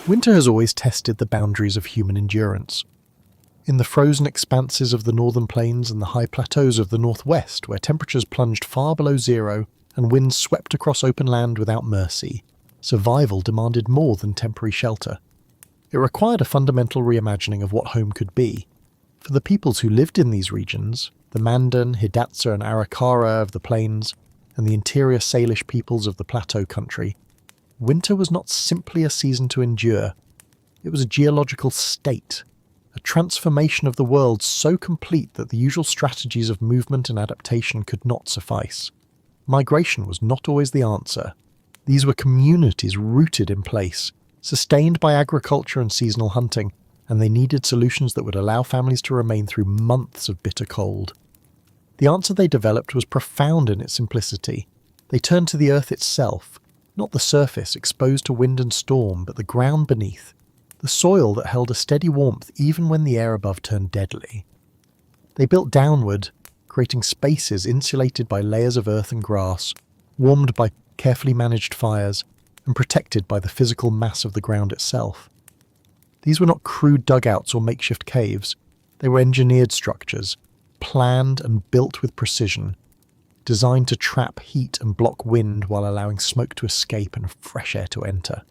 Winter has always tested the boundaries of human endurance. In the frozen expanses of the northern plains and the high plateaus of the northwest, where temperatures plunged far below zero and winds swept across open land without mercy, survival demanded more than temporary shelter. It required a fundamental reimagining of what home could be. For the peoples who lived in these regions, the Mandan, Hidatsa and Arikara of the plains, and the interior Salish peoples of the plateau country, winter was not simply a season to endure. It was a geological state, a transformation of the world so complete that the usual strategies of movement and adaptation could not suffice. Migration was not always the answer. These were communities rooted in place, sustained by agriculture and seasonal hunting, and they needed solutions that would allow families to remain through months of bitter cold. The answer they developed was profound in its simplicity. They turned to the earth itself, not the surface exposed to wind and storm, but the ground beneath, the soil that held a steady warmth even when the air above turned deadly. They built downward, creating spaces insulated by layers of earth and grass, warmed by carefully managed fires, and protected by the physical mass of the ground itself. These were not crude dugouts or makeshift caves. They were engineered structures, planned and built with precision, designed to trap heat and block wind while allowing smoke to escape and fresh air to enter.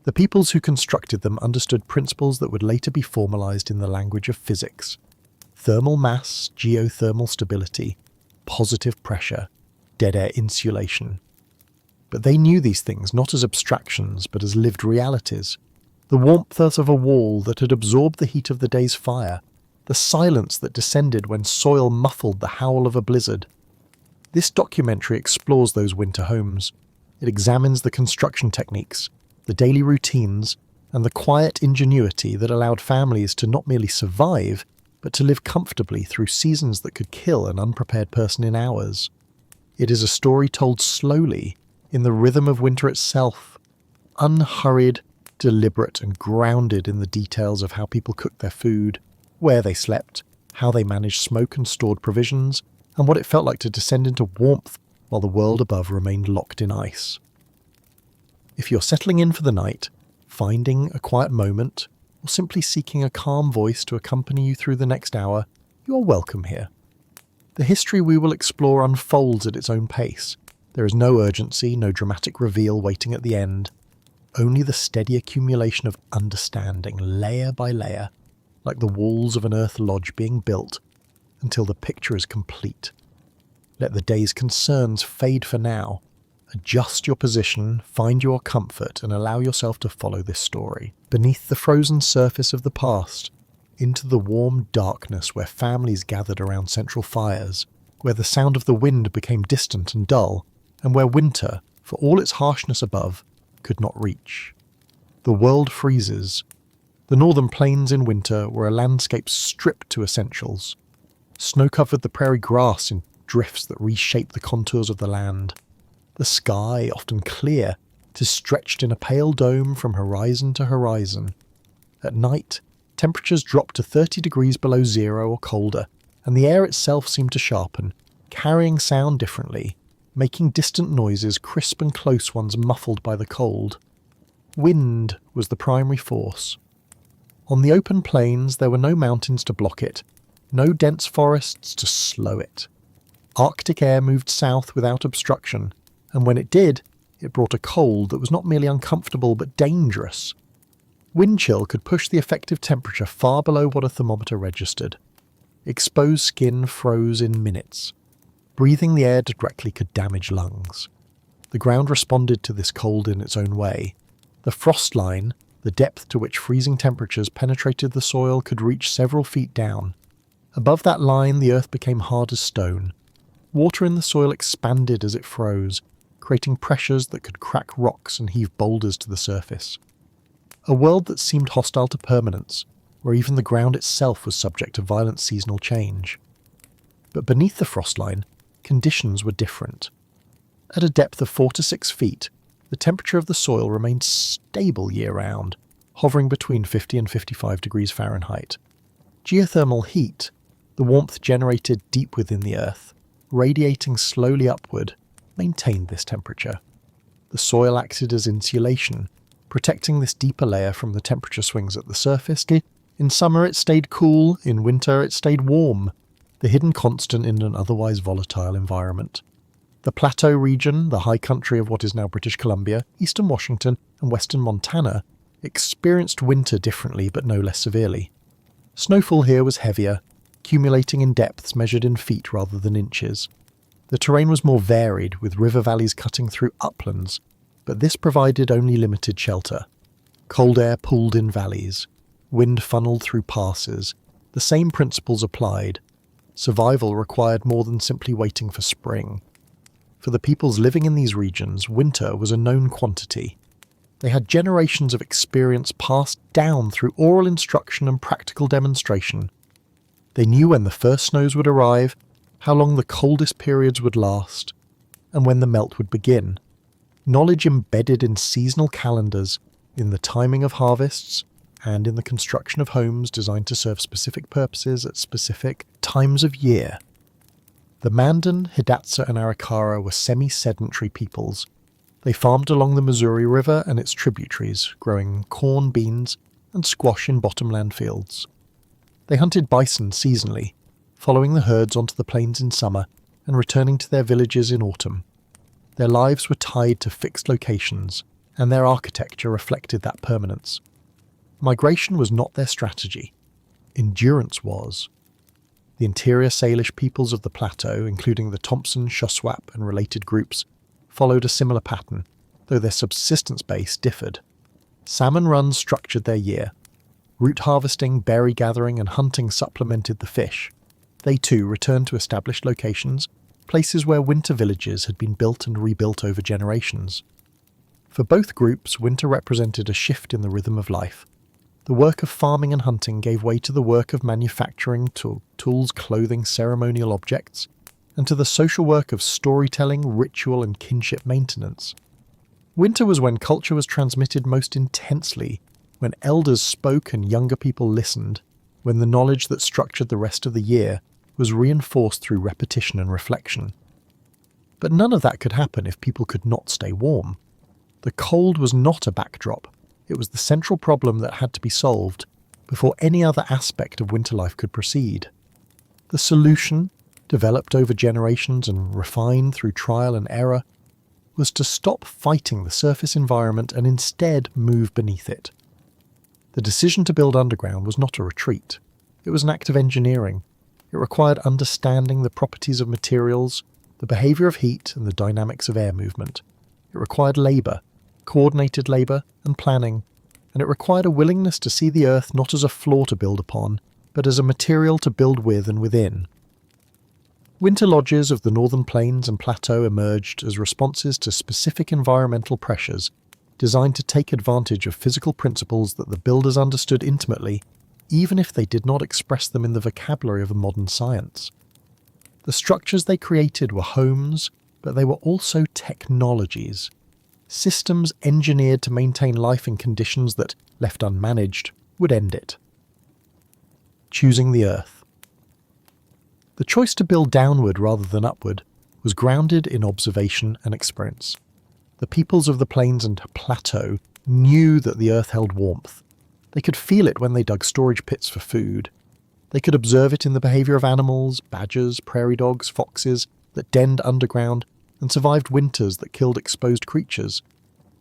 The peoples who constructed them understood principles that would later be formalized in the language of physics: thermal mass, geothermal stability, positive pressure, dead air insulation. But they knew these things not as abstractions but as lived realities. The warmth of a wall that had absorbed the heat of the day's fire, the silence that descended when soil muffled the howl of a blizzard. This documentary explores those winter homes. It examines the construction techniques, the daily routines, and the quiet ingenuity that allowed families to not merely survive, but to live comfortably through seasons that could kill an unprepared person in hours. It is a story told slowly, in the rhythm of winter itself, unhurried, deliberate, and grounded in the details of how people cooked their food, where they slept, how they managed smoke and stored provisions, and what it felt like to descend into warmth while the world above remained locked in ice. If you're settling in for the night, finding a quiet moment, or simply seeking a calm voice to accompany you through the next hour, you are welcome here. The history we will explore unfolds at its own pace. There is no urgency, no dramatic reveal waiting at the end, only the steady accumulation of understanding, layer by layer, like the walls of an earth lodge being built, until the picture is complete. Let the day's concerns fade for now. Adjust your position, find your comfort, and allow yourself to follow this story. Beneath the frozen surface of the past, into the warm darkness where families gathered around central fires, where the sound of the wind became distant and dull, and where winter, for all its harshness above, could not reach. The world freezes. The northern plains in winter were a landscape stripped to essentials. Snow covered the prairie grass in drifts that reshaped the contours of the land. The sky, often clear, is stretched in a pale dome from horizon to horizon. At night, temperatures dropped to 30 degrees below zero or colder, and the air itself seemed to sharpen, carrying sound differently, making distant noises crisp and close ones muffled by the cold. Wind was the primary force. On the open plains there were no mountains to block it, no dense forests to slow it. Arctic air moved south without obstruction, and when it did, it brought a cold that was not merely uncomfortable but dangerous. Wind chill could push the effective temperature far below what a thermometer registered. Exposed skin froze in minutes. Breathing the air directly could damage lungs. The ground responded to this cold in its own way. The frost line, the depth to which freezing temperatures penetrated the soil, could reach several feet down. Above that line, the earth became hard as stone. Water in the soil expanded as it froze, creating pressures that could crack rocks and heave boulders to the surface. A world that seemed hostile to permanence, where even the ground itself was subject to violent seasonal change. But beneath the frost line, conditions were different. At a depth of 4 to 6 feet, the temperature of the soil remained stable year-round, hovering between 50 and 55 degrees Fahrenheit. Geothermal heat, the warmth generated deep within the earth, radiating slowly upward, maintained this temperature. The soil acted as insulation, protecting this deeper layer from the temperature swings at the surface. In summer it stayed cool, in winter it stayed warm, the hidden constant in an otherwise volatile environment. The Plateau region, the high country of what is now British Columbia, eastern Washington, and western Montana, experienced winter differently but no less severely. Snowfall here was heavier, accumulating in depths measured in feet rather than inches. The terrain was more varied, with river valleys cutting through uplands, but this provided only limited shelter. Cold air pooled in valleys, wind funneled through passes. The same principles applied. Survival required more than simply waiting for spring. For the peoples living in these regions, winter was a known quantity. They had generations of experience passed down through oral instruction and practical demonstration. They knew when the first snows would arrive, how long the coldest periods would last, and when the melt would begin. Knowledge embedded in seasonal calendars, in the timing of harvests, and in the construction of homes designed to serve specific purposes at specific times of year. The Mandan, Hidatsa, and Arikara were semi-sedentary peoples. They farmed along the Missouri River and its tributaries, growing corn, beans, and squash in bottomland fields. They hunted bison seasonally, following the herds onto the plains in summer and returning to their villages in autumn. Their lives were tied to fixed locations, and their architecture reflected that permanence. Migration was not their strategy. Endurance was. The interior Salish peoples of the plateau, including the Thompson, Shuswap, and related groups, followed a similar pattern, though their subsistence base differed. Salmon runs structured their year. Root harvesting, berry gathering, and hunting supplemented the fish. They too returned to established locations, places where winter villages had been built and rebuilt over generations. For both groups, winter represented a shift in the rhythm of life. The work of farming and hunting gave way to the work of manufacturing tools, clothing, ceremonial objects, and to the social work of storytelling, ritual, and kinship maintenance. Winter was when culture was transmitted most intensely, when elders spoke and younger people listened, when the knowledge that structured the rest of the year was reinforced through repetition and reflection. But none of that could happen if people could not stay warm. The cold was not a backdrop. It was the central problem that had to be solved before any other aspect of winter life could proceed. The solution, developed over generations and refined through trial and error, was to stop fighting the surface environment and instead move beneath it. The decision to build underground was not a retreat. It was an act of engineering. It required understanding the properties of materials, the behaviour of heat, and the dynamics of air movement. It required labour, coordinated labour, and planning, and it required a willingness to see the earth not as a floor to build upon, but as a material to build with and within. Winter lodges of the northern plains and plateau emerged as responses to specific environmental pressures, designed to take advantage of physical principles that the builders understood intimately, even if they did not express them in the vocabulary of a modern science. The structures they created were homes, but they were also technologies. Systems engineered to maintain life in conditions that, left unmanaged, would end it. Choosing the earth. The choice to build downward rather than upward was grounded in observation and experience. The peoples of the plains and plateau knew that the earth held warmth. They could feel it when they dug storage pits for food. They could observe it in the behaviour of animals, badgers, prairie dogs, foxes, that denned underground and survived winters that killed exposed creatures.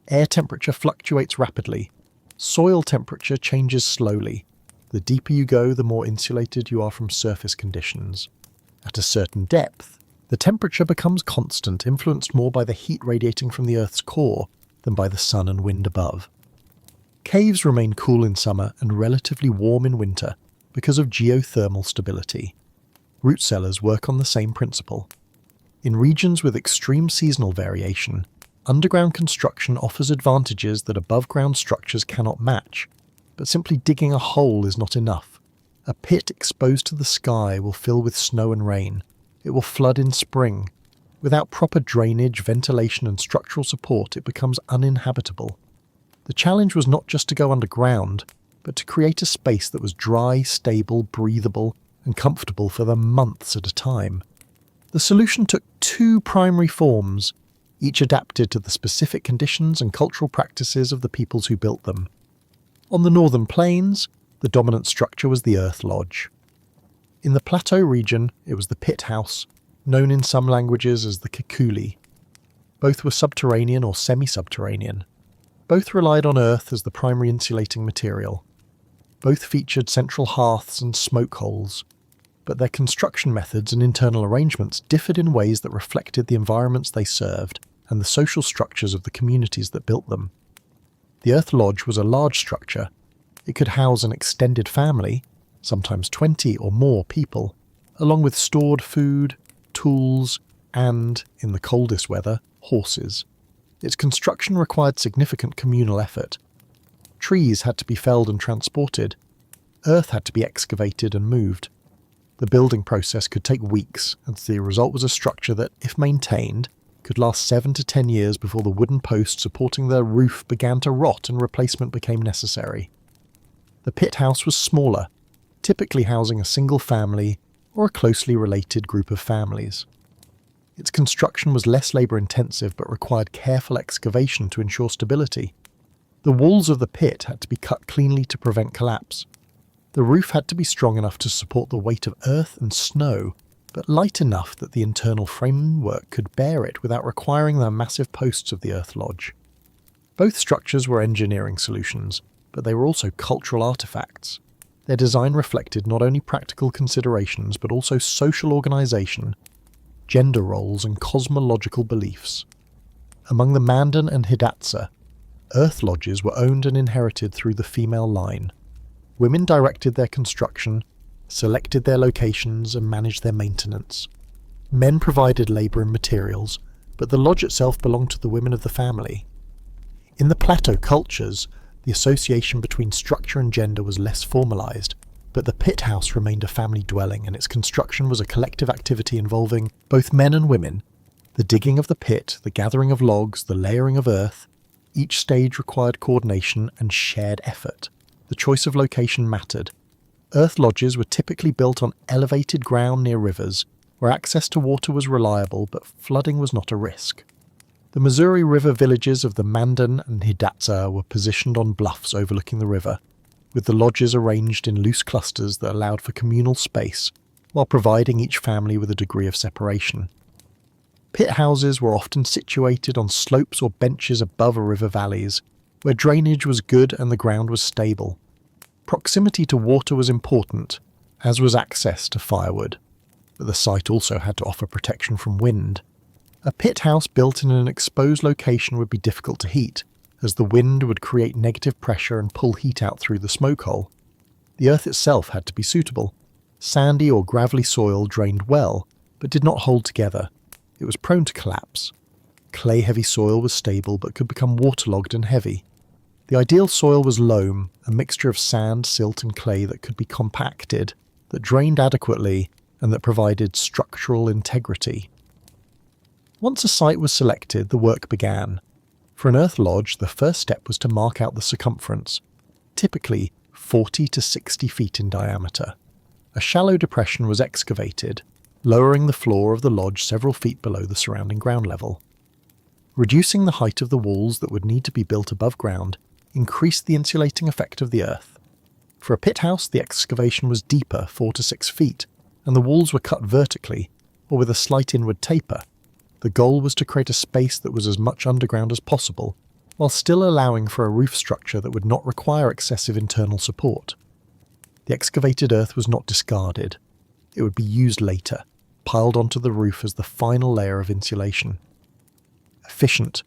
Air temperature fluctuates rapidly. Soil temperature changes slowly. The deeper you go, the more insulated you are from surface conditions. At a certain depth, the temperature becomes constant, influenced more by the heat radiating from the Earth's core than by the sun and wind above. Caves remain cool in summer and relatively warm in winter because of geothermal stability. Root cellars work on the same principle. In regions with extreme seasonal variation, underground construction offers advantages that above-ground structures cannot match, but simply digging a hole is not enough. A pit exposed to the sky will fill with snow and rain. It will flood in spring. Without proper drainage, ventilation, and structural support, it becomes uninhabitable. The challenge was not just to go underground, but to create a space that was dry, stable, breathable, and comfortable for the months at a time. The solution took two primary forms, each adapted to the specific conditions and cultural practices of the peoples who built them. On the northern plains, the dominant structure was the earth lodge. In the plateau region, it was the pit house, known in some languages as the kikuli. Both were subterranean or semi-subterranean. Both relied on earth as the primary insulating material. Both featured central hearths and smoke holes, but their construction methods and internal arrangements differed in ways that reflected the environments they served and the social structures of the communities that built them. The earth lodge was a large structure. It could house an extended family, sometimes 20 or more people, along with stored food, tools, and, in the coldest weather, horses. Its construction required significant communal effort. Trees had to be felled and transported. Earth had to be excavated and moved. The building process could take weeks, and the result was a structure that, if maintained, could last 7 to 10 years before the wooden post supporting the roof began to rot and replacement became necessary. The pit house was smaller, typically housing a single family or a closely related group of families. Its construction was less labour-intensive but required careful excavation to ensure stability. The walls of the pit had to be cut cleanly to prevent collapse. The roof had to be strong enough to support the weight of earth and snow, but light enough that the internal framework could bear it without requiring the massive posts of the earth lodge. Both structures were engineering solutions, but they were also cultural artefacts. Their design reflected not only practical considerations but also social organisation, gender roles and cosmological beliefs. Among the Mandan and Hidatsa, earth lodges were owned and inherited through the female line. Women directed their construction, selected their locations and managed their maintenance. Men provided labour and materials, but the lodge itself belonged to the women of the family. In the plateau cultures, the association between structure and gender was less formalised, but the pit house remained a family dwelling and its construction was a collective activity involving both men and women. The digging of the pit, the gathering of logs, the layering of earth, each stage required coordination and shared effort. The choice of location mattered. Earth lodges were typically built on elevated ground near rivers, where access to water was reliable but flooding was not a risk. The Missouri River villages of the Mandan and Hidatsa were positioned on bluffs overlooking the river, with the lodges arranged in loose clusters that allowed for communal space, while providing each family with a degree of separation. Pit houses were often situated on slopes or benches above river valleys, where drainage was good and the ground was stable. Proximity to water was important, as was access to firewood, but the site also had to offer protection from wind. A pit house built in an exposed location would be difficult to heat, as the wind would create negative pressure and pull heat out through the smoke hole. The earth itself had to be suitable. Sandy or gravelly soil drained well, but did not hold together. It was prone to collapse. Clay-heavy soil was stable but could become waterlogged and heavy. The ideal soil was loam, a mixture of sand, silt and clay that could be compacted, that drained adequately, and that provided structural integrity. Once a site was selected, the work began. For an earth lodge, the first step was to mark out the circumference, typically 40 to 60 feet in diameter. A shallow depression was excavated, lowering the floor of the lodge several feet below the surrounding ground level. Reducing the height of the walls that would need to be built above ground increased the insulating effect of the earth. For a pit house, the excavation was deeper, 4 to 6 feet, and the walls were cut vertically, or with a slight inward taper. The goal was to create a space that was as much underground as possible, while still allowing for a roof structure that would not require excessive internal support. The excavated earth was not discarded. It would be used later, piled onto the roof as the final layer of insulation. Efficient,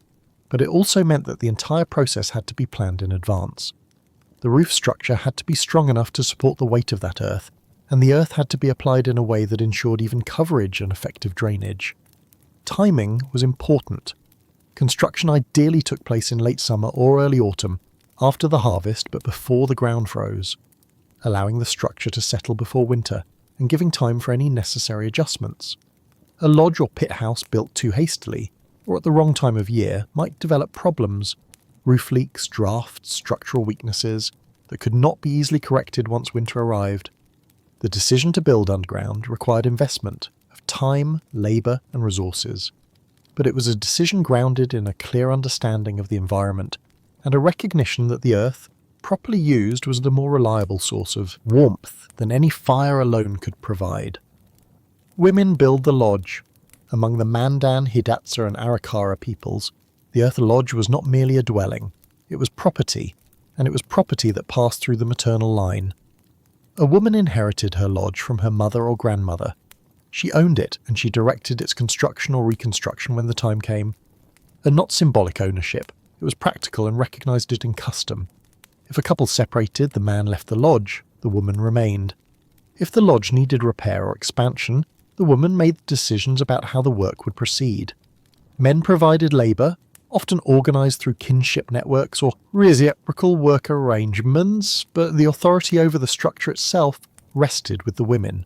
but it also meant that the entire process had to be planned in advance. The roof structure had to be strong enough to support the weight of that earth, and the earth had to be applied in a way that ensured even coverage and effective drainage. Timing was important. Construction ideally took place in late summer or early autumn, after the harvest but before the ground froze, allowing the structure to settle before winter and giving time for any necessary adjustments. A lodge or pit house built too hastily, or at the wrong time of year, might develop problems, roof leaks, drafts, structural weaknesses that could not be easily corrected once winter arrived. The decision to build underground required investment of time, labour and resources. but it was a decision grounded in a clear understanding of the environment and a recognition that the earth, properly used, was a more reliable source of warmth than any fire alone could provide. Women build the lodge. Among the Mandan, Hidatsa and Arikara peoples, the earth lodge was not merely a dwelling, it was property, and it was property that passed through the maternal line. A woman inherited her lodge from her mother or grandmother. She owned it, and she directed its construction or reconstruction when the time came. And not symbolic ownership, it was practical and recognised it in custom. If a couple separated, the man left the lodge, the woman remained. If the lodge needed repair or expansion, the woman made decisions about how the work would proceed. Men provided labour, often organised through kinship networks or reciprocal work arrangements, but the authority over the structure itself rested with the women.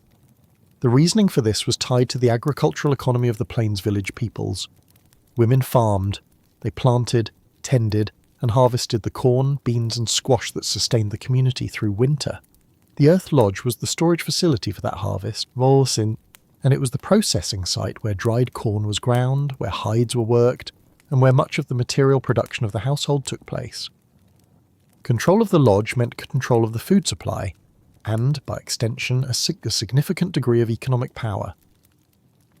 The reasoning for this was tied to the agricultural economy of the Plains village peoples. Women farmed, they planted, tended, and harvested the corn, beans and squash that sustained the community through winter. The Earth Lodge was the storage facility for that harvest, and it was the processing site where dried corn was ground, where hides were worked, and where much of the material production of the household took place. Control of the lodge meant control of the food supply, and, by extension, a significant degree of economic power.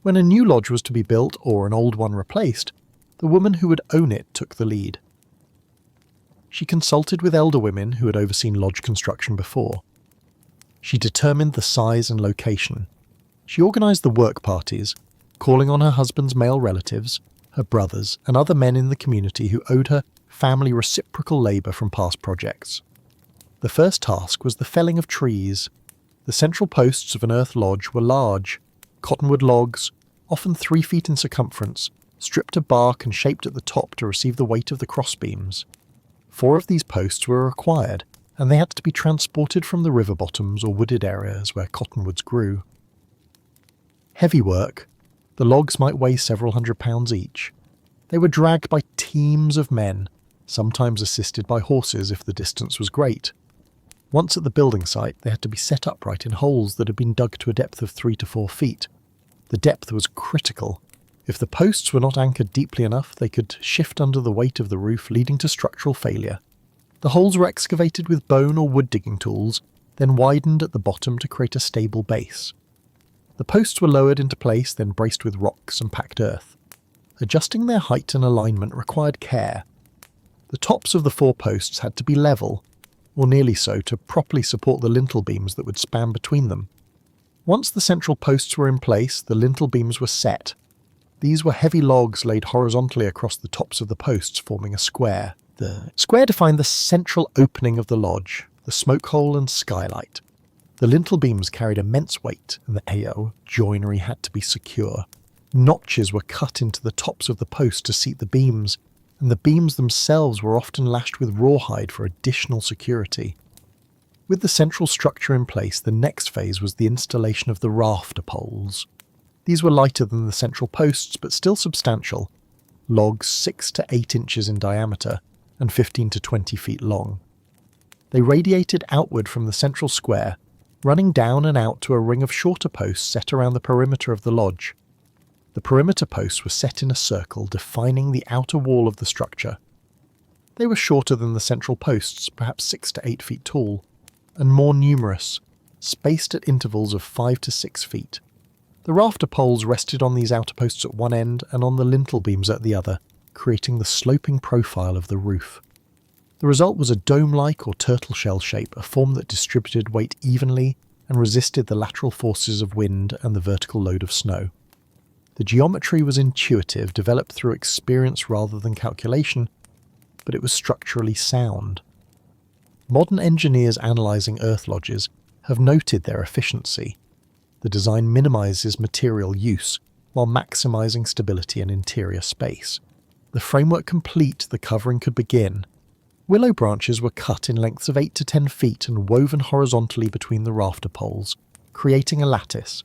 When a new lodge was to be built or an old one replaced, the woman who would own it took the lead. She consulted with elder women who had overseen lodge construction before. She determined the size and location. She organised the work parties, calling on her husband's male relatives, her brothers, and other men in the community who owed her family reciprocal labour from past projects. The first task was the felling of trees. The central posts of an earth lodge were large, cottonwood logs, often 3 feet in circumference, stripped of bark and shaped at the top to receive the weight of the crossbeams. 4 of these posts were required, and they had to be transported from the river bottoms or wooded areas where cottonwoods grew. Heavy work. The logs might weigh several £100 each. They were dragged by teams of men, sometimes assisted by horses if the distance was great. Once at the building site, they had to be set upright in holes that had been dug to a depth of 3 to 4 feet. The depth was critical. If the posts were not anchored deeply enough, they could shift under the weight of the roof, leading to structural failure. The holes were excavated with bone or wood digging tools, then widened at the bottom to create a stable base. The posts were lowered into place, then braced with rocks and packed earth. Adjusting their height and alignment required care. The tops of the 4 posts had to be level, or nearly so, to properly support the lintel beams that would span between them. Once the central posts were in place, the lintel beams were set. These were heavy logs laid horizontally across the tops of the posts, forming a square. The square defined the central opening of the lodge, the smoke hole and skylight. The lintel beams carried immense weight, and the joinery had to be secure. Notches were cut into the tops of the posts to seat the beams, and the beams themselves were often lashed with rawhide for additional security. With the central structure in place, the next phase was the installation of the rafter poles. These were lighter than the central posts, but still substantial, logs 6 to 8 inches in diameter and 15 to 20 feet long. They radiated outward from the central square, running down and out to a ring of shorter posts set around the perimeter of the lodge. The perimeter posts were set in a circle defining the outer wall of the structure. They were shorter than the central posts, perhaps 6 to 8 feet tall, and more numerous, spaced at intervals of 5 to 6 feet. The rafter poles rested on these outer posts at one end and on the lintel beams at the other, creating the sloping profile of the roof. The result was a dome-like or turtle shell shape, a form that distributed weight evenly and resisted the lateral forces of wind and the vertical load of snow. The geometry was intuitive, developed through experience rather than calculation, but it was structurally sound. Modern engineers analysing earth lodges have noted their efficiency. The design minimises material use while maximising stability and interior space. The framework complete, the covering could begin. Willow branches were cut in lengths of 8 to 10 feet and woven horizontally between the rafter poles, creating a lattice.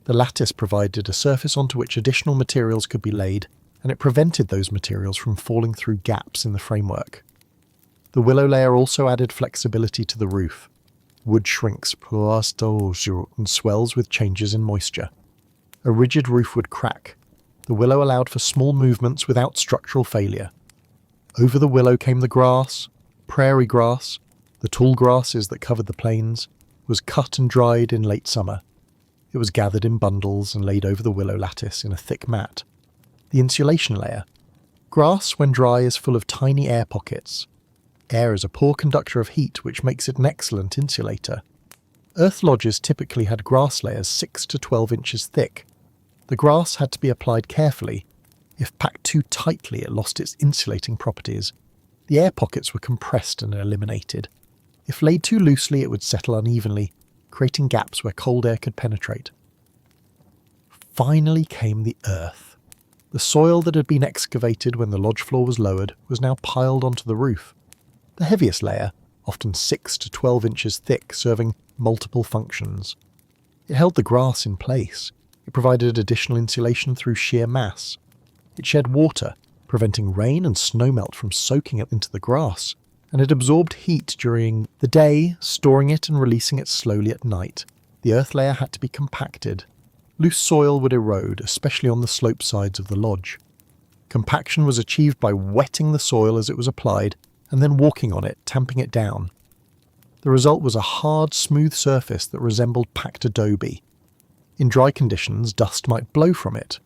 The lattice provided a surface onto which additional materials could be laid, and it prevented those materials from falling through gaps in the framework. The willow layer also added flexibility to the roof. Wood shrinks and swells with changes in moisture. A rigid roof would crack. The willow allowed for small movements without structural failure. Over the willow came the grass, prairie grass, the tall grasses that covered the plains, was cut and dried in late summer. It was gathered in bundles and laid over the willow lattice in a thick mat. The insulation layer. Grass, when dry, is full of tiny air pockets. Air is a poor conductor of heat, which makes it an excellent insulator. Earth lodges typically had grass layers 6 to 12 inches thick. The grass had to be applied carefully. If packed too tightly, it lost its insulating properties. The air pockets were compressed and eliminated. If laid too loosely, it would settle unevenly, creating gaps where cold air could penetrate. Finally came the earth. The soil that had been excavated when the lodge floor was lowered was now piled onto the roof. The heaviest layer, often 6 to 12 inches thick, serving multiple functions. It held the grass in place. It provided additional insulation through sheer mass. It shed water, preventing rain and snowmelt from soaking it into the grass, and it absorbed heat during the day, storing it and releasing it slowly at night. The earth layer had to be compacted. Loose soil would erode, especially on the slope sides of the lodge. Compaction was achieved by wetting the soil as it was applied, and then walking on it, tamping it down. The result was a hard, smooth surface that resembled packed adobe. In dry conditions, dust might blow from it.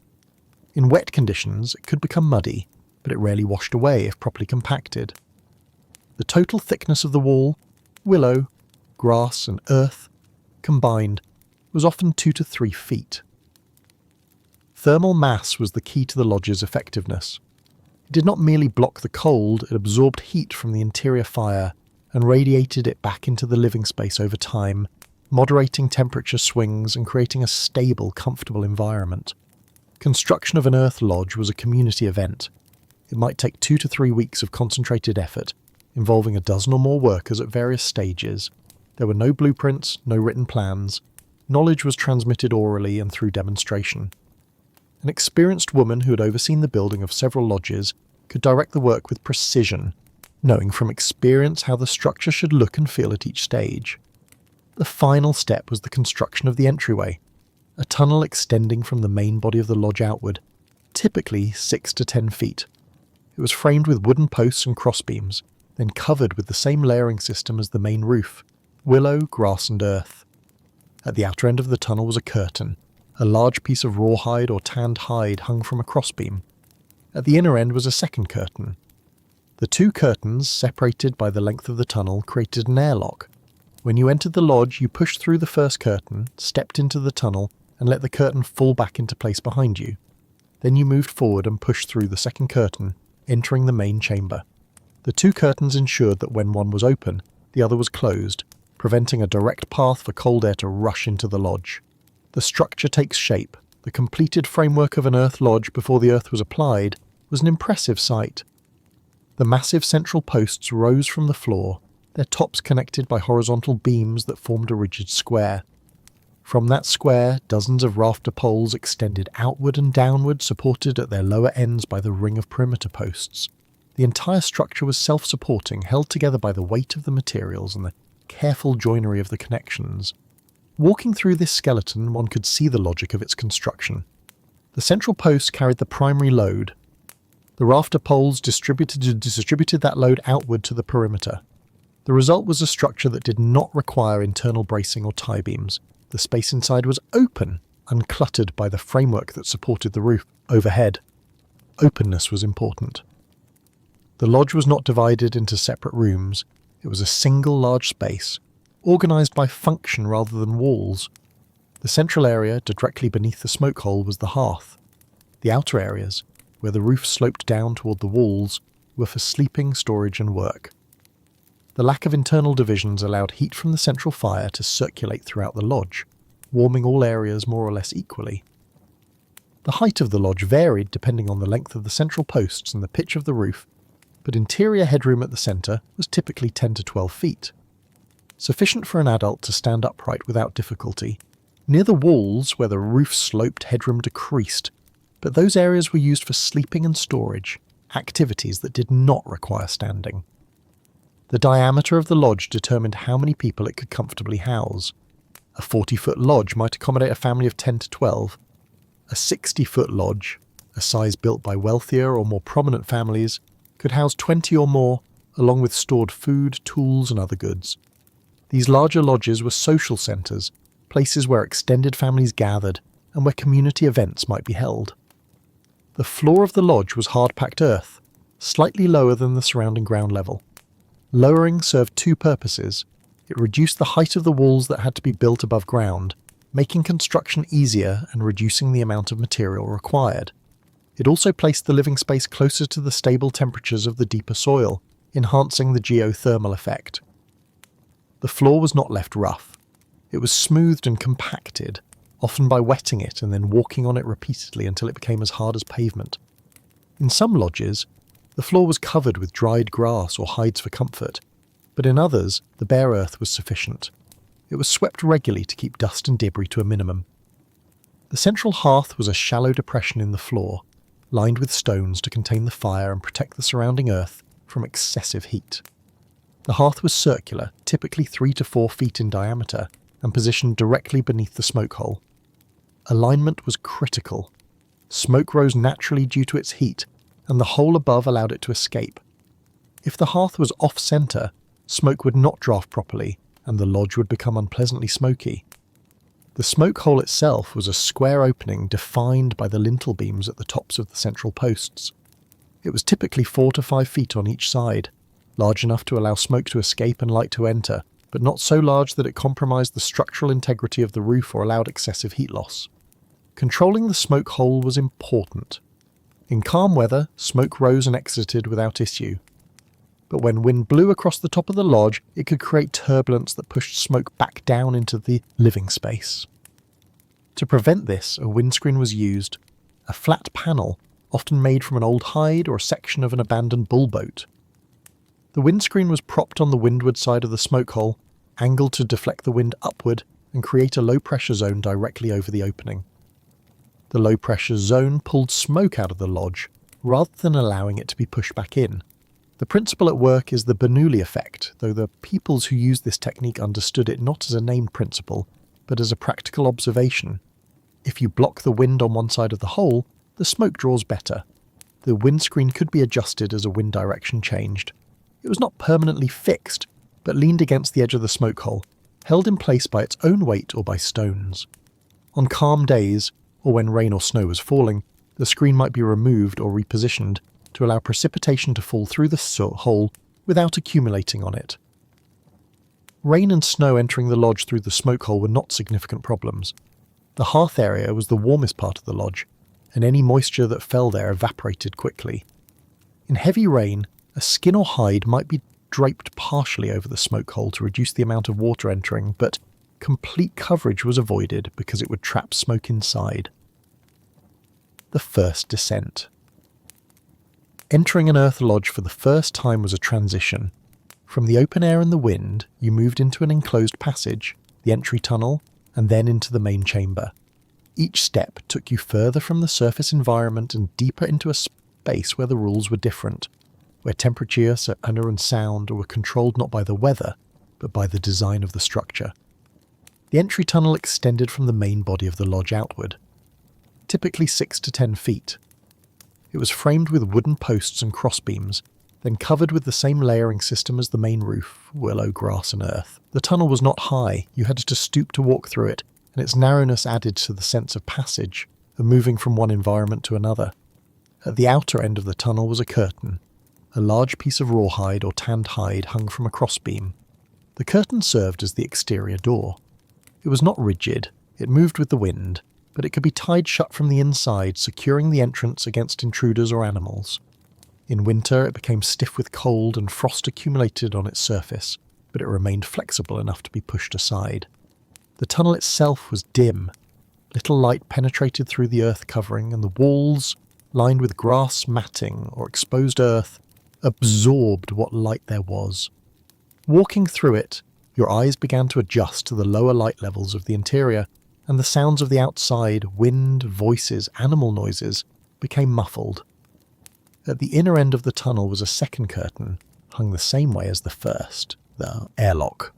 In wet conditions, it could become muddy, but it rarely washed away if properly compacted. The total thickness of the wall, willow, grass and earth, combined, was often 2 to 3 feet. Thermal mass was the key to the lodge's effectiveness. It did not merely block the cold, it absorbed heat from the interior fire and radiated it back into the living space over time, moderating temperature swings and creating a stable, comfortable environment. Construction of an earth lodge was a community event. It might take 2 to 3 weeks of concentrated effort, involving a dozen or more workers at various stages. There were no blueprints, no written plans. Knowledge was transmitted orally and through demonstration. An experienced woman who had overseen the building of several lodges could direct the work with precision, knowing from experience how the structure should look and feel at each stage. The final step was the construction of the entryway, a tunnel extending from the main body of the lodge outward, typically 6 to 10 feet. It was framed with wooden posts and crossbeams, then covered with the same layering system as the main roof, willow, grass and earth. At the outer end of the tunnel was a curtain. A large piece of rawhide or tanned hide hung from a crossbeam. At the inner end was a second curtain. The two curtains, separated by the length of the tunnel, created an airlock. When you entered the lodge, you pushed through the first curtain, stepped into the tunnel, and let the curtain fall back into place behind you. Then you moved forward and pushed through the second curtain, entering the main chamber. The two curtains ensured that when one was open, the other was closed, preventing a direct path for cold air to rush into the lodge. The structure takes shape. The completed framework of an earth lodge before the earth was applied was an impressive sight. The massive central posts rose from the floor, their tops connected by horizontal beams that formed a rigid square. From that square, dozens of rafter poles extended outward and downward, supported at their lower ends by the ring of perimeter posts. The entire structure was self-supporting, held together by the weight of the materials and the careful joinery of the connections. Walking through this skeleton, one could see the logic of its construction. The central post carried the primary load. The rafter poles distributed that load outward to the perimeter. The result was a structure that did not require internal bracing or tie beams. The space inside was open, uncluttered by the framework that supported the roof overhead. Openness was important. The lodge was not divided into separate rooms. It was a single large space, organised by function rather than walls. The central area, directly beneath the smoke hole, was the hearth. The outer areas, where the roof sloped down toward the walls, were for sleeping, storage and work. The lack of internal divisions allowed heat from the central fire to circulate throughout the lodge, warming all areas more or less equally. The height of the lodge varied depending on the length of the central posts and the pitch of the roof, but interior headroom at the centre was typically 10 to 12 feet. Sufficient for an adult to stand upright without difficulty. Near the walls, where the roof sloped, headroom decreased, but those areas were used for sleeping and storage, activities that did not require standing. The diameter of the lodge determined how many people it could comfortably house. A 40-foot lodge might accommodate a family of 10 to 12. A 60-foot lodge, a size built by wealthier or more prominent families, could house 20 or more, along with stored food, tools and other goods. These larger lodges were social centres, places where extended families gathered and where community events might be held. The floor of the lodge was hard-packed earth, slightly lower than the surrounding ground level. Lowering served two purposes. It reduced the height of the walls that had to be built above ground, making construction easier and reducing the amount of material required. It also placed the living space closer to the stable temperatures of the deeper soil, enhancing the geothermal effect. The floor was not left rough. It was smoothed and compacted, often by wetting it and then walking on it repeatedly until it became as hard as pavement. In some lodges, the floor was covered with dried grass or hides for comfort, but in others, the bare earth was sufficient. It was swept regularly to keep dust and debris to a minimum. The central hearth was a shallow depression in the floor, lined with stones to contain the fire and protect the surrounding earth from excessive heat. The hearth was circular, typically 3 to 4 feet in diameter, and positioned directly beneath the smoke hole. Alignment was critical. Smoke rose naturally due to its heat, and the hole above allowed it to escape. If the hearth was off-centre, smoke would not draft properly, and the lodge would become unpleasantly smoky. The smoke hole itself was a square opening defined by the lintel beams at the tops of the central posts. It was typically 4 to 5 feet on each side, large enough to allow smoke to escape and light to enter, but not so large that it compromised the structural integrity of the roof or allowed excessive heat loss. Controlling the smoke hole was important. In calm weather, smoke rose and exited without issue. But when wind blew across the top of the lodge, it could create turbulence that pushed smoke back down into the living space. To prevent this, a windscreen was used, a flat panel, often made from an old hide or a section of an abandoned bullboat. The windscreen was propped on the windward side of the smoke hole, angled to deflect the wind upward and create a low-pressure zone directly over the opening. The low-pressure zone pulled smoke out of the lodge, rather than allowing it to be pushed back in. The principle at work is the Bernoulli effect, though the peoples who used this technique understood it not as a named principle, but as a practical observation. If you block the wind on one side of the hole, the smoke draws better. The windscreen could be adjusted as a wind direction changed. It was not permanently fixed, but leaned against the edge of the smoke hole, held in place by its own weight or by stones. On calm days, or when rain or snow was falling, the screen might be removed or repositioned to allow precipitation to fall through the hole without accumulating on it. Rain and snow entering the lodge through the smoke hole were not significant problems. The hearth area was the warmest part of the lodge, and any moisture that fell there evaporated quickly. In heavy rain, a skin or hide might be draped partially over the smoke hole to reduce the amount of water entering, but complete coverage was avoided because it would trap smoke inside. The first descent. Entering an earth lodge for the first time was a transition. From the open air and the wind, you moved into an enclosed passage, the entry tunnel, and then into the main chamber. Each step took you further from the surface environment and deeper into a space where the rules were different, where temperature, hunger and sound were controlled not by the weather, but by the design of the structure. The entry tunnel extended from the main body of the lodge outward, typically 6 to 10 feet. It was framed with wooden posts and crossbeams, then covered with the same layering system as the main roof, willow, grass and earth. The tunnel was not high, you had to stoop to walk through it, and its narrowness added to the sense of passage, of moving from one environment to another. At the outer end of the tunnel was a curtain. A large piece of rawhide or tanned hide hung from a crossbeam. The curtain served as the exterior door. It was not rigid, it moved with the wind, but it could be tied shut from the inside, securing the entrance against intruders or animals. In winter it became stiff with cold and frost accumulated on its surface, but it remained flexible enough to be pushed aside. The tunnel itself was dim. Little light penetrated through the earth covering, and the walls, lined with grass matting or exposed earth, absorbed what light there was. Walking through it, your eyes began to adjust to the lower light levels of the interior, and the sounds of the outside, wind, voices, animal noises, became muffled. At the inner end of the tunnel was a second curtain, hung the same way as the first, the airlock.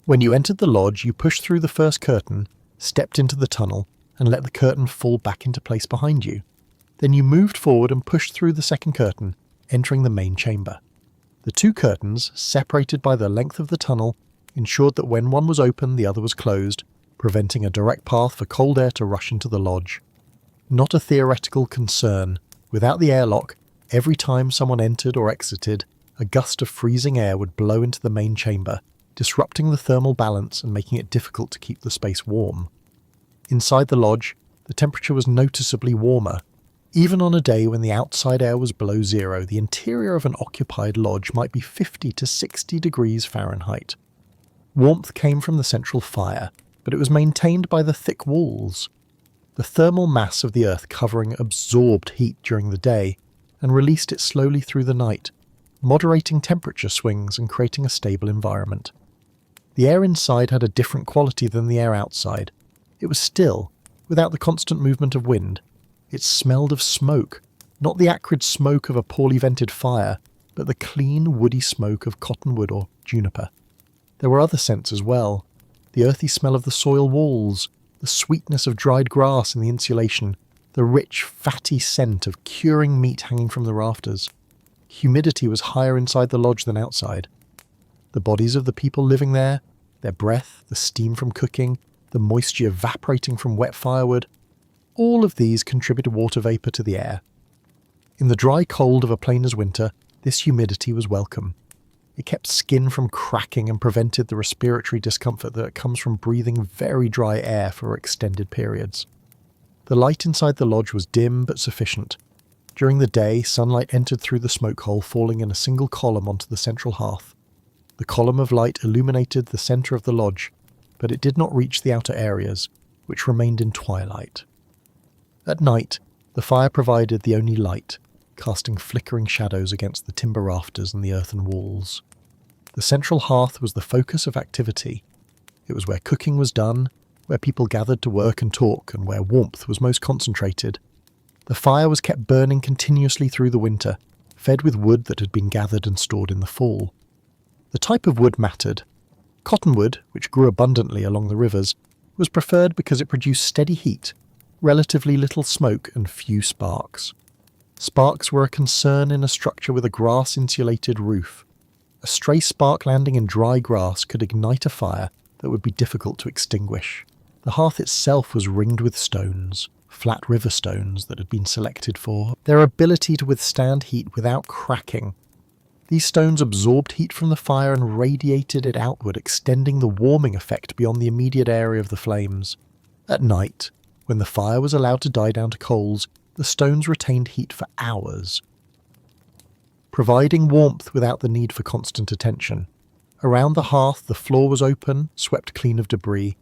When you entered the lodge, you pushed through the first curtain, stepped into the tunnel, and let the curtain fall back into place behind you. Then you moved forward and pushed through the second curtain, entering the main chamber. The two curtains, separated by the length of the tunnel, ensured that when one was open, the other was closed, preventing a direct path for cold air to rush into the lodge. Not a theoretical concern. Without the airlock, every time someone entered or exited, a gust of freezing air would blow into the main chamber, disrupting the thermal balance and making it difficult to keep the space warm. Inside the lodge, the temperature was noticeably warmer. Even on a day when the outside air was below zero, the interior of an occupied lodge might be 50 to 60 degrees Fahrenheit. Warmth came from the central fire, but it was maintained by the thick walls. The thermal mass of the earth covering absorbed heat during the day and released it slowly through the night, moderating temperature swings and creating a stable environment. The air inside had a different quality than the air outside. It was still, without the constant movement of wind. It smelled of smoke, not the acrid smoke of a poorly vented fire, but the clean, woody smoke of cottonwood or juniper. There were other scents as well. The earthy smell of the soil walls, the sweetness of dried grass in the insulation, the rich, fatty scent of curing meat hanging from the rafters. Humidity was higher inside the lodge than outside. The bodies of the people living there, their breath, the steam from cooking, the moisture evaporating from wet firewood, all of these contributed water vapour to the air. In the dry cold of a planer's winter, this humidity was welcome. It kept skin from cracking and prevented the respiratory discomfort that comes from breathing very dry air for extended periods. The light inside the lodge was dim but sufficient. During the day, sunlight entered through the smoke hole, falling in a single column onto the central hearth. The column of light illuminated the centre of the lodge, but it did not reach the outer areas, which remained in twilight. At night, the fire provided the only light, casting flickering shadows against the timber rafters and the earthen walls. The central hearth was the focus of activity. It was where cooking was done, where people gathered to work and talk, and where warmth was most concentrated. The fire was kept burning continuously through the winter, fed with wood that had been gathered and stored in the fall. The type of wood mattered. Cottonwood, which grew abundantly along the rivers, was preferred because it produced steady heat, relatively little smoke and few sparks. Sparks were a concern in a structure with a grass-insulated roof. A stray spark landing in dry grass could ignite a fire that would be difficult to extinguish. The hearth itself was ringed with stones, flat river stones that had been selected for their ability to withstand heat without cracking. These stones absorbed heat from the fire and radiated it outward, extending the warming effect beyond the immediate area of the flames. At night, when the fire was allowed to die down to coals, the stones retained heat for hours, providing warmth without the need for constant attention. Around the hearth, the floor was open, swept clean of debris.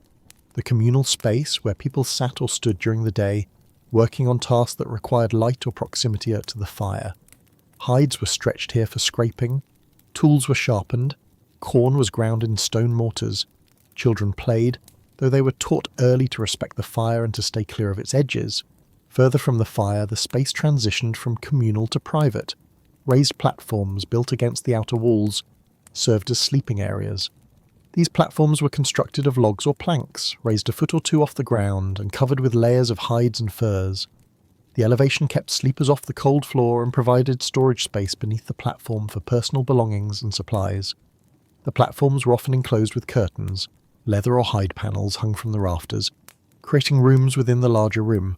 The communal space where people sat or stood during the day, working on tasks that required light or proximity to the fire. Hides were stretched here for scraping, tools were sharpened, corn was ground in stone mortars. Children played, though they were taught early to respect the fire and to stay clear of its edges. Further from the fire, the space transitioned from communal to private. Raised platforms built against the outer walls served as sleeping areas. These platforms were constructed of logs or planks, raised a foot or two off the ground and covered with layers of hides and furs. The elevation kept sleepers off the cold floor and provided storage space beneath the platform for personal belongings and supplies. The platforms were often enclosed with curtains, leather or hide panels hung from the rafters, creating rooms within the larger room.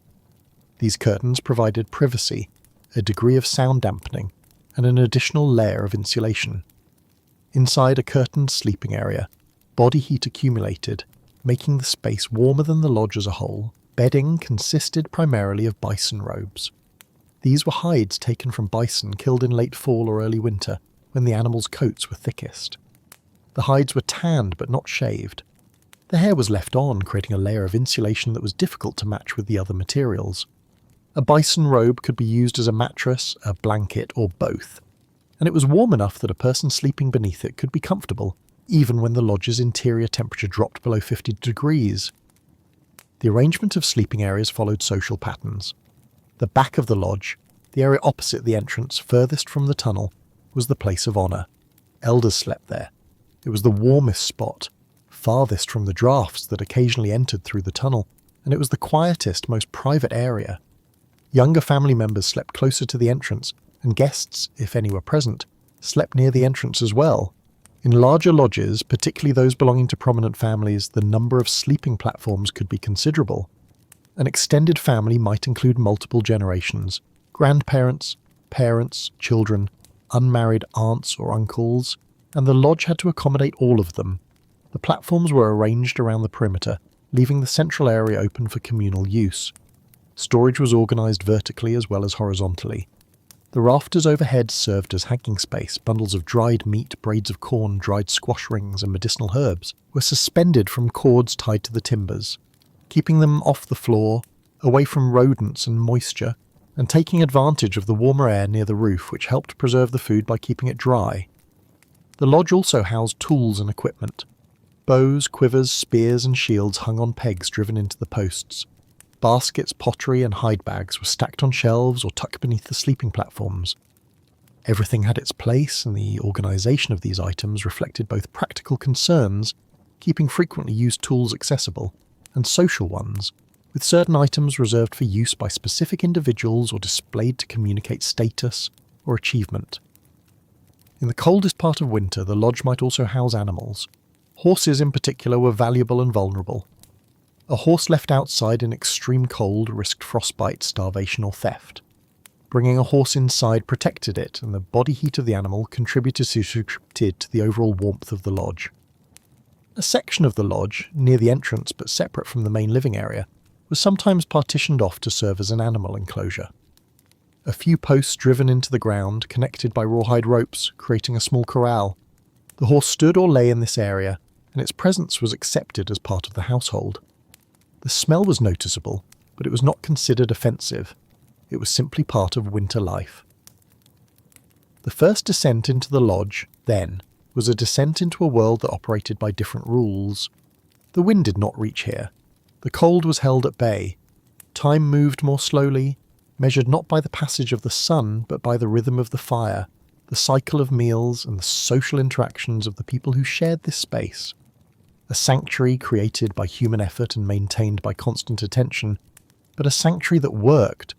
These curtains provided privacy, a degree of sound dampening, and an additional layer of insulation. Inside a curtained sleeping area, body heat accumulated, making the space warmer than the lodge as a whole. Bedding consisted primarily of bison robes. These were hides taken from bison killed in late fall or early winter, when the animals' coats were thickest. The hides were tanned but not shaved. The hair was left on, creating a layer of insulation that was difficult to match with the other materials. A bison robe could be used as a mattress, a blanket, or both, and it was warm enough that a person sleeping beneath it could be comfortable, even when the lodge's interior temperature dropped below 50 degrees. The arrangement of sleeping areas followed social patterns. The back of the lodge, the area opposite the entrance, furthest from the tunnel, was the place of honour. Elders slept there. It was the warmest spot, farthest from the drafts that occasionally entered through the tunnel, and it was the quietest, most private area. Younger family members slept closer to the entrance, and guests, if any were present, slept near the entrance as well. In larger lodges, particularly those belonging to prominent families, the number of sleeping platforms could be considerable. An extended family might include multiple generations: grandparents, parents, children, unmarried aunts or uncles, and the lodge had to accommodate all of them. The platforms were arranged around the perimeter, leaving the central area open for communal use. Storage was organised vertically as well as horizontally. The rafters overhead served as hanging space. Bundles of dried meat, braids of corn, dried squash rings, and medicinal herbs were suspended from cords tied to the timbers, keeping them off the floor, away from rodents and moisture, and taking advantage of the warmer air near the roof, which helped preserve the food by keeping it dry. The lodge also housed tools and equipment. Bows, quivers, spears, and shields hung on pegs driven into the posts. Baskets, pottery, and hide bags were stacked on shelves or tucked beneath the sleeping platforms. Everything had its place, and the organisation of these items reflected both practical concerns, keeping frequently used tools accessible, and social ones, with certain items reserved for use by specific individuals or displayed to communicate status or achievement. In the coldest part of winter, the lodge might also house animals. Horses in particular were valuable and vulnerable. A horse left outside in extreme cold risked frostbite, starvation, or theft. Bringing a horse inside protected it, and the body heat of the animal contributed to the overall warmth of the lodge. A section of the lodge, near the entrance but separate from the main living area, was sometimes partitioned off to serve as an animal enclosure. A few posts driven into the ground, connected by rawhide ropes, creating a small corral. The horse stood or lay in this area, and its presence was accepted as part of the household. The smell was noticeable, but it was not considered offensive. It was simply part of winter life. The first descent into the lodge, then, was a descent into a world that operated by different rules. The wind did not reach here. The cold was held at bay. Time moved more slowly, measured not by the passage of the sun, but by the rhythm of the fire, the cycle of meals, and the social interactions of the people who shared this space. A sanctuary created by human effort and maintained by constant attention, but a sanctuary that worked,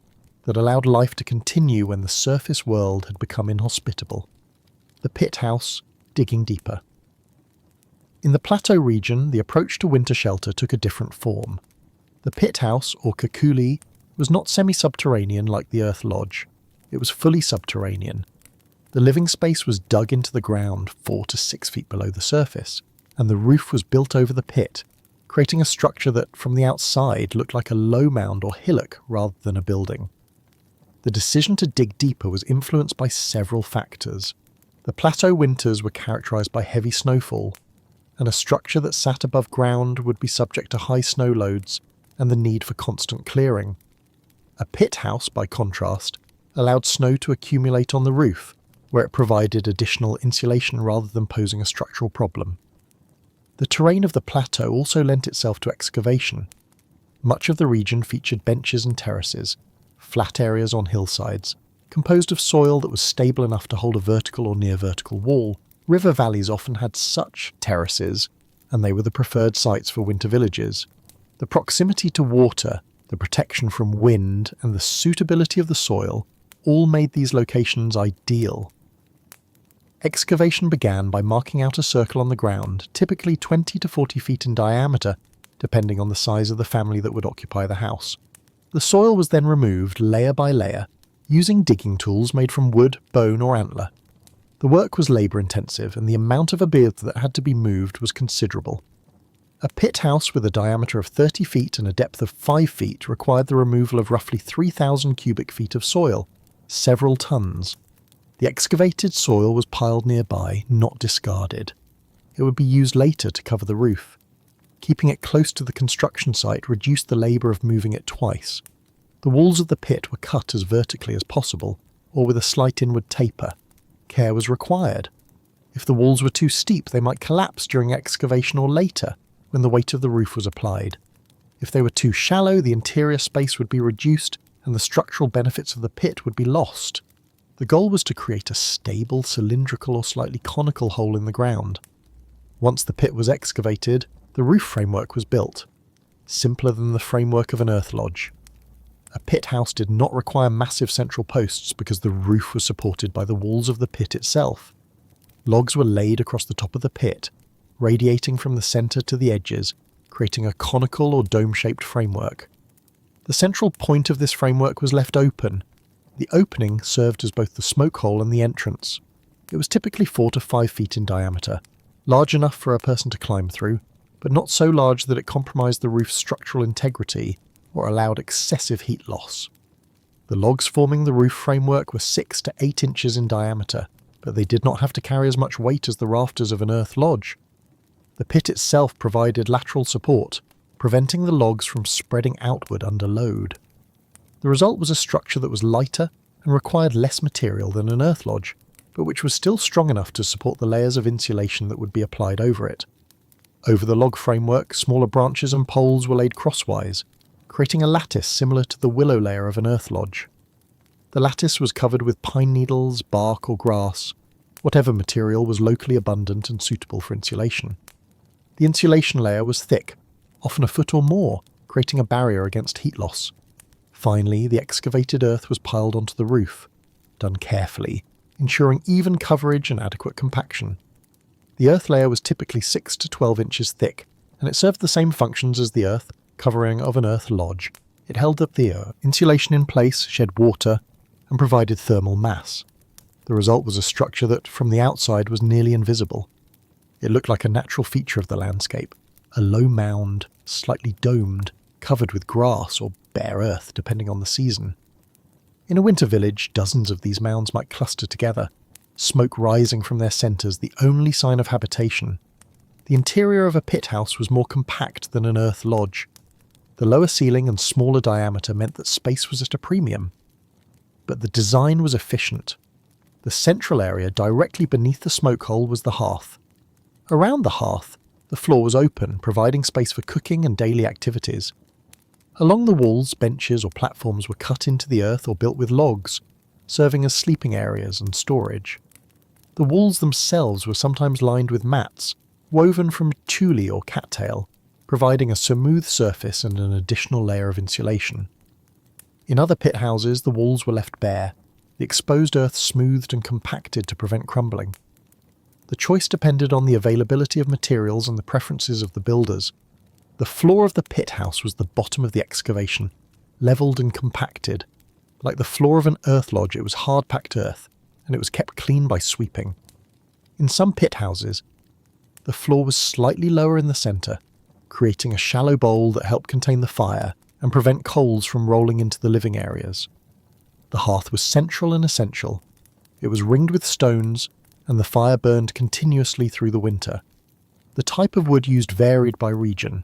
that allowed life to continue when the surface world had become inhospitable. The pit house, digging deeper. In the plateau region, the approach to winter shelter took a different form. The pit house, or kakuli, was not semi-subterranean like the earth lodge. It was fully subterranean. The living space was dug into the ground 4 to 6 feet below the surface, and the roof was built over the pit, creating a structure that, from the outside, looked like a low mound or hillock rather than a building. The decision to dig deeper was influenced by several factors. The plateau winters were characterized by heavy snowfall, and a structure that sat above ground would be subject to high snow loads and the need for constant clearing. A pit house, by contrast, allowed snow to accumulate on the roof, where it provided additional insulation rather than posing a structural problem. The terrain of the plateau also lent itself to excavation. Much of the region featured benches and terraces, flat areas on hillsides, composed of soil that was stable enough to hold a vertical or near-vertical wall. River valleys often had such terraces, and they were the preferred sites for winter villages. The proximity to water, the protection from wind, and the suitability of the soil all made these locations ideal. Excavation began by marking out a circle on the ground, typically 20 to 40 feet in diameter, depending on the size of the family that would occupy the house. The soil was then removed layer by layer, using digging tools made from wood, bone, or antler. The work was labour-intensive, and the amount of earth that had to be moved was considerable. A pit house with a diameter of 30 feet and a depth of 5 feet required the removal of roughly 3,000 cubic feet of soil, several tons. The excavated soil was piled nearby, not discarded. It would be used later to cover the roof. Keeping it close to the construction site reduced the labour of moving it twice. The walls of the pit were cut as vertically as possible, or with a slight inward taper. Care was required. If the walls were too steep, they might collapse during excavation or later, when the weight of the roof was applied. If they were too shallow, the interior space would be reduced, and the structural benefits of the pit would be lost. The goal was to create a stable, cylindrical or slightly conical hole in the ground. Once the pit was excavated, the roof framework was built, simpler than the framework of an earth lodge. A pit house did not require massive central posts because the roof was supported by the walls of the pit itself. Logs were laid across the top of the pit, radiating from the centre to the edges, creating a conical or dome-shaped framework. The central point of this framework was left open. The opening served as both the smoke hole and the entrance. It was typically 4 to 5 feet in diameter, large enough for a person to climb through, but not so large that it compromised the roof's structural integrity or allowed excessive heat loss. The logs forming the roof framework were 6 to 8 inches in diameter, but they did not have to carry as much weight as the rafters of an earth lodge. The pit itself provided lateral support, preventing the logs from spreading outward under load. The result was a structure that was lighter and required less material than an earth lodge, but which was still strong enough to support the layers of insulation that would be applied over it. Over the log framework, smaller branches and poles were laid crosswise, creating a lattice similar to the willow layer of an earth lodge. The lattice was covered with pine needles, bark or grass, whatever material was locally abundant and suitable for insulation. The insulation layer was thick, often a foot or more, creating a barrier against heat loss. Finally, the excavated earth was piled onto the roof, done carefully, ensuring even coverage and adequate compaction. The earth layer was typically 6 to 12 inches thick, and it served the same functions as the earth covering of an earth lodge. It held up the insulation in place, shed water, and provided thermal mass. The result was a structure that, from the outside, was nearly invisible. It looked like a natural feature of the landscape, a low mound, slightly domed, covered with grass or bare earth, depending on the season. In a winter village, dozens of these mounds might cluster together, smoke rising from their centres, the only sign of habitation. The interior of a pit house was more compact than an earth lodge. The lower ceiling and smaller diameter meant that space was at a premium. But the design was efficient. The central area directly beneath the smoke hole was the hearth. Around the hearth, the floor was open, providing space for cooking and daily activities. Along the walls, benches or platforms were cut into the earth or built with logs, serving as sleeping areas and storage. The walls themselves were sometimes lined with mats, woven from tule or cattail, providing a smooth surface and an additional layer of insulation. In other pit houses, the walls were left bare, the exposed earth smoothed and compacted to prevent crumbling. The choice depended on the availability of materials and the preferences of the builders. The floor of the pit house was the bottom of the excavation, levelled and compacted. Like the floor of an earth lodge, it was hard-packed earth, and it was kept clean by sweeping. In some pit houses, the floor was slightly lower in the centre, creating a shallow bowl that helped contain the fire and prevent coals from rolling into the living areas. The hearth was central and essential. It was ringed with stones, and the fire burned continuously through the winter. The type of wood used varied by region.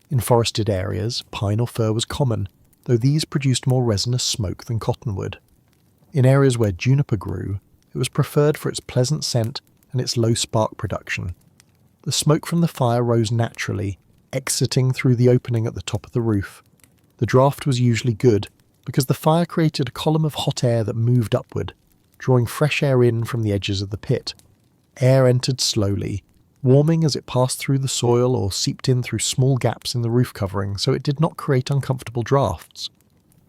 In forested areas, pine or fir was common, though these produced more resinous smoke than cottonwood. In areas where juniper grew, it was preferred for its pleasant scent and its low spark production. The smoke from the fire rose naturally, exiting through the opening at the top of the roof. The draft was usually good, because the fire created a column of hot air that moved upward, drawing fresh air in from the edges of the pit. Air entered slowly, warming as it passed through the soil or seeped in through small gaps in the roof covering so it did not create uncomfortable drafts.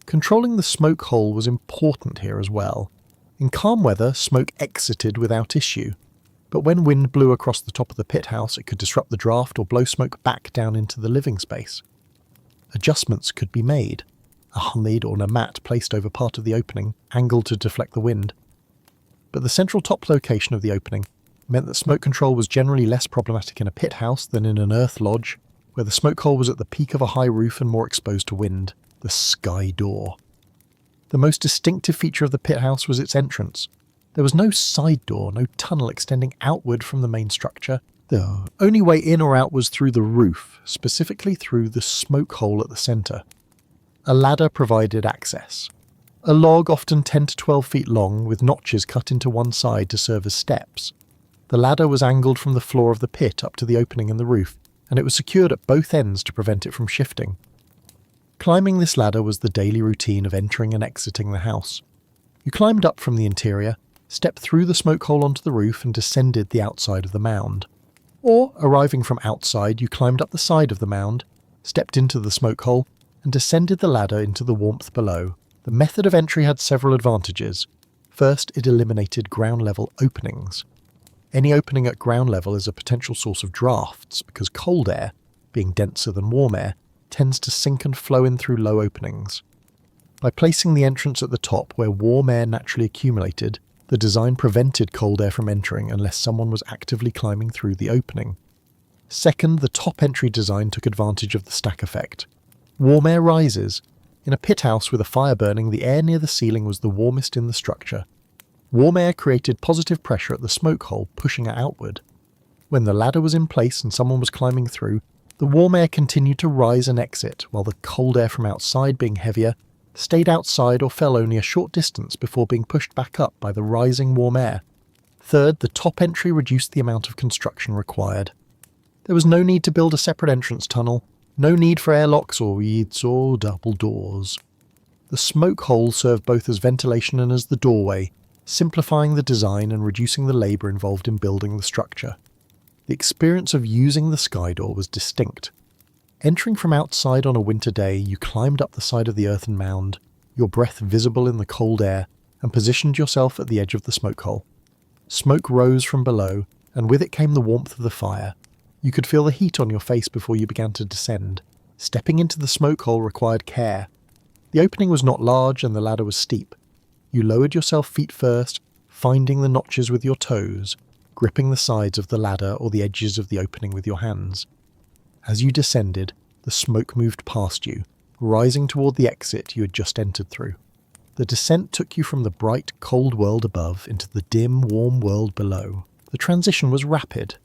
Controlling the smoke hole was important here as well. In calm weather, smoke exited without issue, but when wind blew across the top of the pit house, it could disrupt the draft or blow smoke back down into the living space. Adjustments could be made. A hide or a mat placed over part of the opening, angled to deflect the wind. But the central top location of the opening meant that smoke control was generally less problematic in a pit house than in an earth lodge, where the smoke hole was at the peak of a high roof and more exposed to wind, the sky door. The most distinctive feature of the pit house was its entrance. There was no side door, no tunnel extending outward from the main structure. The only way in or out was through the roof, specifically through the smoke hole at the centre. A ladder provided access. A log, often 10 to 12 feet long, with notches cut into one side to serve as steps. The ladder was angled from the floor of the pit up to the opening in the roof, and it was secured at both ends to prevent it from shifting. Climbing this ladder was the daily routine of entering and exiting the house. You climbed up from the interior, stepped through the smoke hole onto the roof and descended the outside of the mound. Or, arriving from outside, you climbed up the side of the mound, stepped into the smoke hole, and descended the ladder into the warmth below. The method of entry had several advantages. First, it eliminated ground-level openings. Any opening at ground level is a potential source of drafts because cold air, being denser than warm air, tends to sink and flow in through low openings. By placing the entrance at the top where warm air naturally accumulated, the design prevented cold air from entering unless someone was actively climbing through the opening. Second, the top entry design took advantage of the stack effect. Warm air rises. In a pit house with a fire burning, the air near the ceiling was the warmest in the structure. Warm air created positive pressure at the smoke hole, pushing it outward. When the ladder was in place and someone was climbing through, the warm air continued to rise and exit, while the cold air from outside, being heavier, stayed outside or fell only a short distance before being pushed back up by the rising warm air. Third, the top entry reduced the amount of construction required. There was no need to build a separate entrance tunnel, no need for airlocks or reeds or double doors. The smoke hole served both as ventilation and as the doorway, simplifying the design and reducing the labour involved in building the structure. The experience of using the sky door was distinct. Entering from outside on a winter day, you climbed up the side of the earthen mound, your breath visible in the cold air, and positioned yourself at the edge of the smoke hole. Smoke rose from below, and with it came the warmth of the fire. You could feel the heat on your face before you began to descend. Stepping into the smoke hole required care. The opening was not large and the ladder was steep. You lowered yourself feet first, finding the notches with your toes, gripping the sides of the ladder or the edges of the opening with your hands. As you descended, the smoke moved past you, rising toward the exit you had just entered through. The descent took you from the bright, cold world above into the dim, warm world below. The transition was rapid.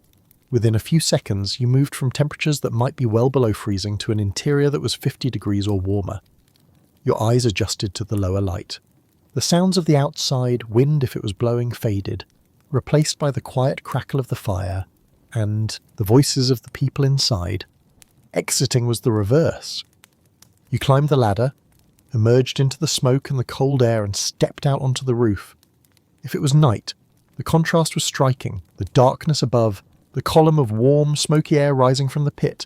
Within a few seconds, you moved from temperatures that might be well below freezing to an interior that was 50 degrees or warmer. Your eyes adjusted to the lower light. The sounds of the outside, wind if it was blowing, faded, replaced by the quiet crackle of the fire and the voices of the people inside. Exiting was the reverse. You climbed the ladder, emerged into the smoke and the cold air and stepped out onto the roof. If it was night, the contrast was striking, the darkness above, the column of warm, smoky air rising from the pit,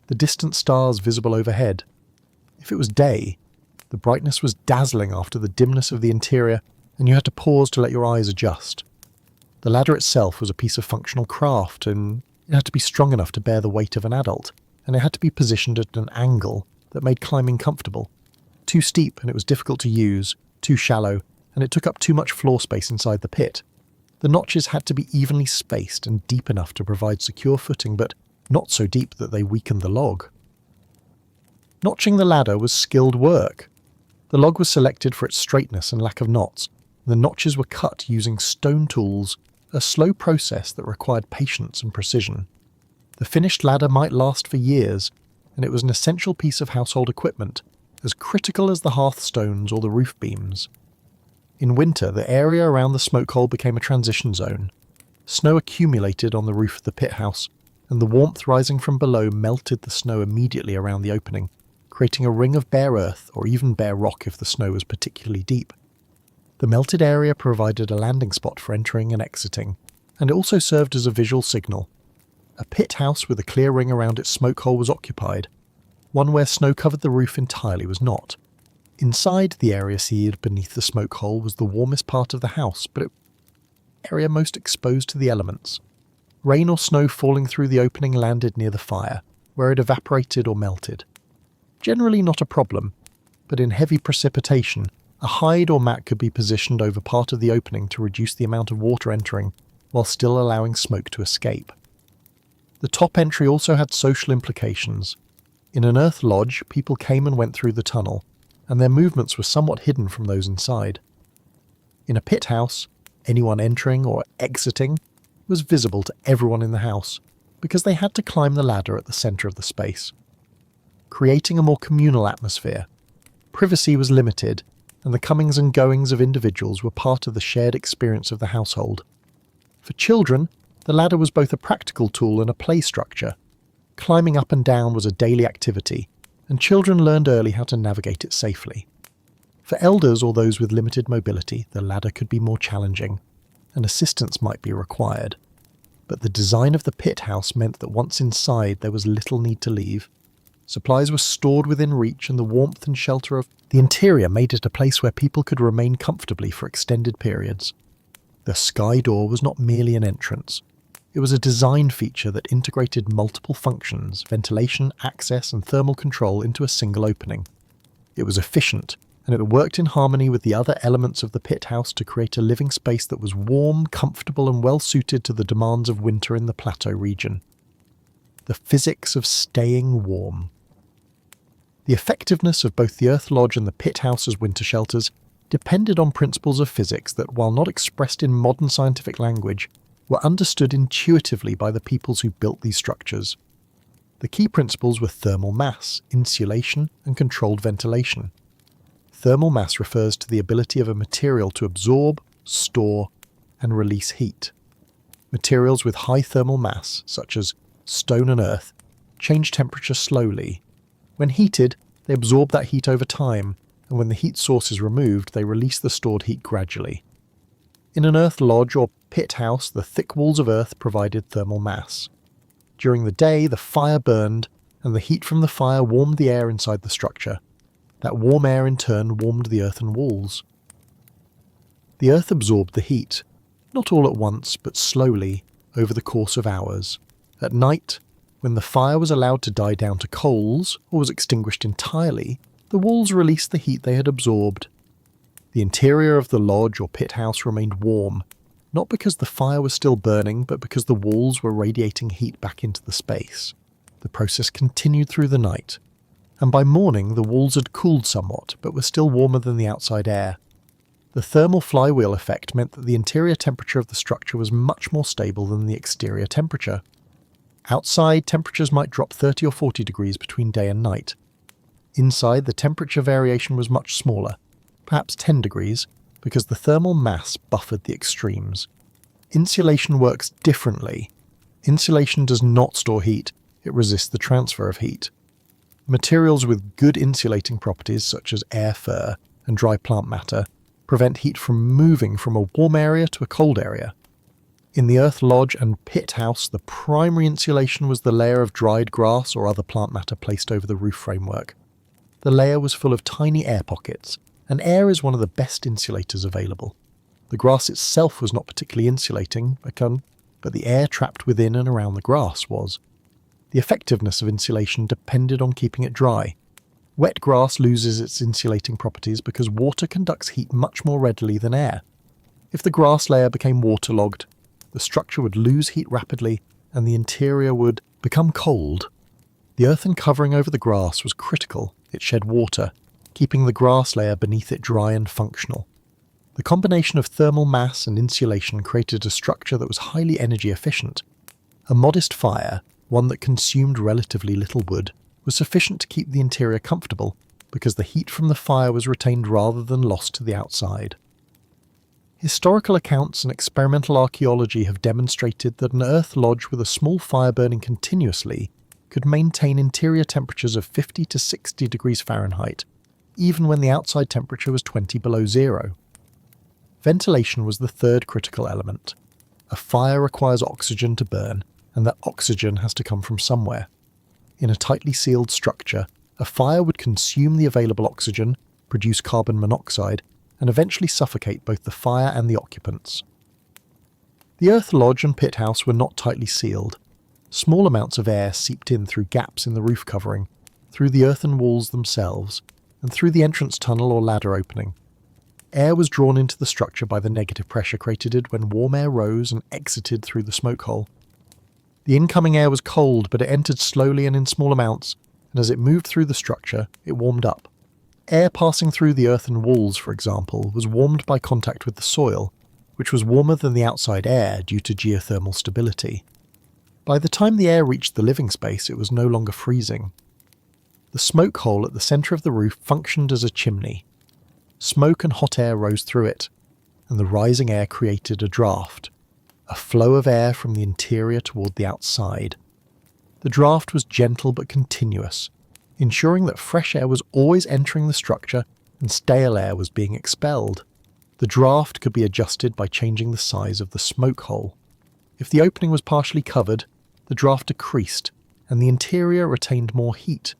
the distant stars visible overhead. If it was day, the brightness was dazzling after the dimness of the interior, and you had to pause to let your eyes adjust. The ladder itself was a piece of functional craft, and it had to be strong enough to bear the weight of an adult, and it had to be positioned at an angle that made climbing comfortable. Too steep and it was difficult to use, too shallow, and it took up too much floor space inside the pit. The notches had to be evenly spaced and deep enough to provide secure footing, but not so deep that they weakened the log. Notching the ladder was skilled work. The log was selected for its straightness and lack of knots. The notches were cut using stone tools, a slow process that required patience and precision. The finished ladder might last for years, and it was an essential piece of household equipment, as critical as the hearthstones or the roof beams. In winter, the area around the smoke hole became a transition zone. Snow accumulated on the roof of the pit house, and the warmth rising from below melted the snow immediately around the opening, creating a ring of bare earth or even bare rock if the snow was particularly deep. The melted area provided a landing spot for entering and exiting, and it also served as a visual signal. A pit house with a clear ring around its smoke hole was occupied. One where snow covered the roof entirely was not. Inside the area seared beneath the smoke hole was the warmest part of the house, but it was the area most exposed to the elements. Rain or snow falling through the opening landed near the fire, where it evaporated or melted. Generally not a problem, but in heavy precipitation, a hide or mat could be positioned over part of the opening to reduce the amount of water entering, while still allowing smoke to escape. The top entry also had social implications. In an earth lodge, people came and went through the tunnel, and their movements were somewhat hidden from those inside. In a pit house, anyone entering or exiting was visible to everyone in the house, because they had to climb the ladder at the centre of the space. Creating a more communal atmosphere, privacy was limited, and the comings and goings of individuals were part of the shared experience of the household. For children, the ladder was both a practical tool and a play structure. Climbing up and down was a daily activity, and children learned early how to navigate it safely. For elders or those with limited mobility, the ladder could be more challenging, and assistance might be required. But the design of the pit house meant that once inside there was little need to leave. Supplies were stored within reach, and the warmth and shelter of the interior made it a place where people could remain comfortably for extended periods. The sky door was not merely an entrance. It was a design feature that integrated multiple functions, ventilation, access, and thermal control into a single opening. It was efficient, and it worked in harmony with the other elements of the pit house to create a living space that was warm, comfortable, and well suited to the demands of winter in the plateau region. The physics of staying warm. The effectiveness of both the Earth Lodge and the pit house as winter shelters depended on principles of physics that, while not expressed in modern scientific language, were understood intuitively by the peoples who built these structures. The key principles were thermal mass, insulation, and controlled ventilation. Thermal mass refers to the ability of a material to absorb, store, and release heat. Materials with high thermal mass, such as stone and earth, change temperature slowly. When heated, they absorb that heat over time, and when the heat source is removed, they release the stored heat gradually. In an earth lodge or pit house, the thick walls of earth provided thermal mass. During the day, the fire burned, and the heat from the fire warmed the air inside the structure. That warm air in turn warmed the earthen walls. The earth absorbed the heat, not all at once, but slowly, over the course of hours. At night, when the fire was allowed to die down to coals, or was extinguished entirely, the walls released the heat they had absorbed. The interior of the lodge or pit house remained warm, not because the fire was still burning, but because the walls were radiating heat back into the space. The process continued through the night, and by morning the walls had cooled somewhat, but were still warmer than the outside air. The thermal flywheel effect meant that the interior temperature of the structure was much more stable than the exterior temperature. Outside, temperatures might drop 30 or 40 degrees between day and night. Inside, the temperature variation was much smaller, perhaps 10 degrees, because the thermal mass buffered the extremes. Insulation works differently. Insulation does not store heat, it resists the transfer of heat. Materials with good insulating properties, such as air fur and dry plant matter, prevent heat from moving from a warm area to a cold area. In the earth lodge and pit house, the primary insulation was the layer of dried grass or other plant matter placed over the roof framework. The layer was full of tiny air pockets, and air is one of the best insulators available. The grass itself was not particularly insulating, but the air trapped within and around the grass was. The effectiveness of insulation depended on keeping it dry. Wet grass loses its insulating properties because water conducts heat much more readily than air. If the grass layer became waterlogged, the structure would lose heat rapidly and the interior would become cold. The earthen covering over the grass was critical. It shed water, keeping the grass layer beneath it dry and functional. The combination of thermal mass and insulation created a structure that was highly energy efficient. A modest fire, one that consumed relatively little wood, was sufficient to keep the interior comfortable because the heat from the fire was retained rather than lost to the outside. Historical accounts and experimental archaeology have demonstrated that an earth lodge with a small fire burning continuously could maintain interior temperatures of 50 to 60 degrees Fahrenheit, even when the outside temperature was 20 below zero. Ventilation was the third critical element. A fire requires oxygen to burn, and that oxygen has to come from somewhere. In a tightly sealed structure, a fire would consume the available oxygen, produce carbon monoxide, and eventually suffocate both the fire and the occupants. The earth lodge and pit house were not tightly sealed. Small amounts of air seeped in through gaps in the roof covering, through the earthen walls themselves, and through the entrance tunnel or ladder opening. Air was drawn into the structure by the negative pressure created when warm air rose and exited through the smoke hole. The incoming air was cold, but it entered slowly and in small amounts, and as it moved through the structure, it warmed up. Air passing through the earthen walls, for example, was warmed by contact with the soil, which was warmer than the outside air due to geothermal stability. By the time the air reached the living space, it was no longer freezing. The smoke hole at the centre of the roof functioned as a chimney. Smoke and hot air rose through it, and the rising air created a draft, a flow of air from the interior toward the outside. The draft was gentle but continuous, ensuring that fresh air was always entering the structure and stale air was being expelled. The draft could be adjusted by changing the size of the smoke hole. If the opening was partially covered, the draft decreased, and the interior retained more heat.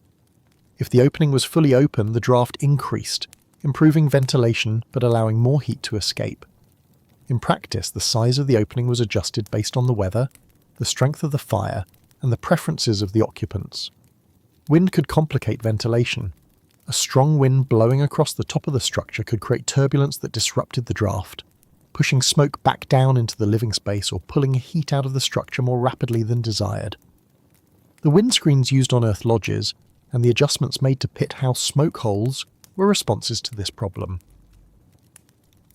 If the opening was fully open, the draft increased, improving ventilation but allowing more heat to escape. In practice, the size of the opening was adjusted based on the weather, the strength of the fire, and the preferences of the occupants. Wind could complicate ventilation. A strong wind blowing across the top of the structure could create turbulence that disrupted the draft, pushing smoke back down into the living space or pulling heat out of the structure more rapidly than desired. The windscreens used on Earth lodges and the adjustments made to pit house smoke holes were responses to this problem.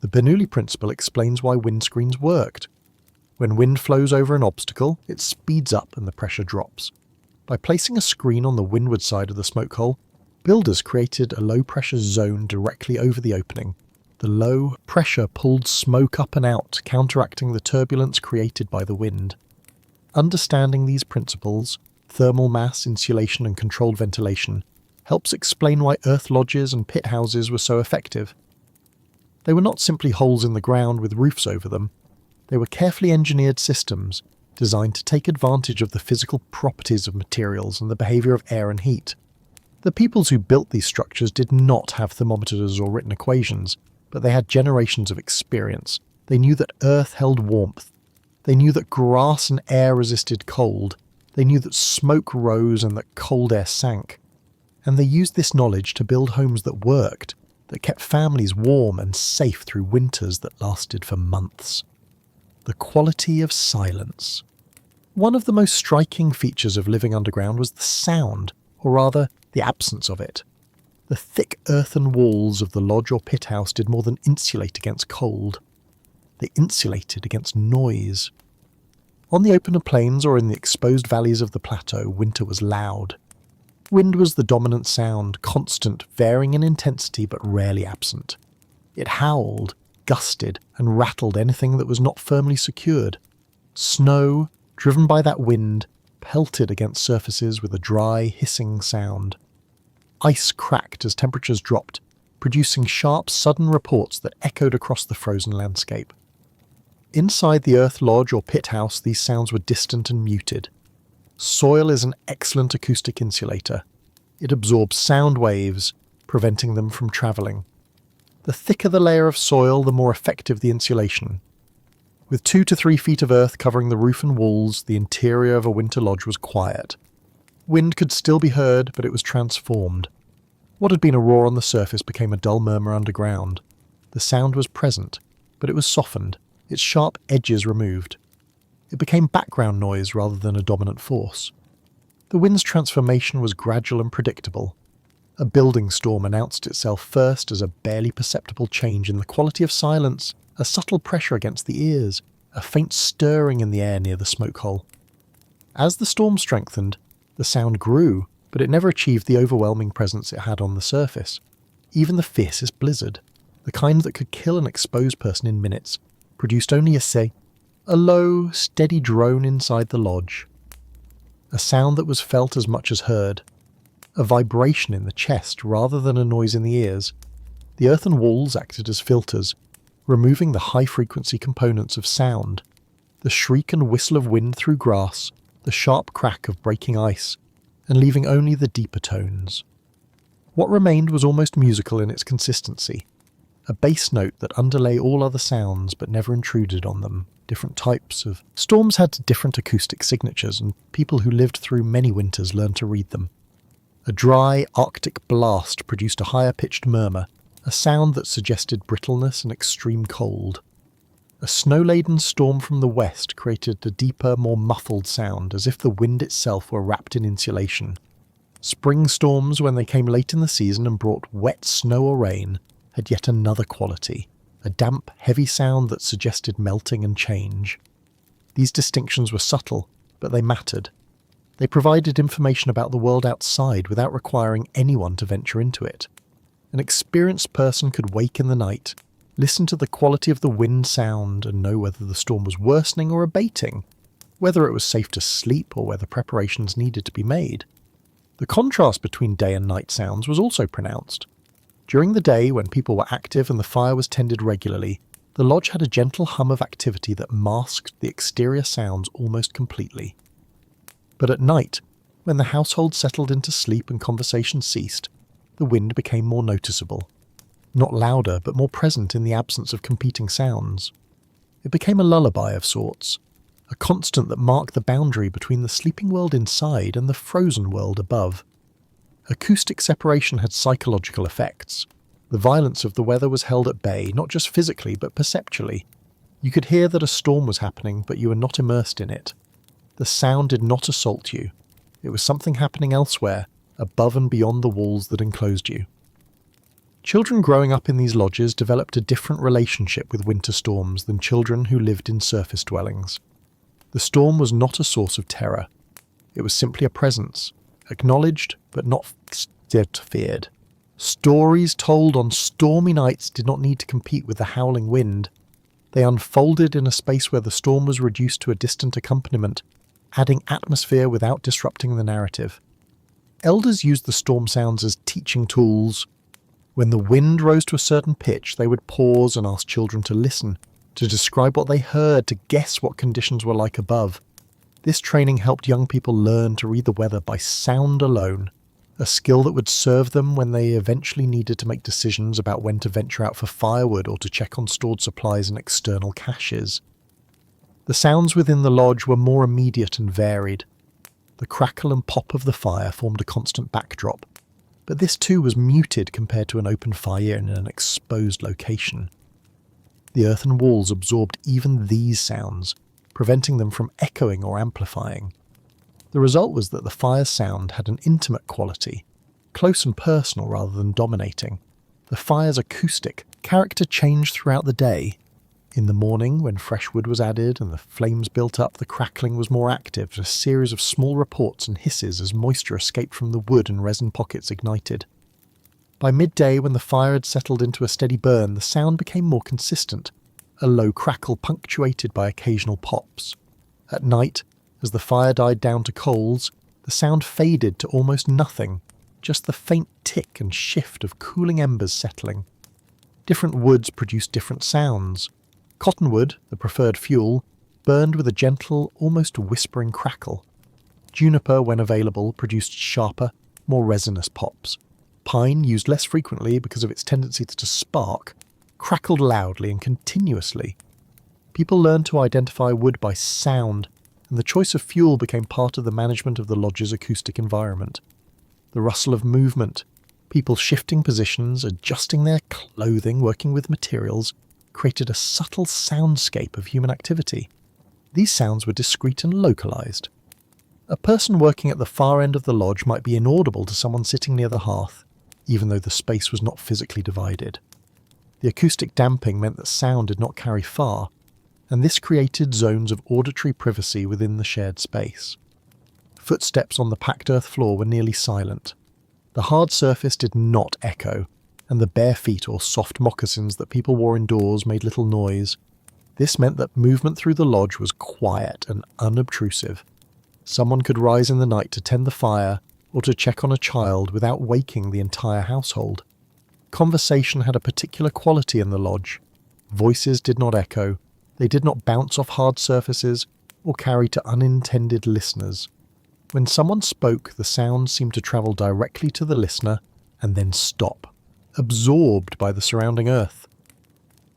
The Bernoulli principle explains why windscreens worked. When wind flows over an obstacle, it speeds up and the pressure drops. By placing a screen on the windward side of the smoke hole, builders created a low-pressure zone directly over the opening. The low pressure pulled smoke up and out, counteracting the turbulence created by the wind. Understanding these principles, thermal mass, insulation and controlled ventilation, helps explain why earth lodges and pit houses were so effective. They were not simply holes in the ground with roofs over them. They were carefully engineered systems designed to take advantage of the physical properties of materials and the behaviour of air and heat. The peoples who built these structures did not have thermometers or written equations, but they had generations of experience. They knew that earth held warmth. They knew that grass and air resisted cold. They knew that smoke rose and that cold air sank. And they used this knowledge to build homes that worked, that kept families warm and safe through winters that lasted for months. The quality of silence. One of the most striking features of living underground was the sound, or rather, the absence of it. The thick earthen walls of the lodge or pit house did more than insulate against cold. They insulated against noise. On the open plains or in the exposed valleys of the plateau, winter was loud. Wind was the dominant sound, constant, varying in intensity but rarely absent. It howled, gusted, and rattled anything that was not firmly secured. Snow, driven by that wind, pelted against surfaces with a dry, hissing sound. Ice cracked as temperatures dropped, producing sharp, sudden reports that echoed across the frozen landscape. Inside the earth lodge or pit house, these sounds were distant and muted. Soil is an excellent acoustic insulator. It absorbs sound waves, preventing them from travelling. The thicker the layer of soil, the more effective the insulation. With 2 to 3 feet of earth covering the roof and walls, the interior of a winter lodge was quiet. Wind could still be heard, but it was transformed. What had been a roar on the surface became a dull murmur underground. The sound was present, but it was softened, its sharp edges removed. It became background noise rather than a dominant force. The wind's transformation was gradual and predictable. A building storm announced itself first as a barely perceptible change in the quality of silence, a subtle pressure against the ears, a faint stirring in the air near the smoke hole. As the storm strengthened, the sound grew, but it never achieved the overwhelming presence it had on the surface. Even the fiercest blizzard, the kind that could kill an exposed person in minutes, produced only a low, steady drone inside the lodge. A sound that was felt as much as heard. A vibration in the chest rather than a noise in the ears. The earthen walls acted as filters, removing the high-frequency components of sound. The shriek and whistle of wind through grass, the sharp crack of breaking ice, and leaving only the deeper tones. What remained was almost musical in its consistency. A bass note that underlay all other sounds but never intruded on them. Different types of storms had different acoustic signatures, and people who lived through many winters learned to read them. A dry, arctic blast produced a higher-pitched murmur, a sound that suggested brittleness and extreme cold. A snow-laden storm from the west created a deeper, more muffled sound, as if the wind itself were wrapped in insulation. Spring storms, when they came late in the season and brought wet snow or rain, had yet another quality, a damp, heavy sound that suggested melting and change. These distinctions were subtle, but they mattered. They provided information about the world outside without requiring anyone to venture into it. An experienced person could wake in the night, listen to the quality of the wind sound and know whether the storm was worsening or abating, whether it was safe to sleep or whether preparations needed to be made. The contrast between day and night sounds was also pronounced. During the day, when people were active and the fire was tended regularly, the lodge had a gentle hum of activity that masked the exterior sounds almost completely. But at night, When the household settled into sleep and conversation ceased, the wind became more noticeable. Not louder, but more present in the absence of competing sounds. It became a lullaby of sorts, a constant that marked the boundary between the sleeping world inside and the frozen world above. Acoustic separation had psychological effects. The violence of the weather was held at bay, not just physically, but perceptually. You could hear that a storm was happening, but you were not immersed in it. The sound did not assault you. It was something happening elsewhere, above and beyond the walls that enclosed you. Children growing up in these lodges developed a different relationship with winter storms than children who lived in surface dwellings. The storm was not a source of terror. It was simply a presence, acknowledged but not feared. Stories told on stormy nights did not need to compete with the howling wind. They unfolded in a space where the storm was reduced to a distant accompaniment, adding atmosphere without disrupting the narrative. Elders used the storm sounds as teaching tools. When the wind rose to a certain pitch, they would pause and ask children to listen, to describe what they heard, to guess what conditions were like above. This training helped young people learn to read the weather by sound alone, a skill that would serve them when they eventually needed to make decisions about when to venture out for firewood or to check on stored supplies and external caches. The sounds within the lodge were more immediate and varied. The crackle and pop of the fire formed a constant backdrop, but this too was muted compared to an open fire in an exposed location. The earthen walls absorbed even these sounds, preventing them from echoing or amplifying. The result was that the fire's sound had an intimate quality, close and personal rather than dominating. The fire's acoustic character changed throughout the day. In the morning, when fresh wood was added and the flames built up, the crackling was more active, a series of small reports and hisses as moisture escaped from the wood and resin pockets ignited. By midday, when the fire had settled into a steady burn, the sound became more consistent, a low crackle punctuated by occasional pops. At night, as the fire died down to coals, the sound faded to almost nothing, just the faint tick and shift of cooling embers settling. Different woods produced different sounds. Cottonwood, the preferred fuel, burned with a gentle, almost whispering crackle. Juniper, when available, produced sharper, more resinous pops. Pine, used less frequently because of its tendency to spark, crackled loudly and continuously. People learned to identify wood by sound, and the choice of fuel became part of the management of the lodge's acoustic environment. The rustle of movement, people shifting positions, adjusting their clothing, working with materials, created a subtle soundscape of human activity. These sounds were discrete and localized. A person working at the far end of the lodge might be inaudible to someone sitting near the hearth, even though the space was not physically divided. The acoustic damping meant that sound did not carry far, and this created zones of auditory privacy within the shared space. Footsteps on the packed earth floor were nearly silent. The hard surface did not echo, and the bare feet or soft moccasins that people wore indoors made little noise. This meant that movement through the lodge was quiet and unobtrusive. Someone could rise in the night to tend the fire or to check on a child without waking the entire household. Conversation had a particular quality in the lodge. Voices did not echo, they did not bounce off hard surfaces or carry to unintended listeners. When someone spoke, the sound seemed to travel directly to the listener and then stop, absorbed by the surrounding earth.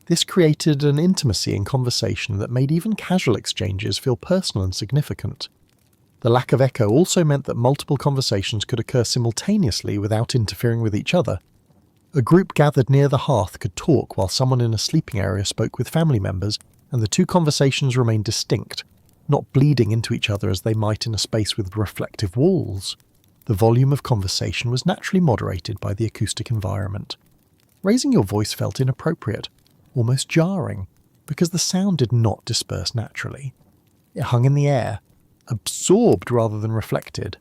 This created an intimacy in conversation that made even casual exchanges feel personal and significant. The lack of echo also meant that multiple conversations could occur simultaneously without interfering with each other. A group gathered near the hearth could talk while someone in a sleeping area spoke with family members, and the two conversations remained distinct, not bleeding into each other as they might in a space with reflective walls. The volume of conversation was naturally moderated by the acoustic environment. Raising your voice felt inappropriate, almost jarring, because the sound did not disperse naturally. It hung in the air, absorbed rather than reflected.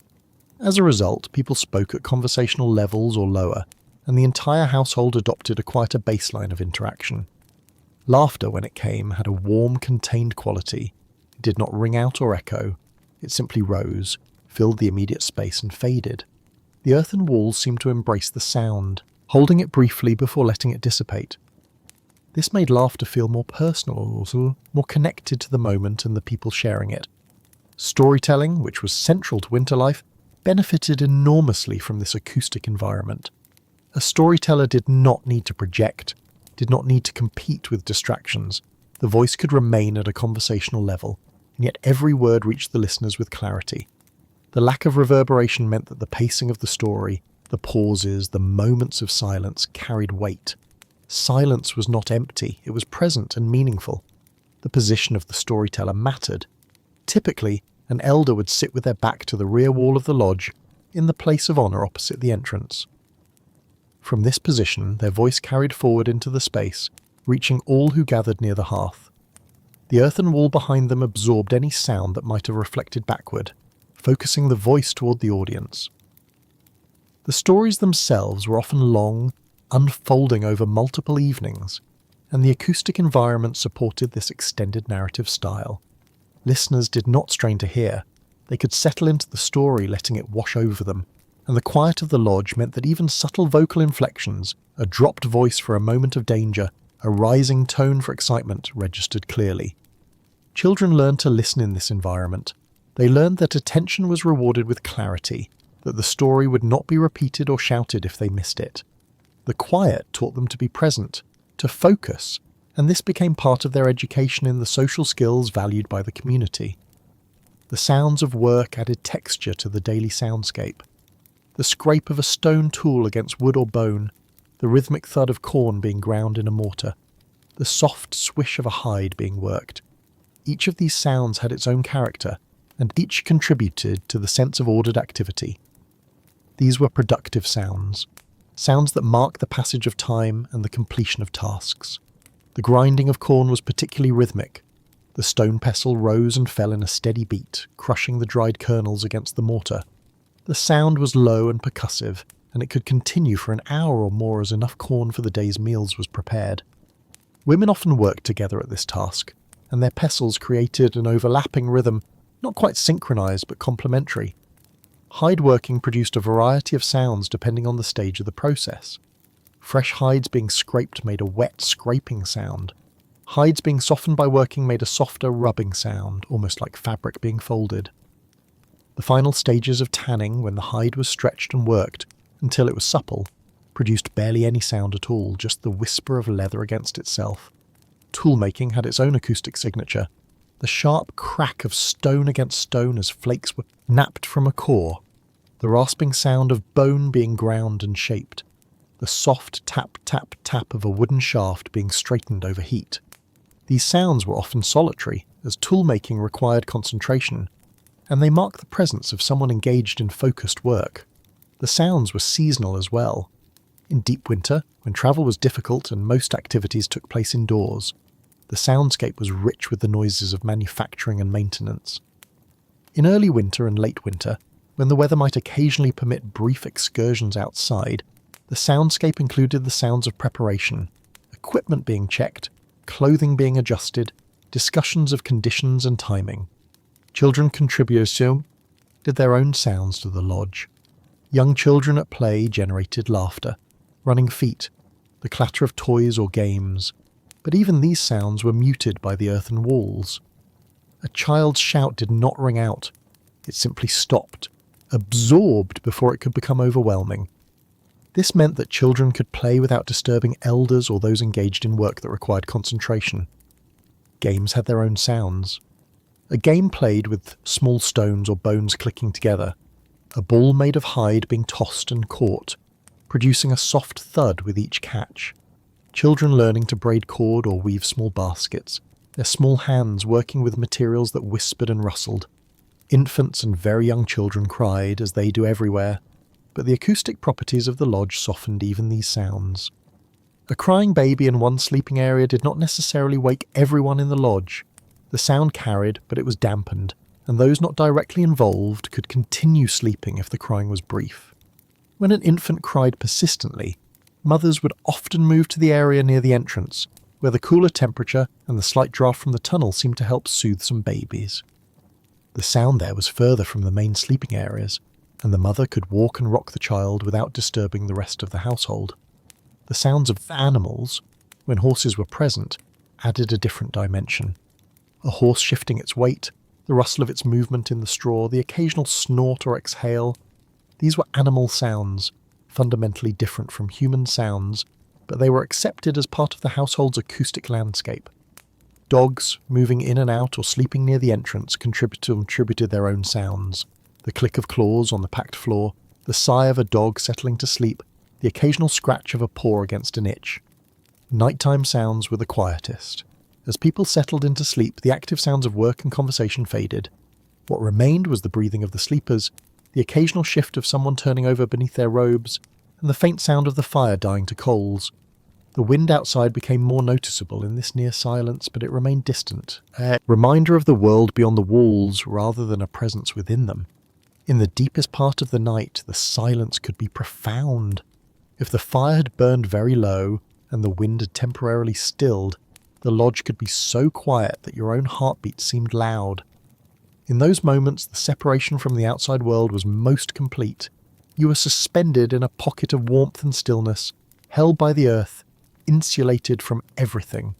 As a result, people spoke at conversational levels or lower, and the entire household adopted a quieter baseline of interaction. Laughter, when it came, had a warm, contained quality. It did not ring out or echo. It simply rose, filled the immediate space and faded. The earthen walls seemed to embrace the sound, holding it briefly before letting it dissipate. This made laughter feel more personal, more connected to the moment and the people sharing it. Storytelling, which was central to winter life, benefited enormously from this acoustic environment. A storyteller did not need to project, did not need to compete with distractions. The voice could remain at a conversational level, and yet every word reached the listeners with clarity. The lack of reverberation meant that the pacing of the story, the pauses, the moments of silence carried weight. Silence was not empty, it was present and meaningful. The position of the storyteller mattered. Typically, an elder would sit with their back to the rear wall of the lodge, in the place of honour opposite the entrance. From this position, their voice carried forward into the space, reaching all who gathered near the hearth. The earthen wall behind them absorbed any sound that might have reflected backward, focusing the voice toward the audience. The stories themselves were often long, unfolding over multiple evenings, and the acoustic environment supported this extended narrative style. Listeners did not strain to hear. They could settle into the story, letting it wash over them, and the quiet of the lodge meant that even subtle vocal inflections, a dropped voice for a moment of danger, a rising tone for excitement, registered clearly. Children learned to listen in this environment. They learned that attention was rewarded with clarity, that the story would not be repeated or shouted if they missed it. The quiet taught them to be present, to focus, and this became part of their education in the social skills valued by the community. The sounds of work added texture to the daily soundscape. The scrape of a stone tool against wood or bone, the rhythmic thud of corn being ground in a mortar, the soft swish of a hide being worked. Each of these sounds had its own character, and each contributed to the sense of ordered activity. These were productive sounds, sounds that mark the passage of time and the completion of tasks. The grinding of corn was particularly rhythmic. The stone pestle rose and fell in a steady beat, crushing the dried kernels against the mortar. The sound was low and percussive, and it could continue for an hour or more as enough corn for the day's meals was prepared. Women often worked together at this task, and their pestles created an overlapping rhythm, not quite synchronized but complementary. Hide working produced a variety of sounds depending on the stage of the process. Fresh hides being scraped made a wet, scraping sound. Hides being softened by working made a softer, rubbing sound, almost like fabric being folded. The final stages of tanning, when the hide was stretched and worked until it was supple, produced barely any sound at all, just the whisper of leather against itself. Toolmaking had its own acoustic signature. The sharp crack of stone against stone as flakes were napped from a core. The rasping sound of bone being ground and shaped. The soft tap, tap, tap of a wooden shaft being straightened over heat. These sounds were often solitary, as toolmaking required concentration, and they mark the presence of someone engaged in focused work. The sounds were seasonal as well. In deep winter, when travel was difficult and most activities took place indoors, the soundscape was rich with the noises of manufacturing and maintenance. In early winter and late winter, when the weather might occasionally permit brief excursions outside, the soundscape included the sounds of preparation, equipment being checked, clothing being adjusted, discussions of conditions and timing. Children contributions did their own sounds to the lodge. Young children at play generated laughter, running feet, the clatter of toys or games, but even these sounds were muted by the earthen walls. A child's shout did not ring out. It simply stopped, absorbed before it could become overwhelming. This meant that children could play without disturbing elders or those engaged in work that required concentration. Games had their own sounds. A game played with small stones or bones clicking together, a ball made of hide being tossed and caught, producing a soft thud with each catch. Children learning to braid cord or weave small baskets, their small hands working with materials that whispered and rustled. Infants and very young children cried, as they do everywhere, but the acoustic properties of the lodge softened even these sounds. A crying baby in one sleeping area did not necessarily wake everyone in the lodge. The sound carried, but it was dampened, and those not directly involved could continue sleeping if the crying was brief. When an infant cried persistently, mothers would often move to the area near the entrance, where the cooler temperature and the slight draft from the tunnel seemed to help soothe some babies. The sound there was further from the main sleeping areas, and the mother could walk and rock the child without disturbing the rest of the household. The sounds of animals, when horses were present, added a different dimension. A horse shifting its weight, the rustle of its movement in the straw, the occasional snort or exhale, These were animal sounds, fundamentally different from human sounds, but they were accepted as part of the household's acoustic landscape. Dogs, moving in and out or sleeping near the entrance, contributed their own sounds. The click of claws on the packed floor, the sigh of a dog settling to sleep, the occasional scratch of a paw against an itch. Nighttime sounds were the quietest. As people settled into sleep, the active sounds of work and conversation faded. What remained was the breathing of the sleepers, the occasional shift of someone turning over beneath their robes, and the faint sound of the fire dying to coals. The wind outside became more noticeable in this near silence, but it remained distant, a reminder of the world beyond the walls rather than a presence within them. In the deepest part of the night, the silence could be profound. If the fire had burned very low and the wind had temporarily stilled, the lodge could be so quiet that your own heartbeat seemed loud. In those moments, the separation from the outside world was most complete. You were suspended in a pocket of warmth and stillness, held by the earth, insulated from everything.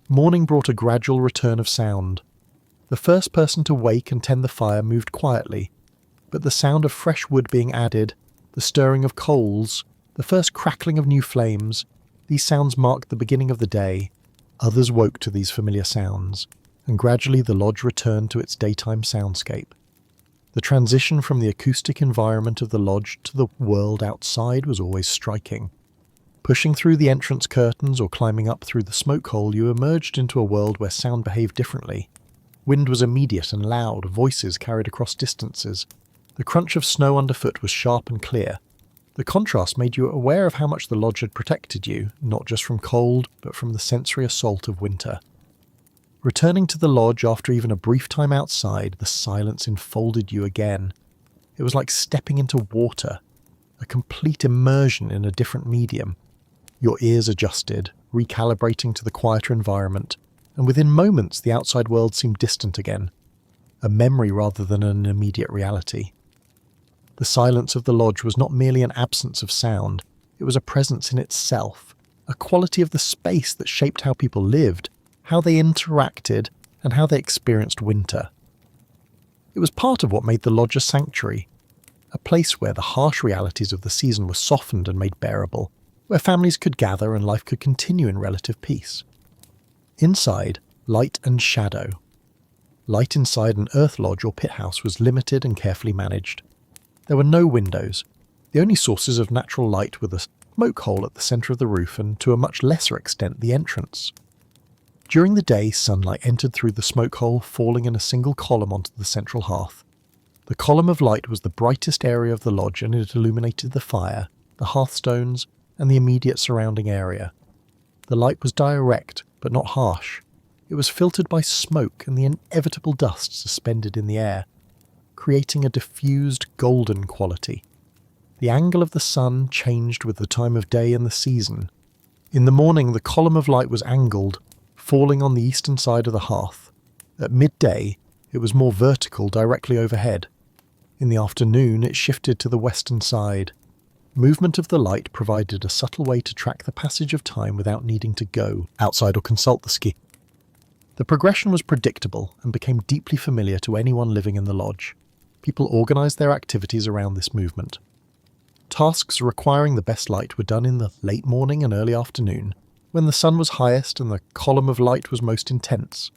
Morning brought a gradual return of sound. The first person to wake and tend the fire moved quietly, but the sound of fresh wood being added, the stirring of coals, the first crackling of new flames, these sounds marked the beginning of the day. Others woke to these familiar sounds, and gradually the lodge returned to its daytime soundscape. The transition from the acoustic environment of the lodge to the world outside was always striking. Pushing through the entrance curtains or climbing up through the smoke hole, you emerged into a world where sound behaved differently. Wind was immediate and loud, voices carried across distances. The crunch of snow underfoot was sharp and clear. The contrast made you aware of how much the lodge had protected you, not just from cold, but from the sensory assault of winter. Returning to the lodge after even a brief time outside, the silence enfolded you again. It was like stepping into water, a complete immersion in a different medium. Your ears adjusted, recalibrating to the quieter environment, and within moments the outside world seemed distant again, a memory rather than an immediate reality. The silence of the lodge was not merely an absence of sound, it was a presence in itself, a quality of the space that shaped how people lived, how they interacted, and how they experienced winter. It was part of what made the lodge a sanctuary, a place where the harsh realities of the season were softened and made bearable, where families could gather and life could continue in relative peace. Inside, light and shadow. Light inside an earth lodge or pit house was limited and carefully managed. There were no windows. The only sources of natural light were the smoke hole at the centre of the roof and, to a much lesser extent, the entrance. During the day, sunlight entered through the smoke hole, falling in a single column onto the central hearth. The column of light was the brightest area of the lodge, and it illuminated the fire, the hearthstones, and the immediate surrounding area. The light was direct, but not harsh. It was filtered by smoke and the inevitable dust suspended in the air, creating a diffused golden quality. The angle of the sun changed with the time of day and the season. In the morning, the column of light was angled, falling on the eastern side of the hearth. At midday, it was more vertical, directly overhead. In the afternoon, it shifted to the western side. Movement of the light provided a subtle way to track the passage of time without needing to go outside or consult the ski. The progression was predictable and became deeply familiar to anyone living in the lodge. People organised their activities around this movement. Tasks requiring the best light were done in the late morning and early afternoon, when the sun was highest and the column of light was most intense.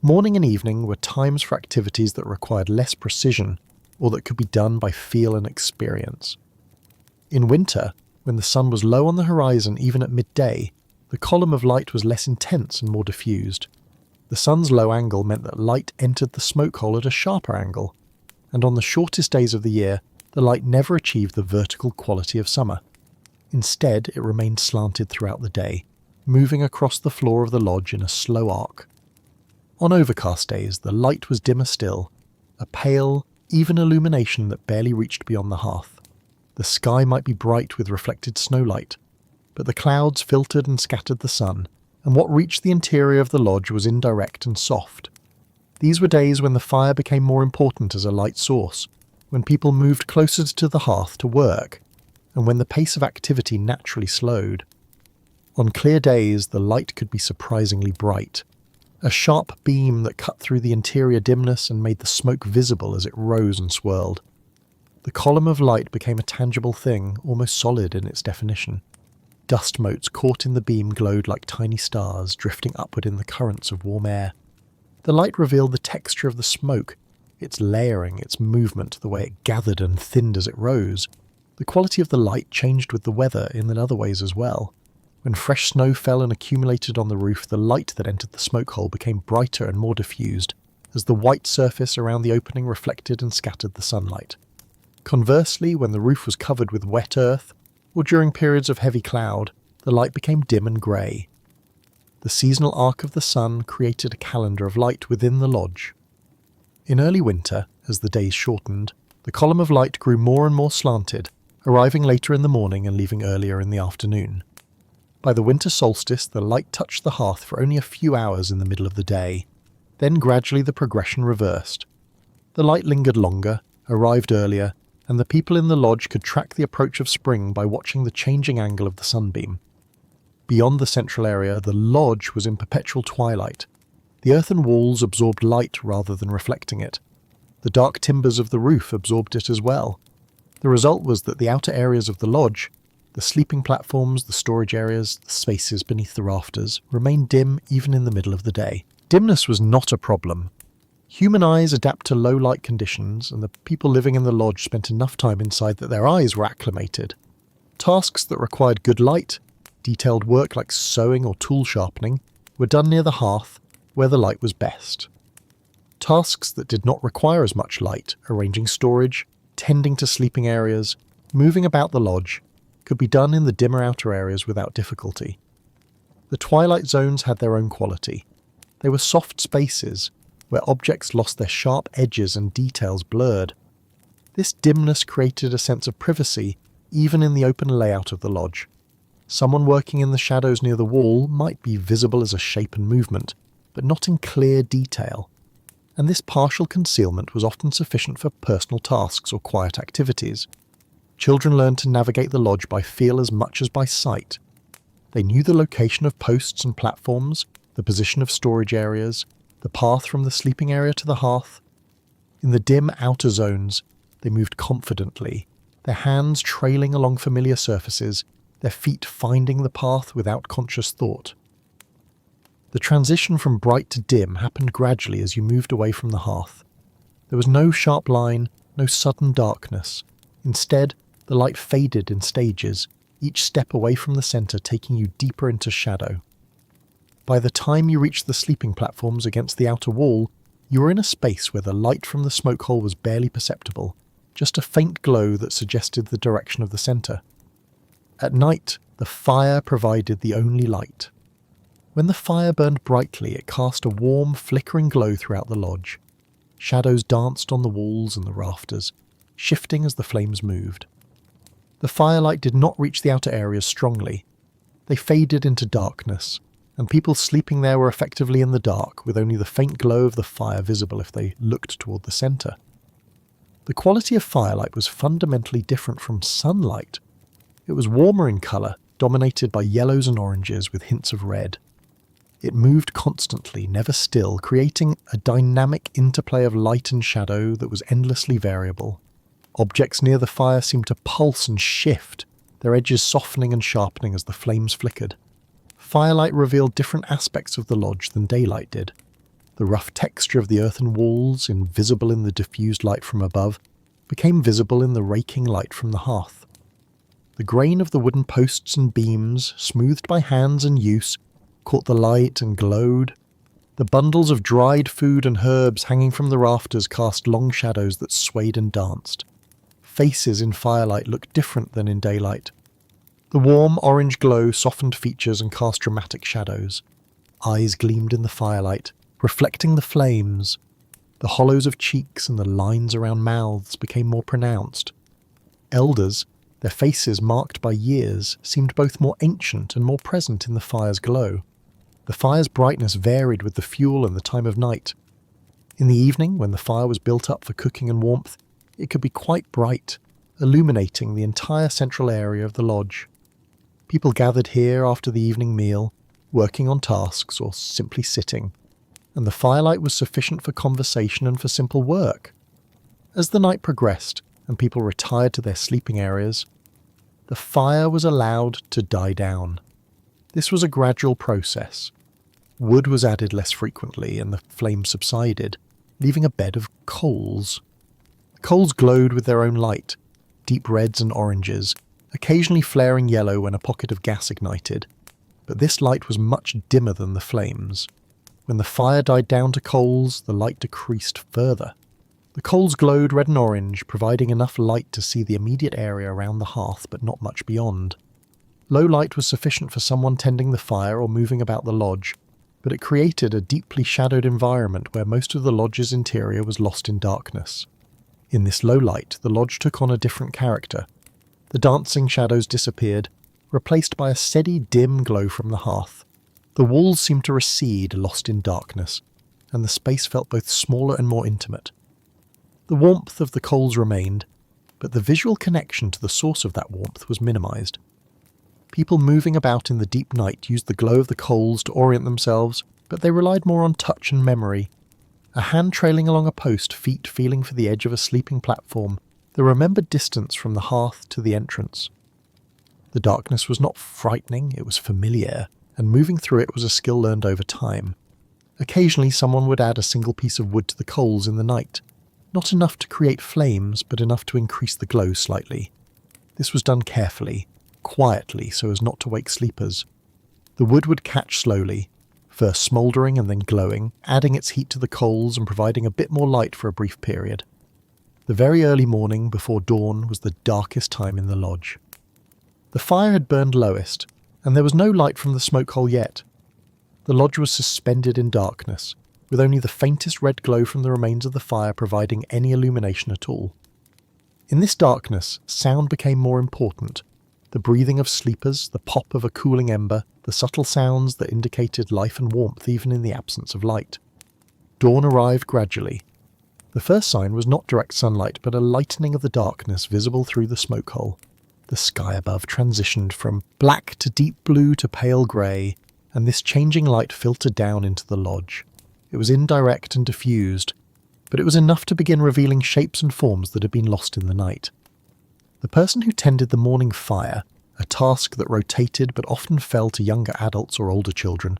Morning and evening were times for activities that required less precision or that could be done by feel and experience. In winter, when the sun was low on the horizon even at midday, the column of light was less intense and more diffused. The sun's low angle meant that light entered the smoke hole at a sharper angle, and on the shortest days of the year, the light never achieved the vertical quality of summer. Instead, it remained slanted throughout the day, moving across the floor of the lodge in a slow arc. On overcast days, the light was dimmer still, a pale, even illumination that barely reached beyond the hearth. The sky might be bright with reflected snowlight, but the clouds filtered and scattered the sun, and what reached the interior of the lodge was indirect and soft. These were days when the fire became more important as a light source, when people moved closer to the hearth to work, and when the pace of activity naturally slowed. On clear days, the light could be surprisingly bright, a sharp beam that cut through the interior dimness and made the smoke visible as it rose and swirled. The column of light became a tangible thing, almost solid in its definition. Dust motes caught in the beam glowed like tiny stars, drifting upward in the currents of warm air. The light revealed the texture of the smoke, its layering, its movement, the way it gathered and thinned as it rose. The quality of the light changed with the weather in other ways as well. When fresh snow fell and accumulated on the roof, the light that entered the smoke hole became brighter and more diffused, as the white surface around the opening reflected and scattered the sunlight. Conversely, when the roof was covered with wet earth, or during periods of heavy cloud, the light became dim and grey. The seasonal arc of the sun created a calendar of light within the lodge. In early winter, as the days shortened, the column of light grew more and more slanted, arriving later in the morning and leaving earlier in the afternoon. By the winter solstice, the light touched the hearth for only a few hours in the middle of the day. Then gradually the progression reversed. The light lingered longer, arrived earlier, and the people in the lodge could track the approach of spring by watching the changing angle of the sunbeam. Beyond the central area, the lodge was in perpetual twilight. The earthen walls absorbed light rather than reflecting it. The dark timbers of the roof absorbed it as well. The result was that the outer areas of the lodge, the sleeping platforms, the storage areas, the spaces beneath the rafters, remained dim even in the middle of the day. Dimness was not a problem. Human eyes adapt to low light conditions, and the people living in the lodge spent enough time inside that their eyes were acclimated. Tasks that required good light, detailed work like sewing or tool sharpening, were done near the hearth, where the light was best. Tasks that did not require as much light, arranging storage, tending to sleeping areas, moving about the lodge, could be done in the dimmer outer areas without difficulty. The twilight zones had their own quality. They were soft spaces, where objects lost their sharp edges and details blurred. This dimness created a sense of privacy, even in the open layout of the lodge. Someone working in the shadows near the wall might be visible as a shape and movement, but not in clear detail. And this partial concealment was often sufficient for personal tasks or quiet activities. Children learned to navigate the lodge by feel as much as by sight. They knew the location of posts and platforms, the position of storage areas, the path from the sleeping area to the hearth. In the dim outer zones, they moved confidently, their hands trailing along familiar surfaces, their feet finding the path without conscious thought. The transition from bright to dim happened gradually as you moved away from the hearth. There was no sharp line, no sudden darkness. Instead, the light faded in stages, each step away from the centre taking you deeper into shadow. By the time you reached the sleeping platforms against the outer wall, you were in a space where the light from the smoke hole was barely perceptible, just a faint glow that suggested the direction of the centre. At night, the fire provided the only light. When the fire burned brightly, it cast a warm, flickering glow throughout the lodge. Shadows danced on the walls and the rafters, shifting as the flames moved. The firelight did not reach the outer areas strongly. They faded into darkness, and people sleeping there were effectively in the dark, with only the faint glow of the fire visible if they looked toward the centre. The quality of firelight was fundamentally different from sunlight. It was warmer in colour, dominated by yellows and oranges with hints of red. It moved constantly, never still, creating a dynamic interplay of light and shadow that was endlessly variable. Objects near the fire seemed to pulse and shift, their edges softening and sharpening as the flames flickered. Firelight revealed different aspects of the lodge than daylight did. The rough texture of the earthen walls, invisible in the diffused light from above, became visible in the raking light from the hearth. The grain of the wooden posts and beams, smoothed by hands and use, caught the light and glowed. The bundles of dried food and herbs hanging from the rafters cast long shadows that swayed and danced. Faces in firelight looked different than in daylight. The warm orange glow softened features and cast dramatic shadows. Eyes gleamed in the firelight, reflecting the flames. The hollows of cheeks and the lines around mouths became more pronounced. Elders, their faces marked by years, seemed both more ancient and more present in the fire's glow. The fire's brightness varied with the fuel and the time of night. In the evening, when the fire was built up for cooking and warmth, it could be quite bright, illuminating the entire central area of the lodge. People gathered here after the evening meal, working on tasks or simply sitting, and the firelight was sufficient for conversation and for simple work. As the night progressed, and people retired to their sleeping areas, the fire was allowed to die down. This was a gradual process. Wood was added less frequently and the flame subsided, leaving a bed of coals. The coals glowed with their own light, deep reds and oranges, occasionally flaring yellow when a pocket of gas ignited. But this light was much dimmer than the flames. When the fire died down to coals, the light decreased further. The coals glowed red and orange, providing enough light to see the immediate area around the hearth, but not much beyond. Low light was sufficient for someone tending the fire or moving about the lodge, but it created a deeply shadowed environment where most of the lodge's interior was lost in darkness. In this low light, the lodge took on a different character. The dancing shadows disappeared, replaced by a steady, dim glow from the hearth. The walls seemed to recede, lost in darkness, and the space felt both smaller and more intimate. The warmth of the coals remained, but the visual connection to the source of that warmth was minimized. People moving about in the deep night used the glow of the coals to orient themselves, but they relied more on touch and memory. A hand trailing along a post, feet feeling for the edge of a sleeping platform, the remembered distance from the hearth to the entrance. The darkness was not frightening, it was familiar, and moving through it was a skill learned over time. Occasionally someone would add a single piece of wood to the coals in the night. Not enough to create flames, but enough to increase the glow slightly. This was done carefully, quietly, so as not to wake sleepers. The wood would catch slowly, first smouldering and then glowing, adding its heat to the coals and providing a bit more light for a brief period. The very early morning, before dawn, was the darkest time in the lodge. The fire had burned lowest, and there was no light from the smoke hole yet. The lodge was suspended in darkness, with only the faintest red glow from the remains of the fire providing any illumination at all. In this darkness, sound became more important. The breathing of sleepers, the pop of a cooling ember, the subtle sounds that indicated life and warmth even in the absence of light. Dawn arrived gradually. The first sign was not direct sunlight, but a lightening of the darkness visible through the smoke hole. The sky above transitioned from black to deep blue to pale grey, and this changing light filtered down into the lodge. It was indirect and diffused, but it was enough to begin revealing shapes and forms that had been lost in the night. The person who tended the morning fire, a task that rotated but often fell to younger adults or older children,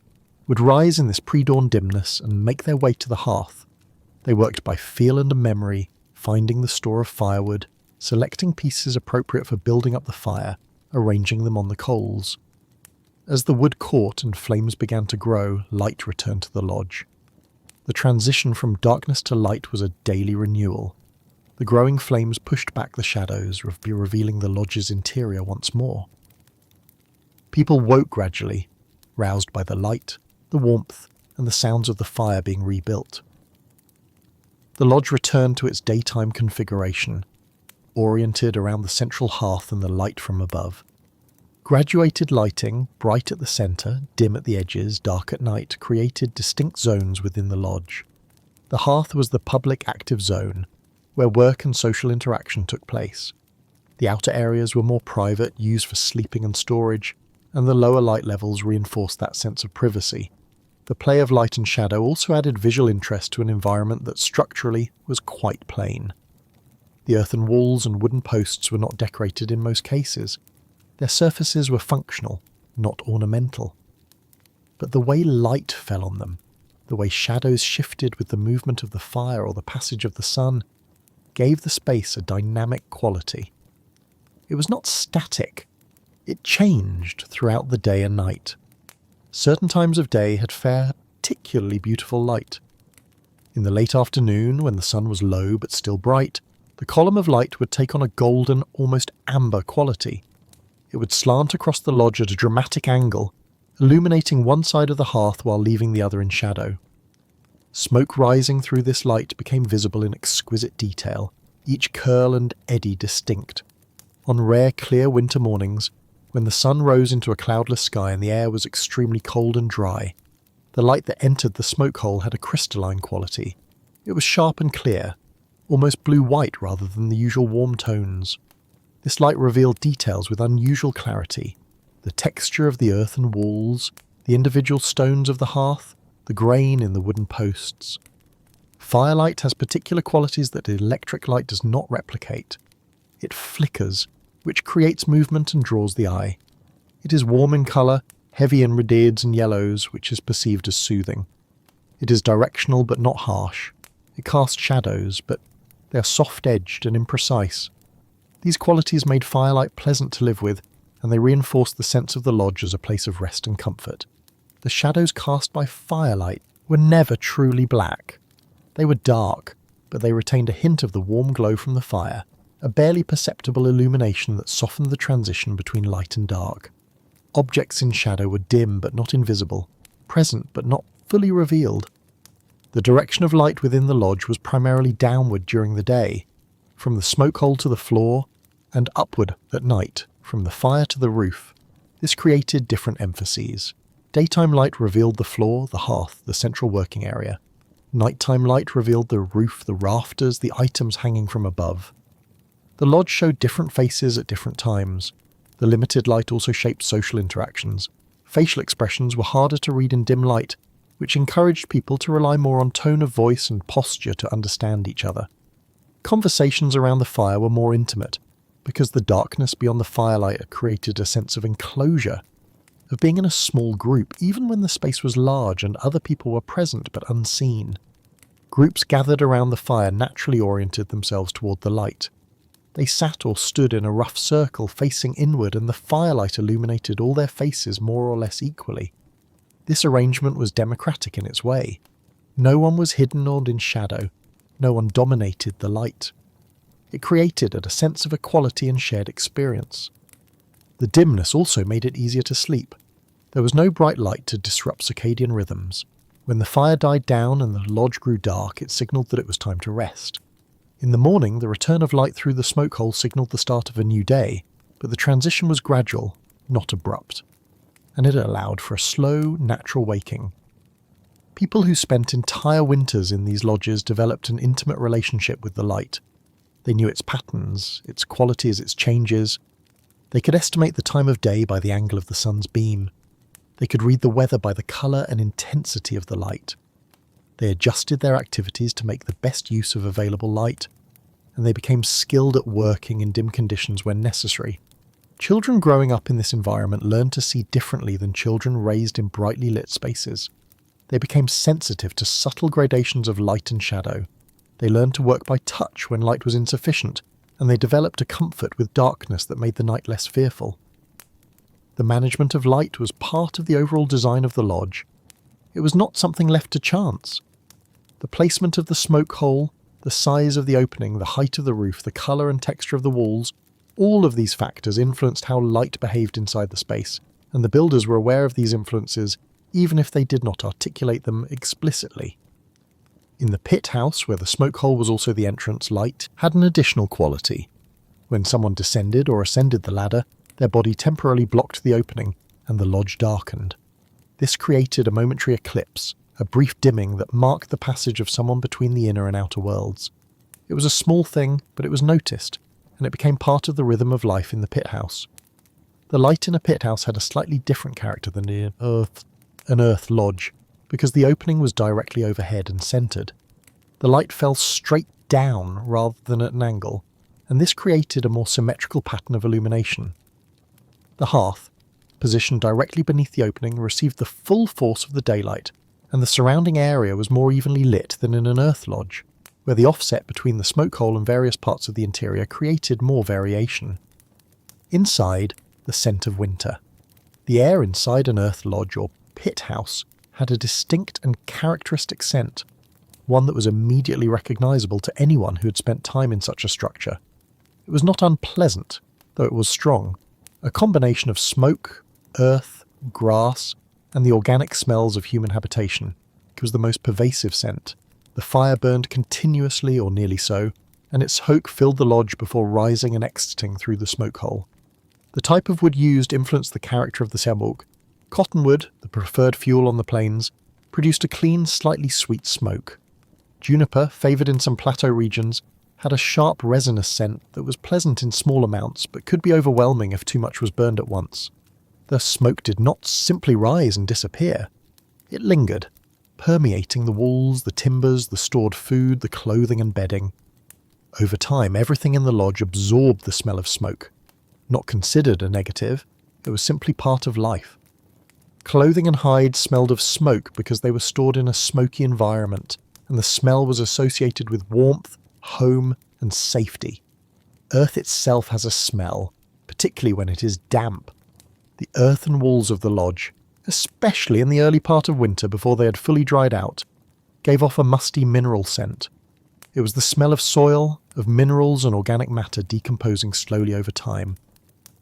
would rise in this pre-dawn dimness and make their way to the hearth. They worked by feel and memory, finding the store of firewood, selecting pieces appropriate for building up the fire, arranging them on the coals. As the wood caught and flames began to grow, light returned to the lodge. The transition from darkness to light was a daily renewal. The growing flames pushed back the shadows, revealing the lodge's interior once more. People woke gradually, roused by the light, the warmth, and the sounds of the fire being rebuilt. The lodge returned to its daytime configuration, oriented around the central hearth and the light from above. Graduated lighting, bright at the centre, dim at the edges, dark at night, created distinct zones within the lodge. The hearth was the public active zone, where work and social interaction took place. The outer areas were more private, used for sleeping and storage, and the lower light levels reinforced that sense of privacy. The play of light and shadow also added visual interest to an environment that structurally was quite plain. The earthen walls and wooden posts were not decorated in most cases. Their surfaces were functional, not ornamental. But the way light fell on them, the way shadows shifted with the movement of the fire or the passage of the sun, gave the space a dynamic quality. It was not static. It changed throughout the day and night. Certain times of day had fair, particularly beautiful light. In the late afternoon, when the sun was low but still bright, the column of light would take on a golden, almost amber quality. It would slant across the lodge at a dramatic angle, illuminating one side of the hearth while leaving the other in shadow. Smoke rising through this light became visible in exquisite detail, each curl and eddy distinct. On rare, clear winter mornings, when the sun rose into a cloudless sky and the air was extremely cold and dry, the light that entered the smoke hole had a crystalline quality. It was sharp and clear, almost blue-white rather than the usual warm tones. This light revealed details with unusual clarity: the texture of the earthen walls, the individual stones of the hearth, the grain in the wooden posts. Firelight has particular qualities that electric light does not replicate. it flickers, which creates movement and draws the eye. It is warm in colour, heavy in reds and yellows, which is perceived as soothing. It is directional but not harsh. It casts shadows, but they are soft-edged and imprecise. These qualities made firelight pleasant to live with, and they reinforced the sense of the lodge as a place of rest and comfort. The shadows cast by firelight were never truly black. They were dark, but they retained a hint of the warm glow from the fire, a barely perceptible illumination that softened the transition between light and dark. Objects in shadow were dim but not invisible, present but not fully revealed. The direction of light within the lodge was primarily downward during the day, from the smoke hole to the floor, and upward at night, from the fire to the roof. This created different emphases. Daytime light revealed the floor, the hearth, the central working area. Nighttime light revealed the roof, the rafters, the items hanging from above. The lodge showed different faces at different times. The limited light also shaped social interactions. Facial expressions were harder to read in dim light, which encouraged people to rely more on tone of voice and posture to understand each other. Conversations around the fire were more intimate, because the darkness beyond the firelight created a sense of enclosure, of being in a small group, even when the space was large and other people were present but unseen. Groups gathered around the fire naturally oriented themselves toward the light. They sat or stood in a rough circle facing inward, and the firelight illuminated all their faces more or less equally. This arrangement was democratic in its way. No one was hidden or in shadow. No one dominated the light. It created a sense of equality and shared experience. The dimness also made it easier to sleep. There was no bright light to disrupt circadian rhythms. When the fire died down and the lodge grew dark, it signalled that it was time to rest. In the morning, the return of light through the smoke hole signalled the start of a new day, but the transition was gradual, not abrupt, and it allowed for a slow, natural waking. People who spent entire winters in these lodges developed an intimate relationship with the light. They knew its patterns, its qualities, its changes. They could estimate the time of day by the angle of the sun's beam. They could read the weather by the colour and intensity of the light. They adjusted their activities to make the best use of available light, and they became skilled at working in dim conditions when necessary. Children growing up in this environment learned to see differently than children raised in brightly lit spaces. They became sensitive to subtle gradations of light and shadow. They learned to work by touch when light was insufficient, and they developed a comfort with darkness that made the night less fearful. The management of light was part of the overall design of the lodge. It was not something left to chance. The placement of the smoke hole, the size of the opening, the height of the roof, the colour and texture of the walls, all of these factors influenced how light behaved inside the space, and the builders were aware of these influences even if they did not articulate them explicitly. In the pit house, where the smoke hole was also the entrance, light had an additional quality. When someone descended or ascended the ladder, their body temporarily blocked the opening, and the lodge darkened. This created a momentary eclipse, a brief dimming that marked the passage of someone between the inner and outer worlds. It was a small thing, but it was noticed, and it became part of the rhythm of life in the pit house. The light in a pit house had a slightly different character than an earth lodge, because the opening was directly overhead and centred. The light fell straight down rather than at an angle, and this created a more symmetrical pattern of illumination. The hearth, positioned directly beneath the opening, received the full force of the daylight, and the surrounding area was more evenly lit than in an earth lodge, where the offset between the smoke hole and various parts of the interior created more variation. Inside, the scent of winter. The air inside an earth lodge or pit house had a distinct and characteristic scent, one that was immediately recognisable to anyone who had spent time in such a structure. It was not unpleasant, though it was strong, a combination of smoke, earth, grass, and the organic smells of human habitation. It was the most pervasive scent. The fire burned continuously, or nearly so, and its smoke filled the lodge before rising and exiting through the smoke hole. The type of wood used influenced the character of the Serbuk. Cottonwood, the preferred fuel on the plains, produced a clean, slightly sweet smoke. Juniper, favoured in some plateau regions, had a sharp resinous scent that was pleasant in small amounts but could be overwhelming if too much was burned at once. The smoke did not simply rise and disappear. It lingered, permeating the walls, the timbers, the stored food, the clothing and bedding. Over time, everything in the lodge absorbed the smell of smoke. Not considered a negative, it was simply part of life. Clothing and hides smelled of smoke because they were stored in a smoky environment, and the smell was associated with warmth, home, and safety. Earth itself has a smell, particularly when it is damp. The earthen walls of the lodge, especially in the early part of winter before they had fully dried out, gave off a musty mineral scent. It was the smell of soil, of minerals and organic matter decomposing slowly over time.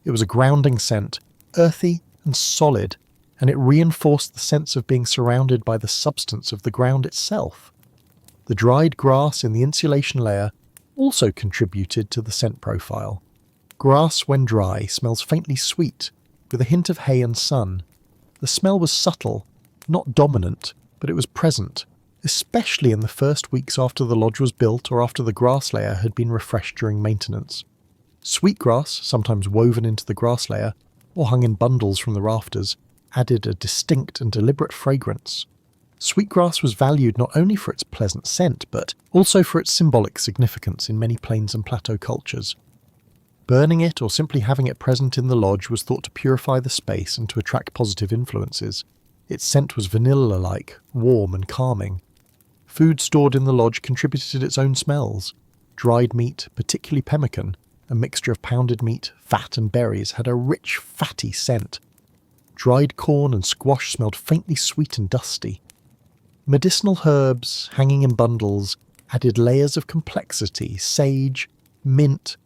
It was a grounding scent, earthy and solid, and it reinforced the sense of being surrounded by the substance of the ground itself. The dried grass in the insulation layer also contributed to the scent profile. Grass, when dry, smells faintly sweet, with a hint of hay and sun. The smell was subtle, not dominant, but it was present, especially in the first weeks after the lodge was built or after the grass layer had been refreshed during maintenance. Sweetgrass, sometimes woven into the grass layer, or hung in bundles from the rafters, added a distinct and deliberate fragrance. Sweetgrass was valued not only for its pleasant scent, but also for its symbolic significance in many plains and plateau cultures. Burning it or simply having it present in the lodge was thought to purify the space and to attract positive influences. Its scent was vanilla-like, warm and calming. Food stored in the lodge contributed its own smells. Dried meat, particularly pemmican, a mixture of pounded meat, fat and berries, had a rich, fatty scent. Dried corn and squash smelled faintly sweet and dusty. Medicinal herbs, hanging in bundles, added layers of complexity: sage, mint,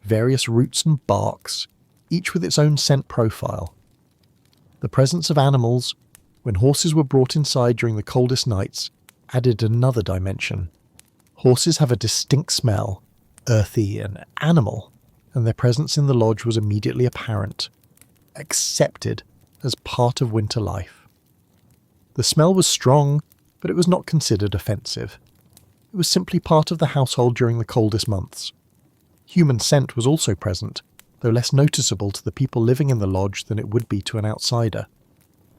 various roots and barks, each with its own scent profile. The presence of animals, when horses were brought inside during the coldest nights, added another dimension. Horses have a distinct smell, earthy and animal, and their presence in the lodge was immediately apparent, accepted as part of winter life. The smell was strong, but it was not considered offensive. It was simply part of the household during the coldest months. Human scent was also present, though less noticeable to the people living in the lodge than it would be to an outsider.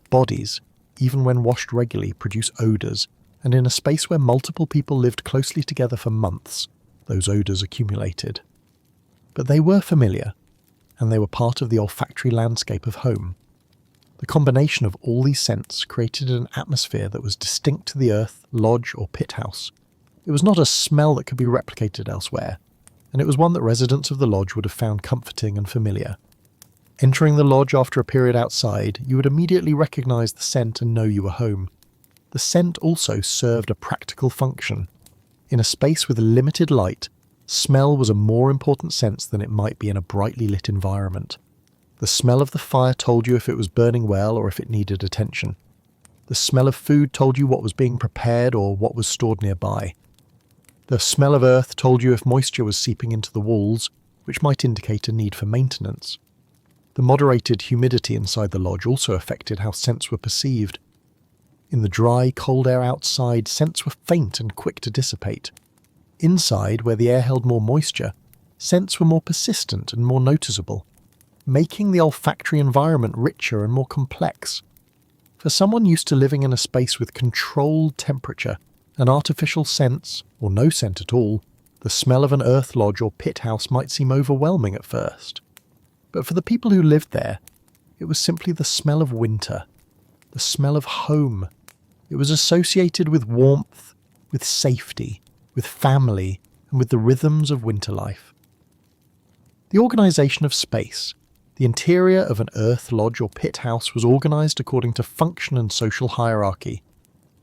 Bodies, even when washed regularly, produce odours, and in a space where multiple people lived closely together for months, those odours accumulated. But they were familiar, and they were part of the olfactory landscape of home. The combination of all these scents created an atmosphere that was distinct to the earth, lodge or pit house. It was not a smell that could be replicated elsewhere, and it was one that residents of the lodge would have found comforting and familiar. Entering the lodge after a period outside, you would immediately recognise the scent and know you were home. The scent also served a practical function. In a space with limited light, smell was a more important sense than it might be in a brightly lit environment. The smell of the fire told you if it was burning well or if it needed attention. The smell of food told you what was being prepared or what was stored nearby. The smell of earth told you if moisture was seeping into the walls, which might indicate a need for maintenance. The moderated humidity inside the lodge also affected how scents were perceived. In the dry, cold air outside, scents were faint and quick to dissipate. Inside, where the air held more moisture, scents were more persistent and more noticeable, making the olfactory environment richer and more complex. For someone used to living in a space with controlled temperature, an artificial scents, or no scent at all, the smell of an earth lodge or pit house might seem overwhelming at first. But for the people who lived there, it was simply the smell of winter, the smell of home. It was associated with warmth, with safety, with family, and with the rhythms of winter life. The organisation of space. The interior of an earth lodge or pit house was organised according to function and social hierarchy.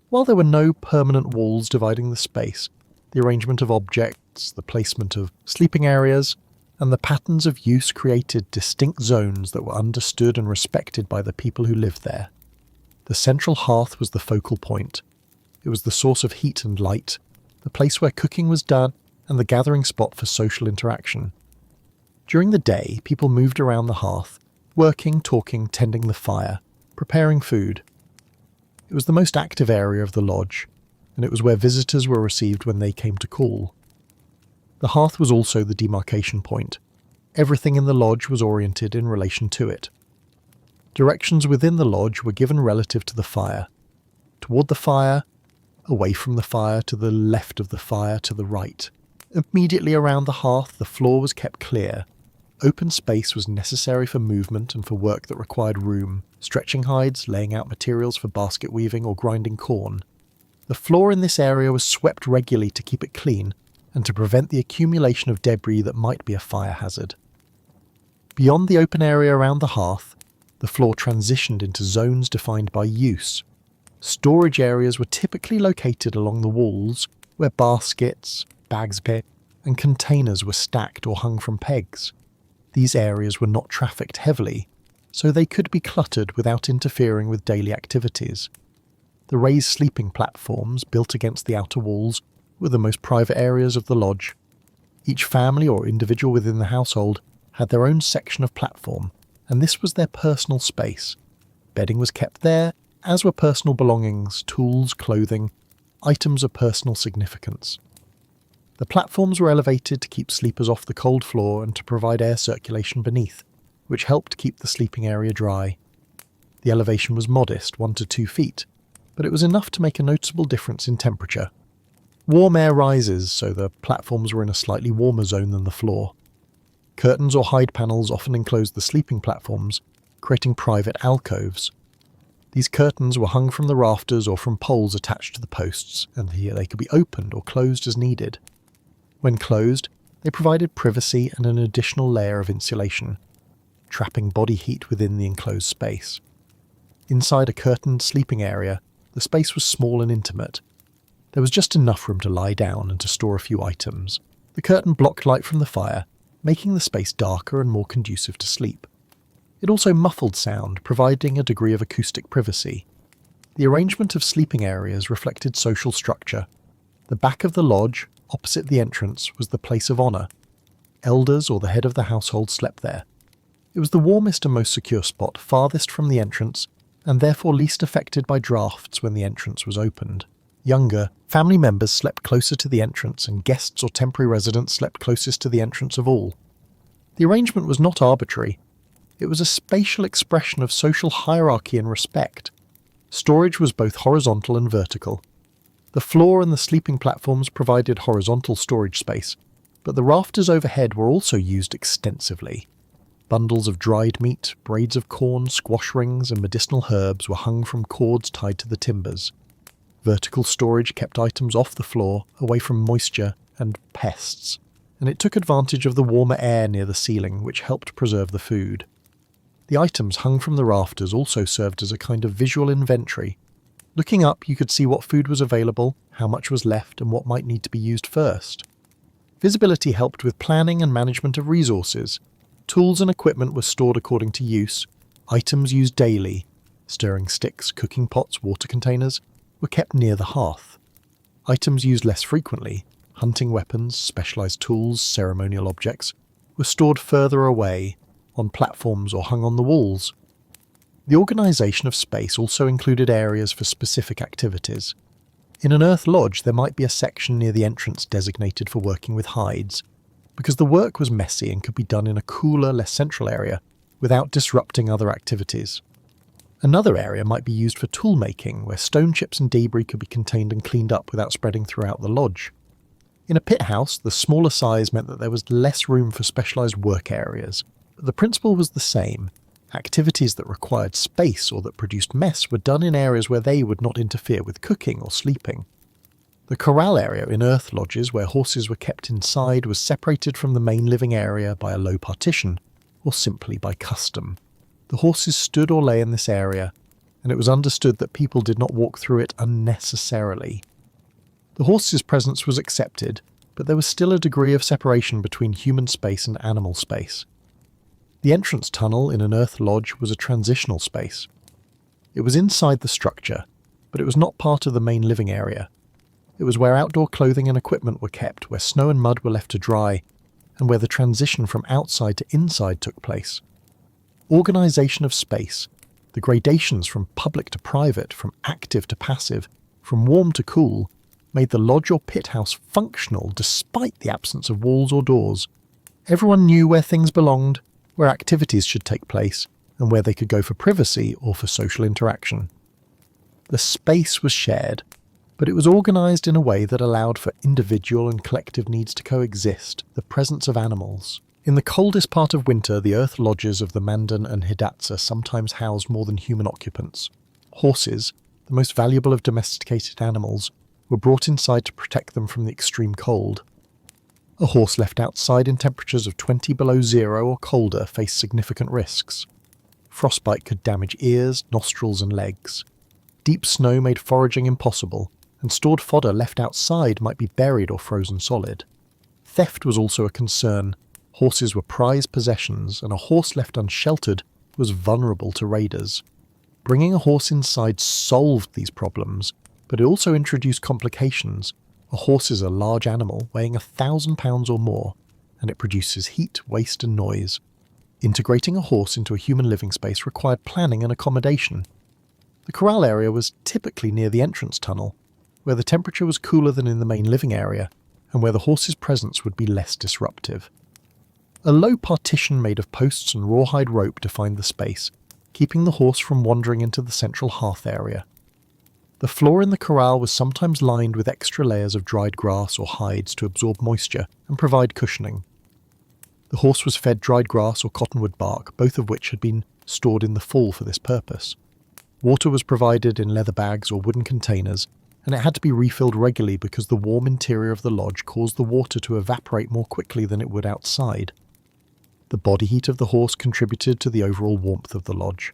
While there were no permanent walls dividing the space, the arrangement of objects, the placement of sleeping areas, and the patterns of use created distinct zones that were understood and respected by the people who lived there. The central hearth was the focal point. It was the source of heat and light, the place where cooking was done, and the gathering spot for social interaction. During the day, people moved around the hearth, working, talking, tending the fire, preparing food. It was the most active area of the lodge, and it was where visitors were received when they came to call. The hearth was also the demarcation point. Everything in the lodge was oriented in relation to it. Directions within the lodge were given relative to the fire. Toward the fire, away from the fire, to the left of the fire, to the right. Immediately around the hearth, the floor was kept clear. Open space was necessary for movement and for work that required room, stretching hides, laying out materials for basket weaving or grinding corn. The floor in this area was swept regularly to keep it clean and to prevent the accumulation of debris that might be a fire hazard. Beyond the open area around the hearth, the floor transitioned into zones defined by use. Storage areas were typically located along the walls, where baskets, bags, and containers were stacked or hung from pegs. These areas were not trafficked heavily, so they could be cluttered without interfering with daily activities. The raised sleeping platforms built against the outer walls were the most private areas of the lodge. Each family or individual within the household had their own section of platform, and this was their personal space. Bedding was kept there, as were personal belongings, tools, clothing, items of personal significance. The platforms were elevated to keep sleepers off the cold floor and to provide air circulation beneath, which helped keep the sleeping area dry. The elevation was modest, 1 to 2 feet, but it was enough to make a noticeable difference in temperature. Warm air rises, so the platforms were in a slightly warmer zone than the floor. Curtains or hide panels often enclosed the sleeping platforms, creating private alcoves. These curtains were hung from the rafters or from poles attached to the posts, and here they could be opened or closed as needed. When closed, they provided privacy and an additional layer of insulation, trapping body heat within the enclosed space. Inside a curtained sleeping area, the space was small and intimate. There was just enough room to lie down and to store a few items. The curtain blocked light from the fire, making the space darker and more conducive to sleep. It also muffled sound, providing a degree of acoustic privacy. The arrangement of sleeping areas reflected social structure. The back of the lodge, opposite the entrance, was the place of honour. Elders or the head of the household slept there. It was the warmest and most secure spot, farthest from the entrance, and therefore least affected by drafts when the entrance was opened. Younger, family members slept closer to the entrance, and guests or temporary residents slept closest to the entrance of all. The arrangement was not arbitrary. It was a spatial expression of social hierarchy and respect. Storage was both horizontal and vertical. The floor and the sleeping platforms provided horizontal storage space, but the rafters overhead were also used extensively. Bundles of dried meat, braids of corn, squash rings, and medicinal herbs were hung from cords tied to the timbers. Vertical storage kept items off the floor, away from moisture and pests, and it took advantage of the warmer air near the ceiling, which helped preserve the food. The items hung from the rafters also served as a kind of visual inventory. Looking up, you could see what food was available, how much was left, and what might need to be used first. Visibility helped with planning and management of resources. Tools and equipment were stored according to use. Items used daily, stirring sticks, cooking pots, water containers, were kept near the hearth. Items used less frequently, hunting weapons, specialized tools, ceremonial objects, were stored further away, on platforms or hung on the walls. The organisation of space also included areas for specific activities. In an earth lodge, there might be a section near the entrance designated for working with hides, because the work was messy and could be done in a cooler, less central area without disrupting other activities. Another area might be used for tool making, where stone chips and debris could be contained and cleaned up without spreading throughout the lodge. In a pit house, the smaller size meant that there was less room for specialised work areas, but the principle was the same. Activities that required space or that produced mess were done in areas where they would not interfere with cooking or sleeping. The corral area in earth lodges, where horses were kept inside, was separated from the main living area by a low partition, or simply by custom. The horses stood or lay in this area, and it was understood that people did not walk through it unnecessarily. The horse's presence was accepted, but there was still a degree of separation between human space and animal space. The entrance tunnel in an earth lodge was a transitional space. It was inside the structure, but it was not part of the main living area. It was where outdoor clothing and equipment were kept, where snow and mud were left to dry, and where the transition from outside to inside took place. Organisation of space, the gradations from public to private, from active to passive, from warm to cool, made the lodge or pit house functional despite the absence of walls or doors. Everyone knew where things belonged, where activities should take place, and where they could go for privacy or for social interaction. The space was shared, but it was organised in a way that allowed for individual and collective needs to coexist, the presence of animals. In the coldest part of winter, the earth lodges of the Mandan and Hidatsa sometimes housed more than human occupants. Horses, the most valuable of domesticated animals, were brought inside to protect them from the extreme cold. A horse left outside in temperatures of 20 below zero or colder faced significant risks. Frostbite could damage ears, nostrils and legs. Deep snow made foraging impossible, and stored fodder left outside might be buried or frozen solid. Theft was also a concern. Horses were prized possessions, and a horse left unsheltered was vulnerable to raiders. Bringing a horse inside solved these problems, but it also introduced complications. A horse is a large animal weighing 1,000 pounds or more, and it produces heat, waste and noise. Integrating a horse into a human living space required planning and accommodation. The corral area was typically near the entrance tunnel, where the temperature was cooler than in the main living area, and where the horse's presence would be less disruptive. A low partition made of posts and rawhide rope defined the space, keeping the horse from wandering into the central hearth area. The floor in the corral was sometimes lined with extra layers of dried grass or hides to absorb moisture and provide cushioning. The horse was fed dried grass or cottonwood bark, both of which had been stored in the fall for this purpose. Water was provided in leather bags or wooden containers, and it had to be refilled regularly because the warm interior of the lodge caused the water to evaporate more quickly than it would outside. The body heat of the horse contributed to the overall warmth of the lodge.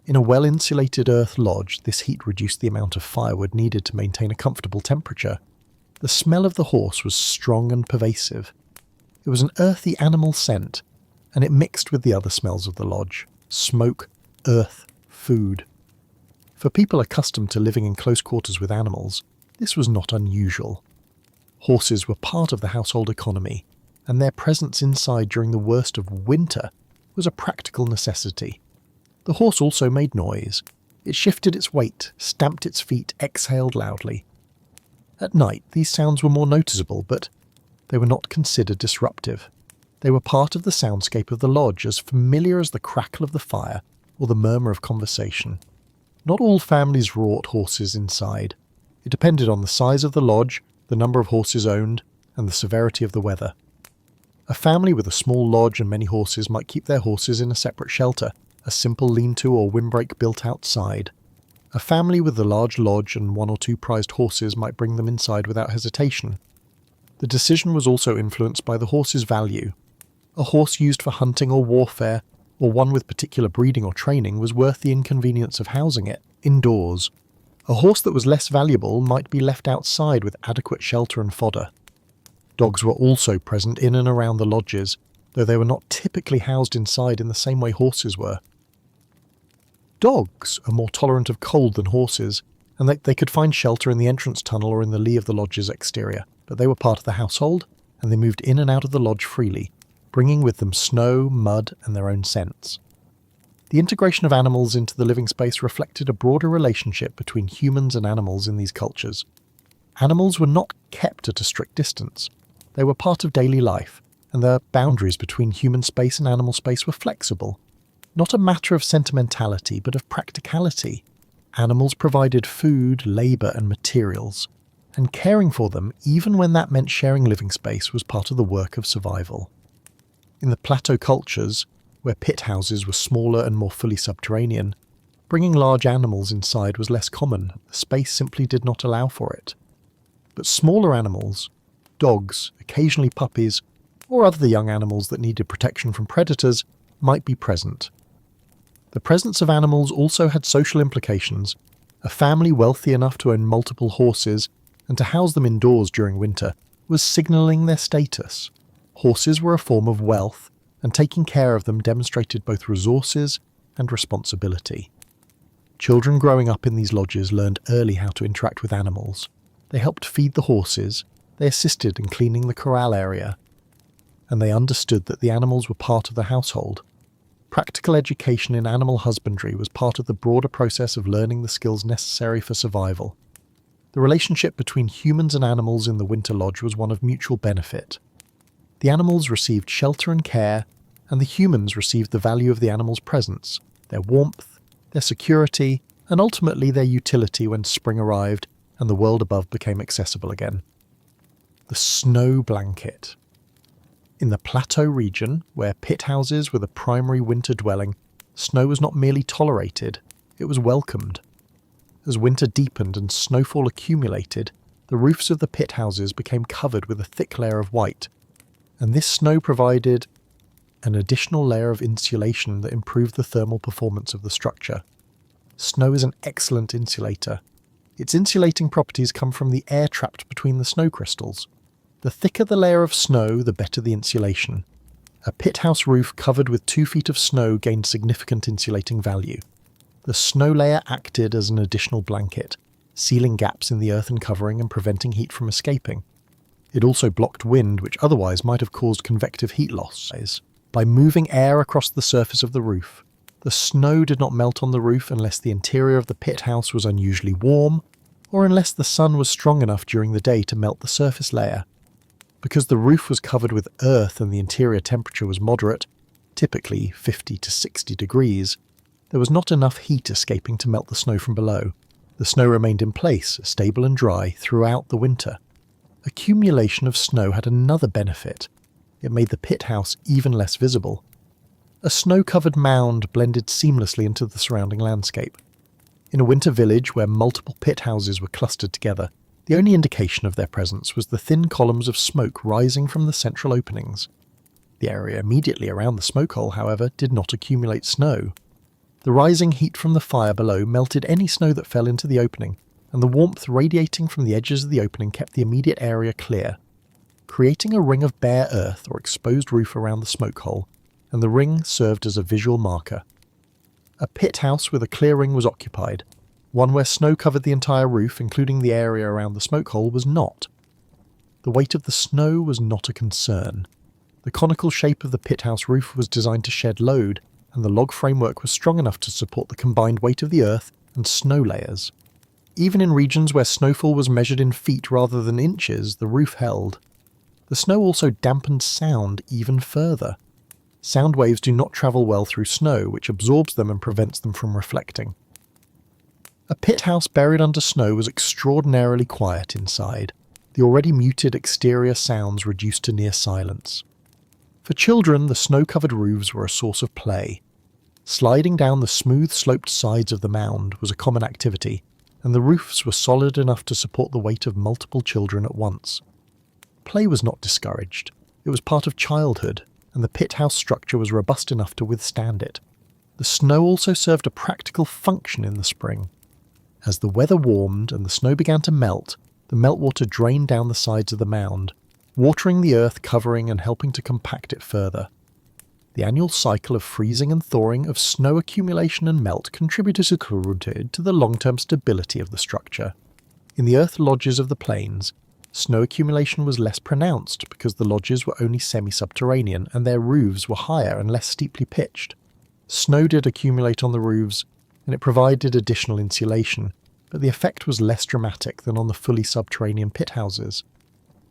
In a well-insulated earth lodge, this heat reduced the amount of firewood needed to maintain a comfortable temperature. The smell of the horse was strong and pervasive. It was an earthy animal scent, and it mixed with the other smells of the lodge: smoke, earth, food. For people accustomed to living in close quarters with animals, this was not unusual. Horses were part of the household economy, and their presence inside during the worst of winter was a practical necessity. The horse also made noise. It shifted its weight, stamped its feet, exhaled loudly. At night, these sounds were more noticeable, but they were not considered disruptive. They were part of the soundscape of the lodge, as familiar as the crackle of the fire or the murmur of conversation. Not all families brought horses inside. It depended on the size of the lodge, the number of horses owned, and the severity of the weather. A family with a small lodge and many horses might keep their horses in a separate shelter, a simple lean-to or windbreak built outside. A family with a large lodge and one or two prized horses might bring them inside without hesitation. The decision was also influenced by the horse's value. A horse used for hunting or warfare, or one with particular breeding or training, was worth the inconvenience of housing it indoors. A horse that was less valuable might be left outside with adequate shelter and fodder. Dogs were also present in and around the lodges, though they were not typically housed inside in the same way horses were. Dogs are more tolerant of cold than horses, and they could find shelter in the entrance tunnel or in the lee of the lodge's exterior, but they were part of the household, and they moved in and out of the lodge freely, bringing with them snow, mud, and their own scents. The integration of animals into the living space reflected a broader relationship between humans and animals in these cultures. Animals were not kept at a strict distance. They were part of daily life, and the boundaries between human space and animal space were flexible. Not a matter of sentimentality, but of practicality. Animals provided food, labour and materials, and caring for them, even when that meant sharing living space, was part of the work of survival. In the plateau cultures, where pit houses were smaller and more fully subterranean, bringing large animals inside was less common. The space simply did not allow for it. But smaller animals, dogs, occasionally puppies, or other young animals that needed protection from predators, might be present. The presence of animals also had social implications. A family wealthy enough to own multiple horses and to house them indoors during winter was signalling their status. Horses were a form of wealth, and taking care of them demonstrated both resources and responsibility. Children growing up in these lodges learned early how to interact with animals. They helped feed the horses, they assisted in cleaning the corral area, and they understood that the animals were part of the household. Practical education in animal husbandry was part of the broader process of learning the skills necessary for survival. The relationship between humans and animals in the winter lodge was one of mutual benefit. The animals received shelter and care, and the humans received the value of the animals' presence, their warmth, their security, and ultimately their utility when spring arrived and the world above became accessible again. The snow blanket. In the plateau region, where pit houses were the primary winter dwelling, snow was not merely tolerated, it was welcomed. As winter deepened and snowfall accumulated, the roofs of the pit houses became covered with a thick layer of white, and this snow provided an additional layer of insulation that improved the thermal performance of the structure. Snow is an excellent insulator. Its insulating properties come from the air trapped between the snow crystals. The thicker the layer of snow, the better the insulation. A pit house roof covered with 2 feet of snow gained significant insulating value. The snow layer acted as an additional blanket, sealing gaps in the earthen covering and preventing heat from escaping. It also blocked wind, which otherwise might have caused convective heat loss. By moving air across the surface of the roof, the snow did not melt on the roof unless the interior of the pit house was unusually warm, or unless the sun was strong enough during the day to melt the surface layer. Because the roof was covered with earth and the interior temperature was moderate, typically 50 to 60 degrees, there was not enough heat escaping to melt the snow from below. The snow remained in place, stable and dry, throughout the winter. Accumulation of snow had another benefit. It made the pit house even less visible. A snow-covered mound blended seamlessly into the surrounding landscape. In a winter village where multiple pit houses were clustered together, the only indication of their presence was the thin columns of smoke rising from the central openings. The area immediately around the smoke hole, however, did not accumulate snow. The rising heat from the fire below melted any snow that fell into the opening, and the warmth radiating from the edges of the opening kept the immediate area clear, creating a ring of bare earth or exposed roof around the smoke hole, and the ring served as a visual marker. A pit house with a clear ring was occupied. One where snow covered the entire roof, including the area around the smoke hole, was not. The weight of the snow was not a concern. The conical shape of the pit house roof was designed to shed load, and the log framework was strong enough to support the combined weight of the earth and snow layers. Even in regions where snowfall was measured in feet rather than inches, the roof held. The snow also dampened sound even further. Sound waves do not travel well through snow, which absorbs them and prevents them from reflecting. A pit house buried under snow was extraordinarily quiet inside, the already muted exterior sounds reduced to near silence. For children, the snow-covered roofs were a source of play. Sliding down the smooth-sloped sides of the mound was a common activity, and the roofs were solid enough to support the weight of multiple children at once. Play was not discouraged. It was part of childhood, and the pit house structure was robust enough to withstand it. The snow also served a practical function in the spring. As the weather warmed and the snow began to melt, the meltwater drained down the sides of the mound, watering the earth covering and helping to compact it further. The annual cycle of freezing and thawing, of snow accumulation and melt contributed to the long-term stability of the structure. In the earth lodges of the plains, snow accumulation was less pronounced because the lodges were only semi-subterranean and their roofs were higher and less steeply pitched. Snow did accumulate on the roofs, and it provided additional insulation, but the effect was less dramatic than on the fully subterranean pit houses.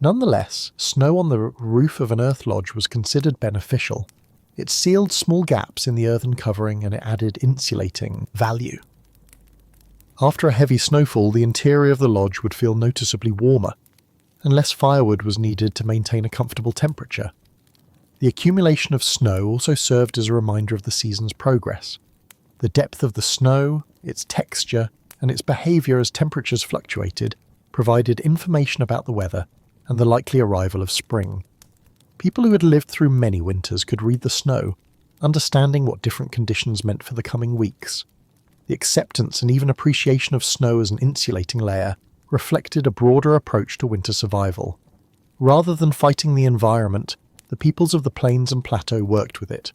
Nonetheless, snow on the roof of an earth lodge was considered beneficial. It sealed small gaps in the earthen covering and it added insulating value. After a heavy snowfall, the interior of the lodge would feel noticeably warmer, and less firewood was needed to maintain a comfortable temperature. The accumulation of snow also served as a reminder of the season's progress. The depth of the snow, its texture, and its behaviour as temperatures fluctuated provided information about the weather and the likely arrival of spring. People who had lived through many winters could read the snow, understanding what different conditions meant for the coming weeks. The acceptance and even appreciation of snow as an insulating layer reflected a broader approach to winter survival. Rather than fighting the environment, the peoples of the plains and plateau worked with it,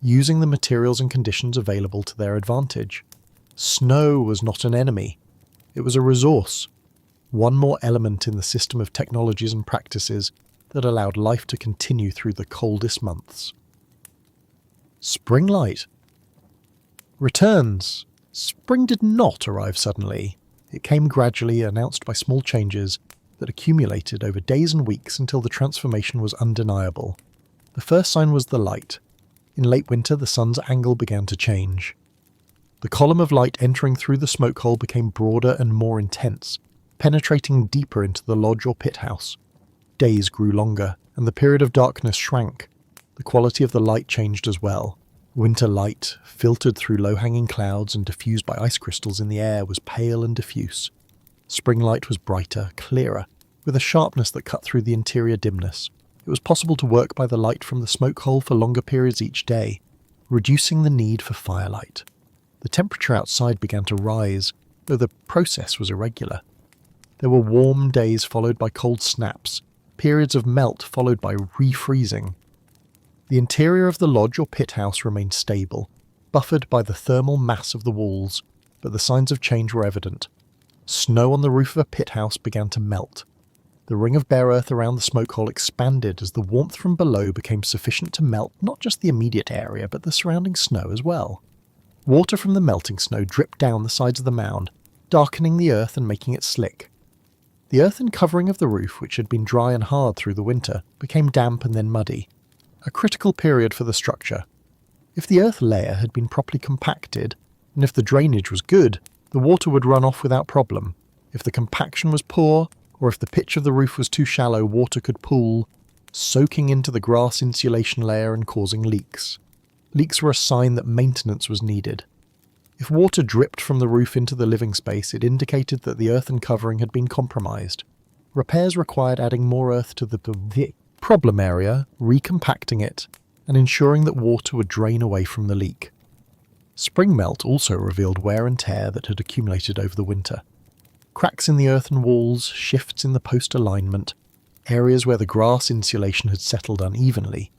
using the materials and conditions available to their advantage. Snow was not an enemy. It was a resource, one more element in the system of technologies and practices that allowed life to continue through the coldest months. Spring light. Returns. Spring did not arrive suddenly. It came gradually, announced by small changes that accumulated over days and weeks until the transformation was undeniable. The first sign was the light. In late winter, the sun's angle began to change. The column of light entering through the smoke hole became broader and more intense, penetrating deeper into the lodge or pit house. Days grew longer, and the period of darkness shrank. The quality of the light changed as well. Winter light, filtered through low-hanging clouds and diffused by ice crystals in the air, was pale and diffuse. Spring light was brighter, clearer, with a sharpness that cut through the interior dimness. It was possible to work by the light from the smoke hole for longer periods each day, reducing the need for firelight. The temperature outside began to rise, though the process was irregular. There were warm days followed by cold snaps, periods of melt followed by refreezing. The interior of the lodge or pit house remained stable, buffered by the thermal mass of the walls, but the signs of change were evident. Snow on the roof of a pit house began to melt. The ring of bare earth around the smoke hole expanded as the warmth from below became sufficient to melt not just the immediate area, but the surrounding snow as well. Water from the melting snow dripped down the sides of the mound, darkening the earth and making it slick. The earthen covering of the roof, which had been dry and hard through the winter, became damp and then muddy. A critical period for the structure. If the earth layer had been properly compacted, and if the drainage was good, the water would run off without problem. If the compaction was poor, or if the pitch of the roof was too shallow, water could pool, soaking into the grass insulation layer and causing leaks. Leaks were a sign that maintenance was needed. If water dripped from the roof into the living space, it indicated that the earthen covering had been compromised. Repairs required adding more earth to the problem area, recompacting it, and ensuring that water would drain away from the leak. Spring melt also revealed wear and tear that had accumulated over the winter. Cracks in the earthen walls, shifts in the post alignment, areas where the grass insulation had settled unevenly.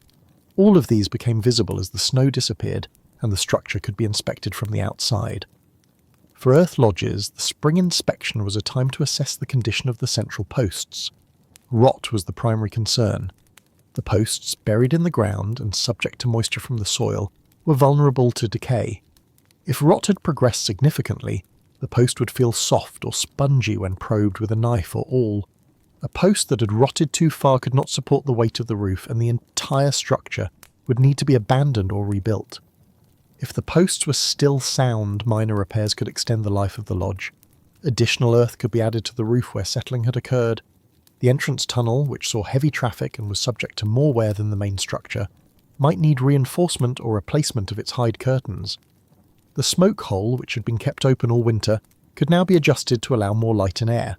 All of these became visible as the snow disappeared and the structure could be inspected from the outside. For earth lodges, the spring inspection was a time to assess the condition of the central posts. Rot was the primary concern. The posts, buried in the ground and subject to moisture from the soil, were vulnerable to decay. If rot had progressed significantly, the post would feel soft or spongy when probed with a knife or awl. A post that had rotted too far could not support the weight of the roof, and the entire structure would need to be abandoned or rebuilt. If the posts were still sound, minor repairs could extend the life of the lodge. Additional earth could be added to the roof where settling had occurred. The entrance tunnel, which saw heavy traffic and was subject to more wear than the main structure, might need reinforcement or replacement of its hide curtains. The smoke hole, which had been kept open all winter, could now be adjusted to allow more light and air.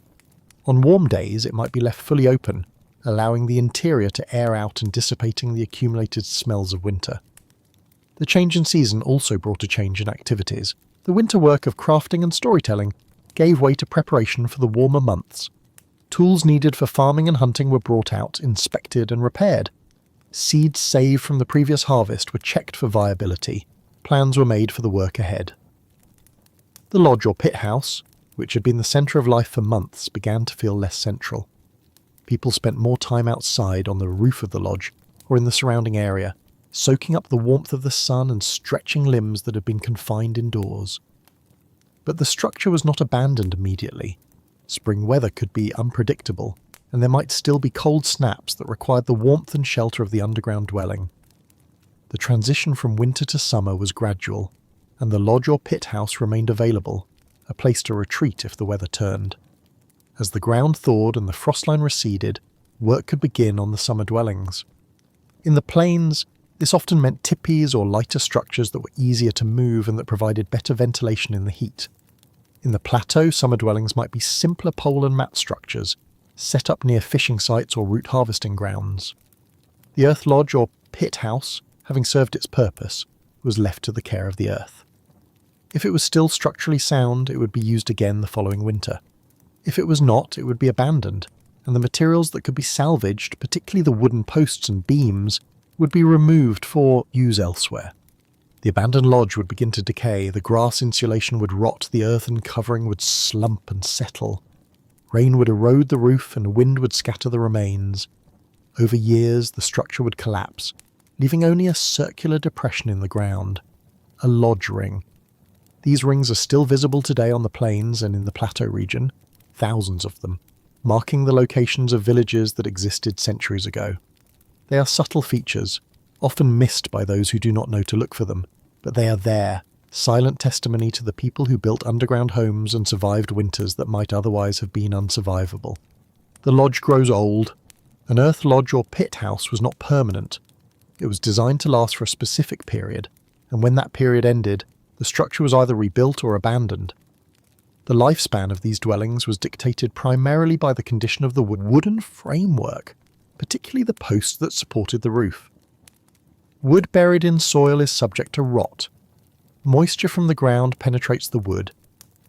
On warm days, it might be left fully open, allowing the interior to air out and dissipating the accumulated smells of winter. The change in season also brought a change in activities. The winter work of crafting and storytelling gave way to preparation for the warmer months. Tools needed for farming and hunting were brought out, inspected and repaired. Seeds saved from the previous harvest were checked for viability. Plans were made for the work ahead. The lodge or pit house, which had been the centre of life for months, began to feel less central. People spent more time outside on the roof of the lodge or in the surrounding area, soaking up the warmth of the sun and stretching limbs that had been confined indoors. But the structure was not abandoned immediately. Spring weather could be unpredictable, and there might still be cold snaps that required the warmth and shelter of the underground dwelling. The transition from winter to summer was gradual, and the lodge or pit house remained available, a place to retreat if the weather turned. As the ground thawed and the frostline receded, work could begin on the summer dwellings. In the plains, this often meant teepees or lighter structures that were easier to move and that provided better ventilation in the heat. In the plateau, summer dwellings might be simpler pole and mat structures, set up near fishing sites or root harvesting grounds. The earth lodge or pit house, having served its purpose, was left to the care of the earth. If it was still structurally sound, it would be used again the following winter. If it was not, it would be abandoned, and the materials that could be salvaged, particularly the wooden posts and beams, would be removed for use elsewhere. The abandoned lodge would begin to decay, the grass insulation would rot, the earthen covering would slump and settle. Rain would erode the roof and wind would scatter the remains. Over years, the structure would collapse, leaving only a circular depression in the ground, a lodge ring. These rings are still visible today on the plains and in the plateau region, thousands of them, marking the locations of villages that existed centuries ago. They are subtle features, often missed by those who do not know to look for them, but they are there, silent testimony to the people who built underground homes and survived winters that might otherwise have been unsurvivable. The lodge grows old. An earth lodge or pit house was not permanent. It was designed to last for a specific period, and when that period ended, the structure was either rebuilt or abandoned. The lifespan of these dwellings was dictated primarily by the condition of the wooden framework, particularly the posts that supported the roof. Wood buried in soil is subject to rot. Moisture from the ground penetrates the wood,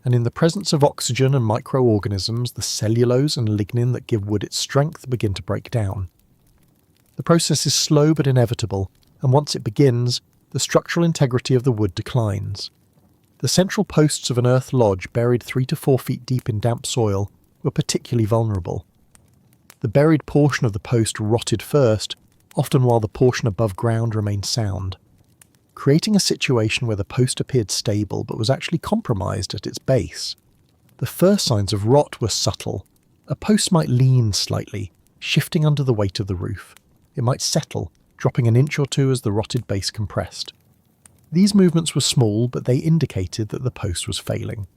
and in the presence of oxygen and microorganisms, the cellulose and lignin that give wood its strength begin to break down. The process is slow but inevitable, and once it begins, the structural integrity of the wood declines. The central posts of an earth lodge buried 3 to 4 feet deep in damp soil were particularly vulnerable. The buried portion of the post rotted first, often while the portion above ground remained sound, creating a situation where the post appeared stable but was actually compromised at its base. The first signs of rot were subtle. A post might lean slightly, shifting under the weight of the roof. It might settle, dropping an inch or two as the rotted base compressed. These movements were small, but they indicated that the post was failing.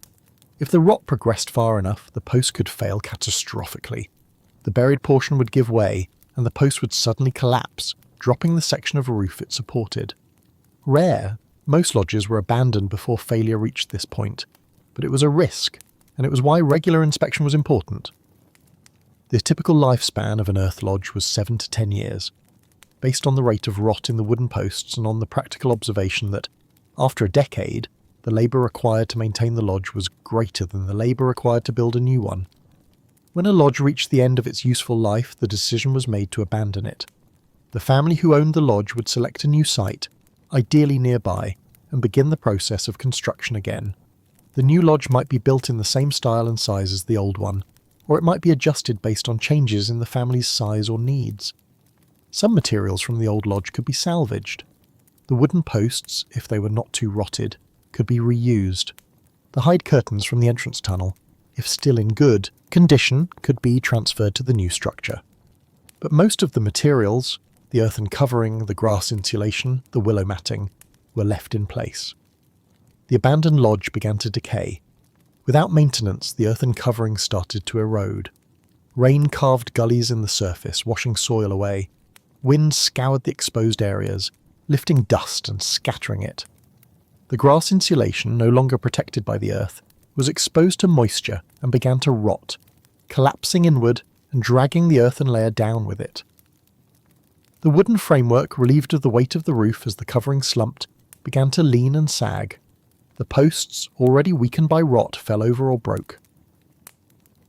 If the rot progressed far enough, the post could fail catastrophically. The buried portion would give way, and the post would suddenly collapse, dropping the section of roof it supported. Rare, most lodges were abandoned before failure reached this point, but it was a risk, and it was why regular inspection was important. The typical lifespan of an earth lodge was 7 to 10 years, based on the rate of rot in the wooden posts and on the practical observation that, after a decade, the labour required to maintain the lodge was greater than the labour required to build a new one. When a lodge reached the end of its useful life, the decision was made to abandon it. The family who owned the lodge would select a new site, ideally nearby, and begin the process of construction again. The new lodge might be built in the same style and size as the old one, or it might be adjusted based on changes in the family's size or needs. Some materials from the old lodge could be salvaged. The wooden posts, if they were not too rotted, could be reused. The hide curtains from the entrance tunnel, if still in good condition, could be transferred to the new structure. But most of the materials, the earthen covering, the grass insulation, the willow matting, were left in place. The abandoned lodge began to decay. Without maintenance, the earthen covering started to erode. Rain carved gullies in the surface, washing soil away. Wind scoured the exposed areas, lifting dust and scattering it. The grass insulation, no longer protected by the earth, was exposed to moisture and began to rot, collapsing inward and dragging the earthen layer down with it. The wooden framework, relieved of the weight of the roof as the covering slumped, began to lean and sag. The posts, already weakened by rot, fell over or broke.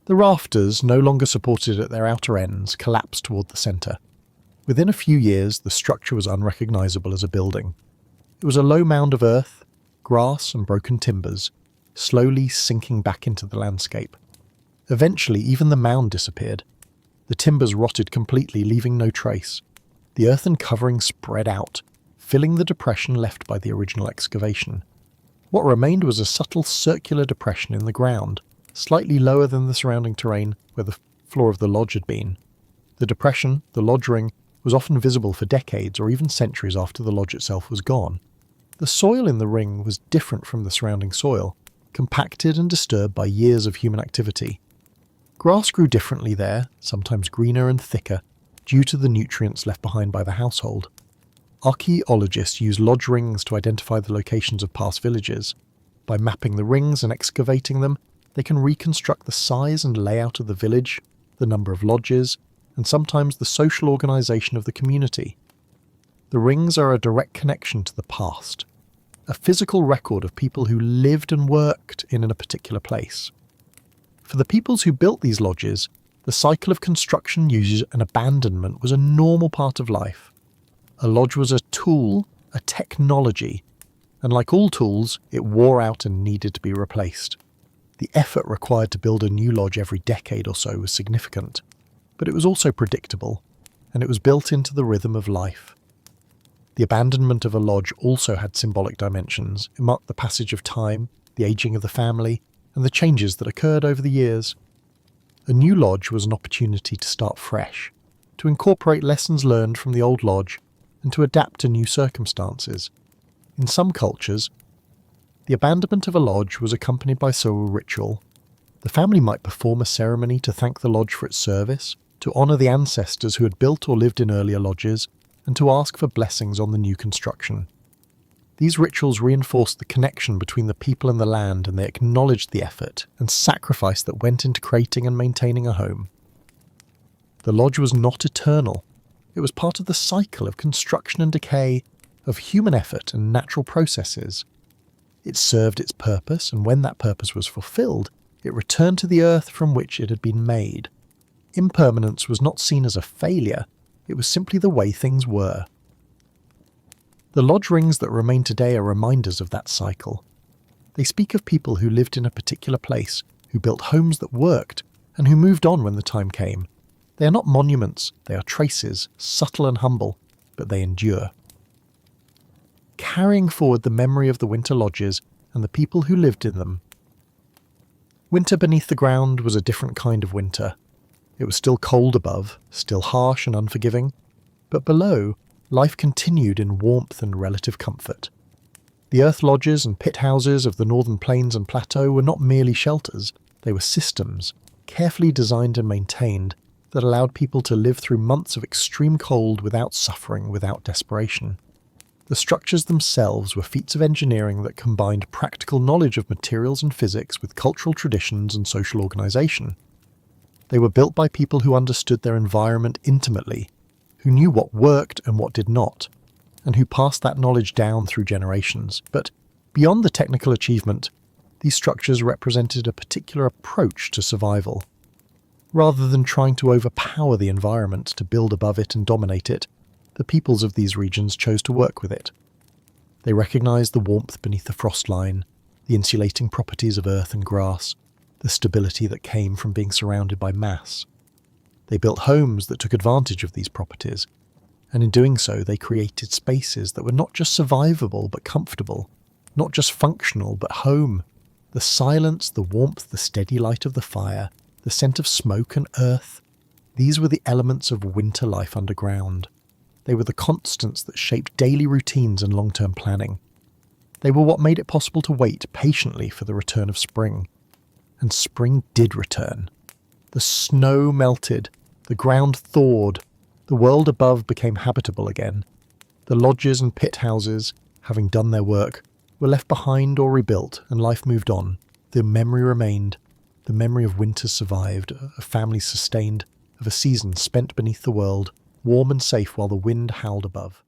The rafters, no longer supported at their outer ends, collapsed toward the centre. Within a few years, the structure was unrecognisable as a building. It was a low mound of earth, grass and broken timbers, slowly sinking back into the landscape. Eventually, even the mound disappeared. The timbers rotted completely, leaving no trace. The earthen covering spread out, filling the depression left by the original excavation. What remained was a subtle circular depression in the ground, slightly lower than the surrounding terrain where the floor of the lodge had been. The depression, the lodge ring, was often visible for decades or even centuries after the lodge itself was gone. The soil in the ring was different from the surrounding soil, compacted and disturbed by years of human activity. Grass grew differently there, sometimes greener and thicker, due to the nutrients left behind by the household. Archaeologists use lodge rings to identify the locations of past villages. By mapping the rings and excavating them, they can reconstruct the size and layout of the village, the number of lodges, and sometimes the social organisation of the community. The rings are a direct connection to the past, a physical record of people who lived and worked in a particular place. For the peoples who built these lodges, the cycle of construction, usage and abandonment was a normal part of life. A lodge was a tool, a technology, and like all tools, it wore out and needed to be replaced. The effort required to build a new lodge every decade or so was significant, but it was also predictable, and it was built into the rhythm of life. The abandonment of a lodge also had symbolic dimensions. It marked the passage of time, the aging of the family, and the changes that occurred over the years. A new lodge was an opportunity to start fresh, to incorporate lessons learned from the old lodge, and to adapt to new circumstances. In some cultures, The abandonment of a lodge was accompanied by several ritual. The family might perform a ceremony to thank the lodge for its service, to honour the ancestors who had built or lived in earlier lodges, and to ask for blessings on the new construction. These rituals reinforced the connection between the people and the land, and they acknowledged the effort and sacrifice that went into creating and maintaining a home. The lodge was not eternal. It was part of the cycle of construction and decay, of human effort and natural processes. It served its purpose, and when that purpose was fulfilled, it returned to the earth from which it had been made. Impermanence was not seen as a failure, it was simply the way things were. The lodge rings that remain today are reminders of that cycle. They speak of people who lived in a particular place, who built homes that worked, and who moved on when the time came. They are not monuments, they are traces, subtle and humble, but they endure. Carrying forward the memory of the winter lodges and the people who lived in them. Winter beneath the ground was a different kind of winter. It was still cold above, still harsh and unforgiving, but below, life continued in warmth and relative comfort. The earth lodges and pit houses of the northern plains and plateau were not merely shelters, they were systems, carefully designed and maintained, that allowed people to live through months of extreme cold without suffering, without desperation. The structures themselves were feats of engineering that combined practical knowledge of materials and physics with cultural traditions and social organisation. They were built by people who understood their environment intimately, who knew what worked and what did not, and who passed that knowledge down through generations. But beyond the technical achievement, these structures represented a particular approach to survival. Rather than trying to overpower the environment to build above it and dominate it, the peoples of these regions chose to work with it. They recognized the warmth beneath the frost line, the insulating properties of earth and grass, the stability that came from being surrounded by mass. They built homes that took advantage of these properties, and in doing so they created spaces that were not just survivable but comfortable, not just functional but home. The silence, the warmth, the steady light of the fire, the scent of smoke and earth, these were the elements of winter life underground. They were the constants that shaped daily routines and long-term planning. They were what made it possible to wait patiently for the return of spring. And spring did return. The snow melted, the ground thawed, the world above became habitable again. The lodges and pit houses, having done their work, were left behind or rebuilt, and life moved on. The memory remained. The memory of winters survived, of families sustained, of a season spent beneath the world, warm and safe while the wind howled above.